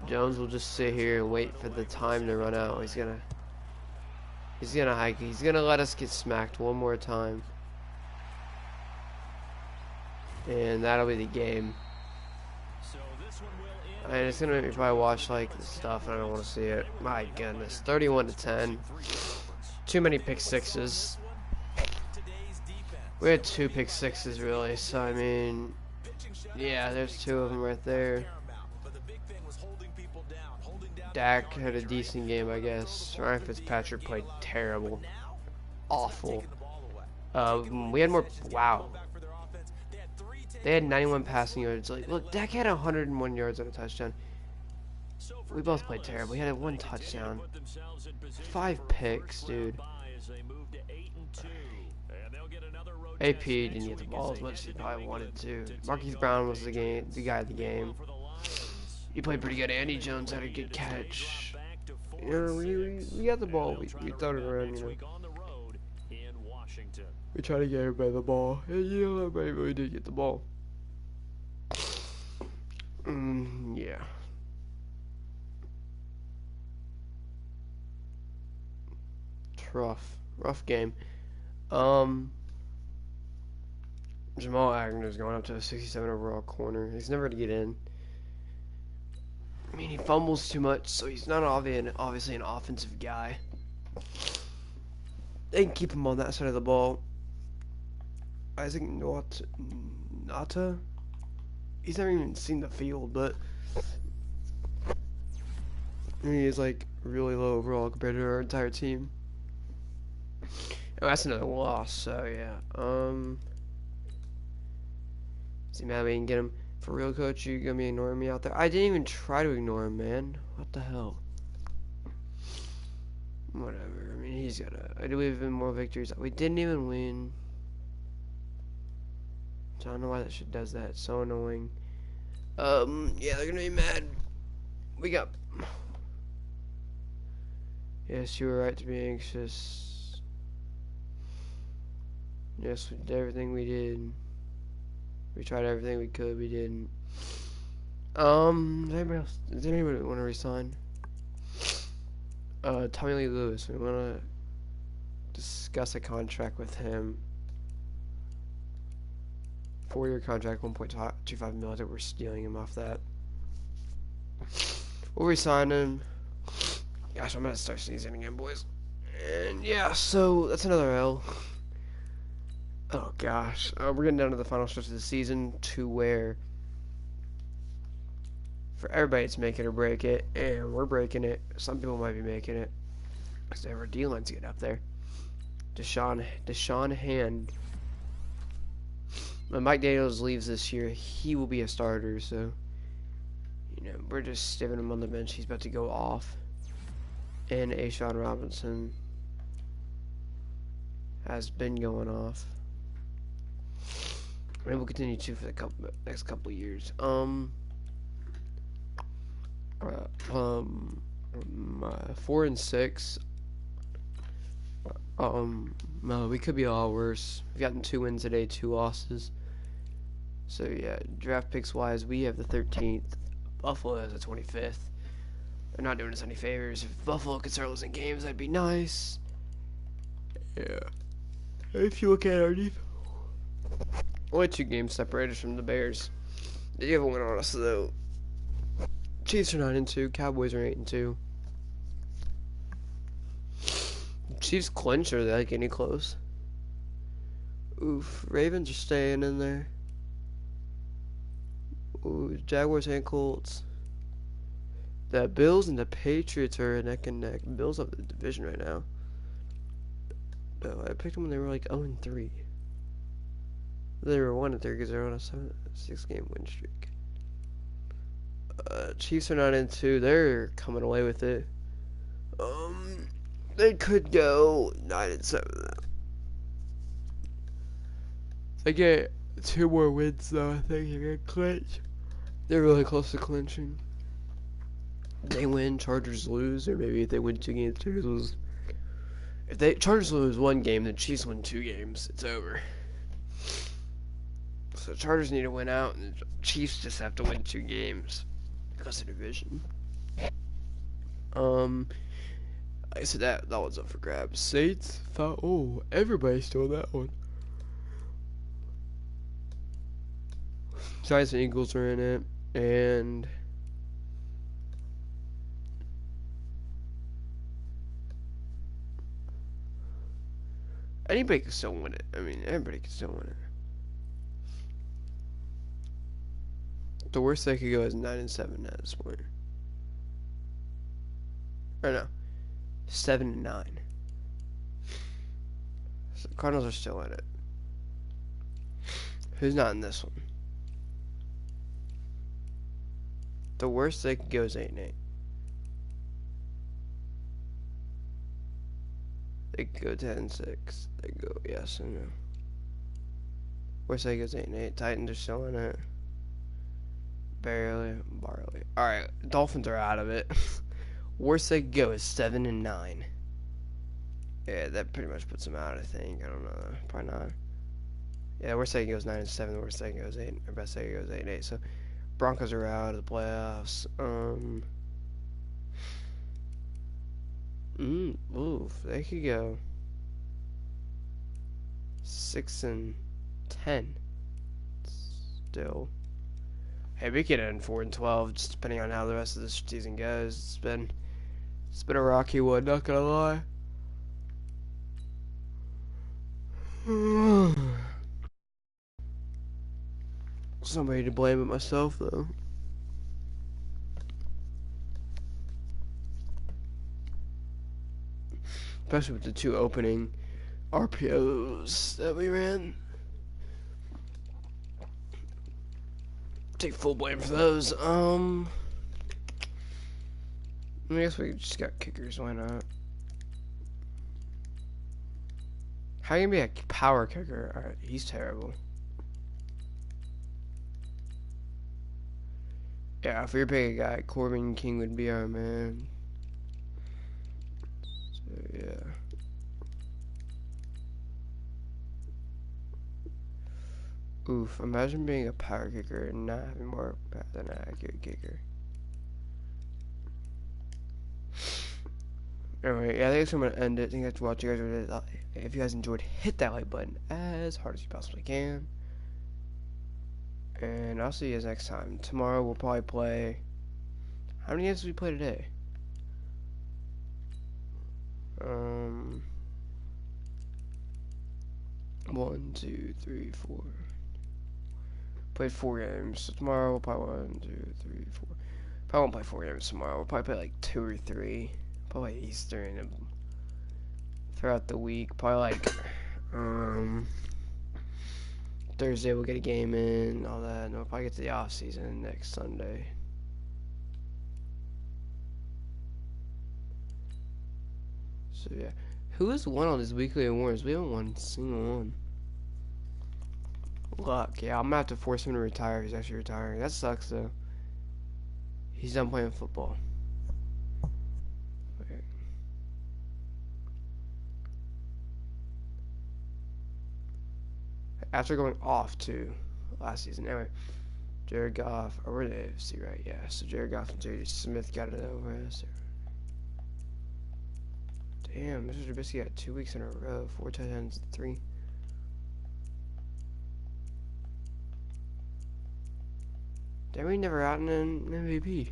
Speaker 1: Jones will just sit here and wait for the time to run out. He's gonna hike. He's gonna let us get smacked one more time, and that'll be the game. And it's gonna make me probably watch like this stuff, and I don't want to see it. My goodness, 31-10. Too many pick sixes. We had 2 pick sixes really, so I mean, yeah, there's 2 of them right there. Dak had a decent game, I guess. Ryan Fitzpatrick played terrible. Awful. We had more. Wow. They had 91 passing yards. Like, look, Dak had 101 yards and a touchdown. We both played terrible. We had 1 touchdown. 5 picks, dude. AP didn't get the ball as much as he probably wanted to. Marquise Brown was the guy of the game. He played pretty good. Andy Jones had a good catch. You know, we got the ball. We throw it around, you know. We try to get everybody the ball. And, you know, everybody really did get the ball. Yeah. rough game. Jamal Agnew is going up to a 67 overall corner. He's never to get in. I mean, he fumbles too much, so he's not obviously an offensive guy. They can keep him on that side of the ball. Isaac Nata? He's never even seen the field, but he is like really low overall compared to our entire team. Oh, that's another loss, so yeah. See, man, we can get him. For real, coach, you gonna be ignoring me out there? I didn't even try to ignore him, man. What the hell? Whatever. I mean, he's gotta. I do even more victories. We didn't even win. So I don't know why that shit does that. It's so annoying. Yeah, they're gonna be mad. We got. Yes, you were right to be anxious. Yes, we did everything we did. We tried everything we could. We didn't. Does anybody want to resign? Tommy Lee Lewis. We want to discuss a contract with him. 4-year contract, 1.25 million. I think we're stealing him off that. We'll resign him. Gosh, I'm gonna start sneezing again, boys. And yeah, so that's another L. Oh gosh, we're getting down to the final stretch of the season to where for everybody it's make it or break it, and we're breaking it. Some people might be making it because they have our D lines get up there. Deshaun Hand. When Mike Daniels leaves this year, he will be a starter. So you know we're just sticking him on the bench. He's about to go off. And Ashawn Robinson has been going off. And we'll continue to for the next couple of years. 4-6. We could be a lot worse. We've gotten 2 wins today, 2 losses. So yeah, draft picks wise, we have the 13th. Buffalo has the 25th. They're not doing us any favors. If Buffalo could start losing games, that'd be nice. Yeah. If you look at our defense, only 2 games separated from the Bears. They do have a win on us though. Chiefs are 9-2. Cowboys are 8-2. Chiefs clinch. Are they like any close? Oof. Ravens are staying in there. Ooh. Jaguars and Colts. The Bills and the Patriots are neck and neck. Bills have the division right now. No, I picked them when they were like 0-3. They were 1-3 because they're on a 6-game win streak. Chiefs are 9-2. They're coming away with it. They could go 9-7. They get 2 more wins though. I think they're gonna clinch. They're really close to clinching. They win, Chargers lose, or maybe if they win 2 games, Chargers lose. If Chargers lose 1 game, the Chiefs win 2 games. It's over. So Chargers need to win out, and the Chiefs just have to win 2 games because of division. I said that one's up for grabs. Saints thought, oh, everybody's still that one. Giants and Eagles are in it, and anybody can still win it. I mean, everybody can still win it. The worst they could go is 9-7 at this point. Or no, 7-9. So the Cardinals are still in it. Who's not in this one? The worst they could go is 8-8. They could go 10-6. They go yes and no. Worst they goes 8-8. Titans are still in it. Barely. Alright, Dolphins are out of it. Worst they could go is 7-9. Yeah, that pretty much puts them out, I think. I don't know. Probably not. Yeah, worst they can go is 9-7. The worst they can go is 8. Or best they can go is 8-8. So Broncos are out of the playoffs. Oof, they could go 6-10 still. Hey, we could end 4-12, just depending on how the rest of the season goes. It's been a rocky one, not gonna lie. Somebody to blame but myself, though. Especially with the 2 opening RPOs that we ran. Take full blame for those. I guess we just got kickers, why not? How can you be a power kicker? Alright, he's terrible. Yeah, if we were picking a guy, Corbin King would be our man. So, yeah. Oof, imagine being a power kicker and not having more than an accurate kicker. Anyway, yeah, I think I'm going to end it. Thank you guys for watching. If you guys enjoyed, hit that like button as hard as you possibly can. And I'll see you guys next time. Tomorrow we'll probably play... How many games did we play today? 1, 2, 3, 4. Played 4 games. So tomorrow we'll play 1, 2, 3, 4. Probably won't play 4 games tomorrow. We'll probably play like 2 or 3. Probably Eastern throughout the week. Probably like Thursday we'll get a game in, all that, and we'll probably get to the off season next Sunday. So yeah. Who has won all these weekly awards? We haven't won a single one. Luck, yeah, I'm gonna have to force him to retire. He's actually retiring. That sucks though. He's done playing football. Okay. After going off too last season. Anyway, Jared Goff, or where they see right? Yeah, so Jared Goff and J.D. Smith got it over us. Damn, Mr. Trubisky got 2 weeks in a row, 4 touchdowns, 3. Then we never gotten an MVP.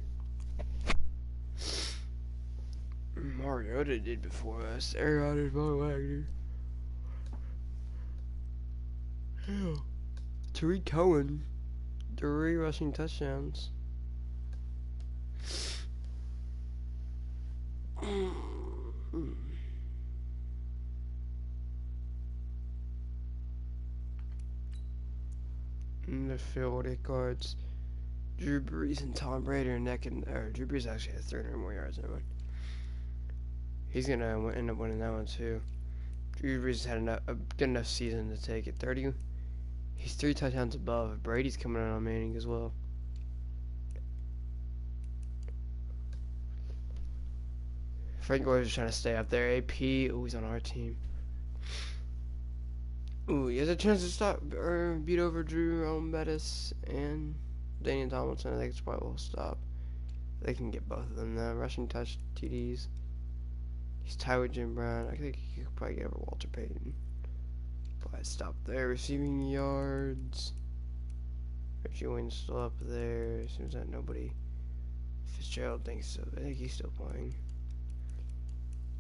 Speaker 1: Mariota did before us. Aaron did Von Wagner. Hell. Tariq Cohen. 3 rushing touchdowns. In the field, it guards Drew Brees and Tom Brady are neck and Drew Brees actually has 300 more yards than him. He's gonna end up winning that one too. Drew Brees had a good enough season to take it. 30. He's 3 touchdowns above. Brady's coming out on Manning as well. Frank Gore's trying to stay up there. AP, ooh, he's on our team. Ooh, he has a chance to stop or beat over Drew Bettis and Daniel Tomlinson. I think it's probably will stop. They can get both of them now. Rushing touch TDs. He's tied with Jim Brown. I think he could probably get over Walter Payton. But stop there. Receiving yards. Richie Wynn's still up there. Seems like nobody. Fitzgerald thinks so. I think he's still playing.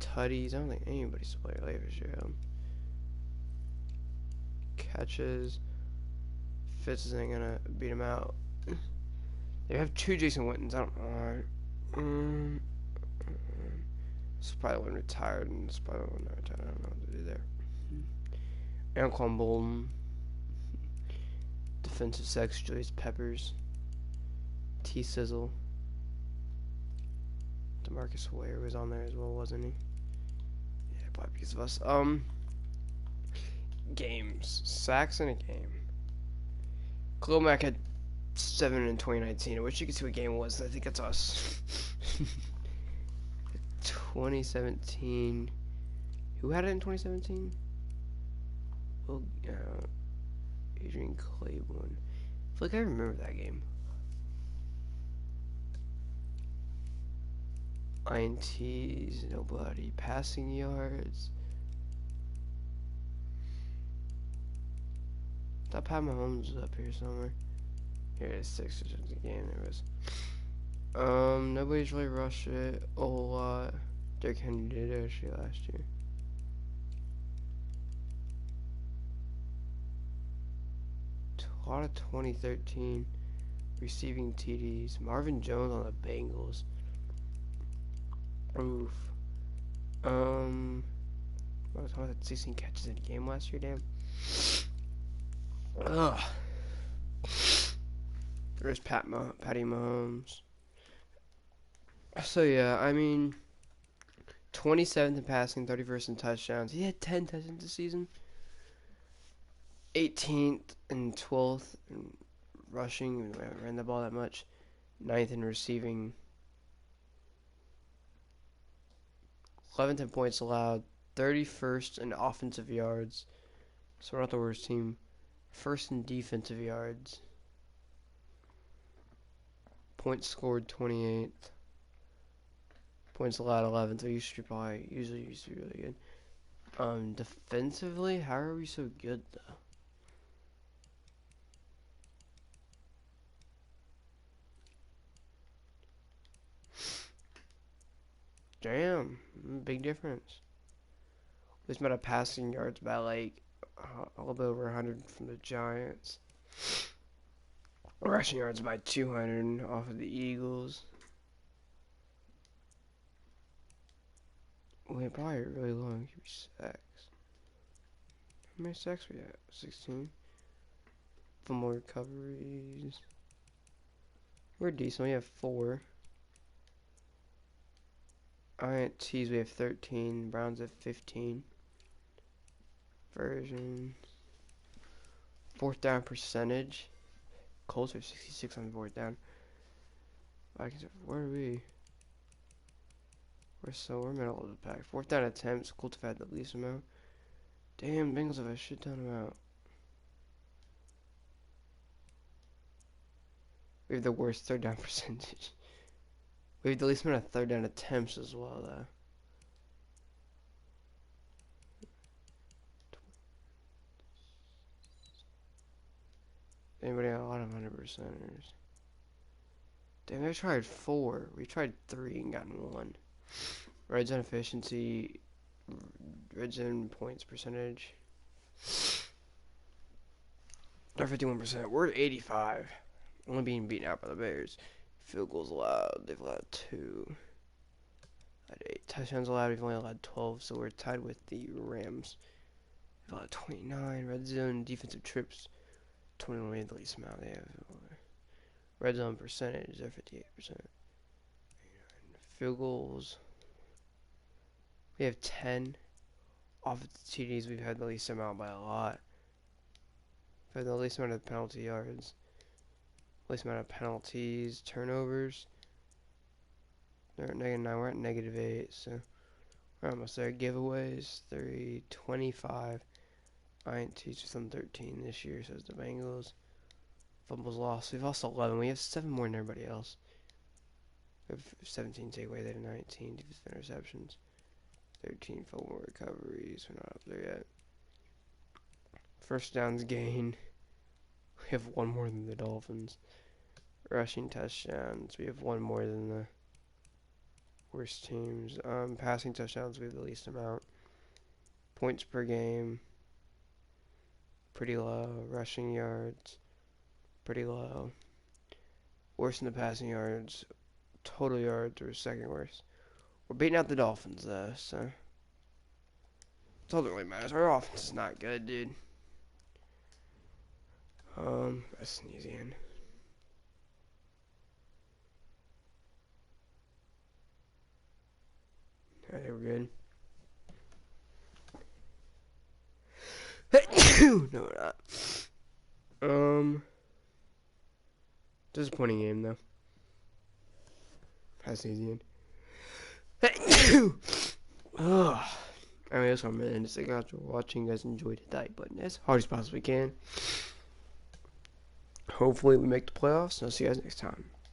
Speaker 1: Tutties. I don't think anybody's playing like Fitzgerald. Catches. Fitz isn't gonna beat him out. They have 2 Jason Wittens. I don't know. This is probably one retired, and this is probably one not retired. I don't know what to do there. Anquan Bolden. Defensive sex, Joyce Peppers. T Sizzle. DeMarcus Ware was on there as well, wasn't he? Yeah, probably because of us. Games. Sacks in a game. Khalil Mack had 7 in 2019. I wish you could see what game it was. I think that's us. 2017. Who had it in 2017? Well, Adrian Claiborne. I feel like I feel like I remember that game. 2017. Who had it in 2017? Well, Adrian Claiborne. I feel like I remember that game. 2017. Who had it in 2017? Well, Adrian Claiborne. I feel like I remember that game. I feel like I remember that game. I feel like I remember that game. 2017. Who had it in 2017? INTs, nobody. Passing yards. I thought Pat Mahomes was up here somewhere. Here it is, 6 or something game. There was. Nobody's really rushed it a whole lot. Derrick Henry did actually last year. A lot of 2013 receiving TDs. Marvin Jones on the Bengals. Oof. I was talking about 16 catches in a game last year, damn. Ugh. There's Patty Mahomes. So yeah, I mean, 27th in passing, 31st in touchdowns. He had 10 touchdowns this season. 18th and 12th in rushing. We haven't ran the ball that much. 9th in receiving. 11th in points allowed. 31st in offensive yards. So we're not the worst team. First in defensive yards. Points scored 28th. Points allowed 11th. So usually used to be really good. Defensively, how are we so good though? Damn, big difference. At least amount of passing yards by like a little bit over 100 from the Giants. Rushing yards by 200 off of the Eagles. We probably really low on sacks. How many sacks we got? 16. Fumble recoveries. We're decent. We have 4. INTs we have 13. Browns have 15. Versions. 4th down percentage. Colts are 66 on 4th down. Vikings are, where are we? We're middle of the pack. 4th down attempts. Colts have had the least amount. Damn, Bengals have a shit ton amount. We have the worst 3rd down percentage. We have the least amount of 3rd down attempts as well, though. Anybody got a lot of 100%ers? Damn, I tried 4. We tried 3 and gotten 1. Red zone efficiency, red zone points percentage. They're 51%. We're at 85. Only being beaten out by the Bears. Field goals allowed. They've allowed 2. At 8 touchdowns allowed. We've only allowed 12, so we're tied with the Rams. They've allowed 29. Red zone defensive trips. 21 made the least amount. They have red zone percentage. They're 58%. Field goals. We have 10. Off the TDs, we've had the least amount by a lot. We've had the least amount of penalty yards. Least amount of penalties. Turnovers. They're at -9. We're at -8. So we're almost there. Giveaways. 3, 25. INTs just on 13 this year, says the Bengals. Fumbles lost. We've lost 11. We have 7 more than everybody else. We have 17 takeaways. They have 19 defensive interceptions. 13 fumble recoveries. We're not up there yet. First downs gained. We have 1 more than the Dolphins. Rushing touchdowns. We have 1 more than the worst teams. Passing touchdowns, we have the least amount. Points per game. Pretty low. Rushing yards. Pretty low. Worse than the passing yards. Total yards are 2nd worst. We're beating out the Dolphins though, so that's all that really matters. Our offense is not good, dude. That's sneezing. Alright, we're good. No, we're not. Disappointing game though. That's easy. Ugh. I mean, that's what I'm gonna end. Thank you guys for watching. You guys enjoyed it. That button as hard as possibly can. Hopefully, we make the playoffs, and I'll see you guys next time.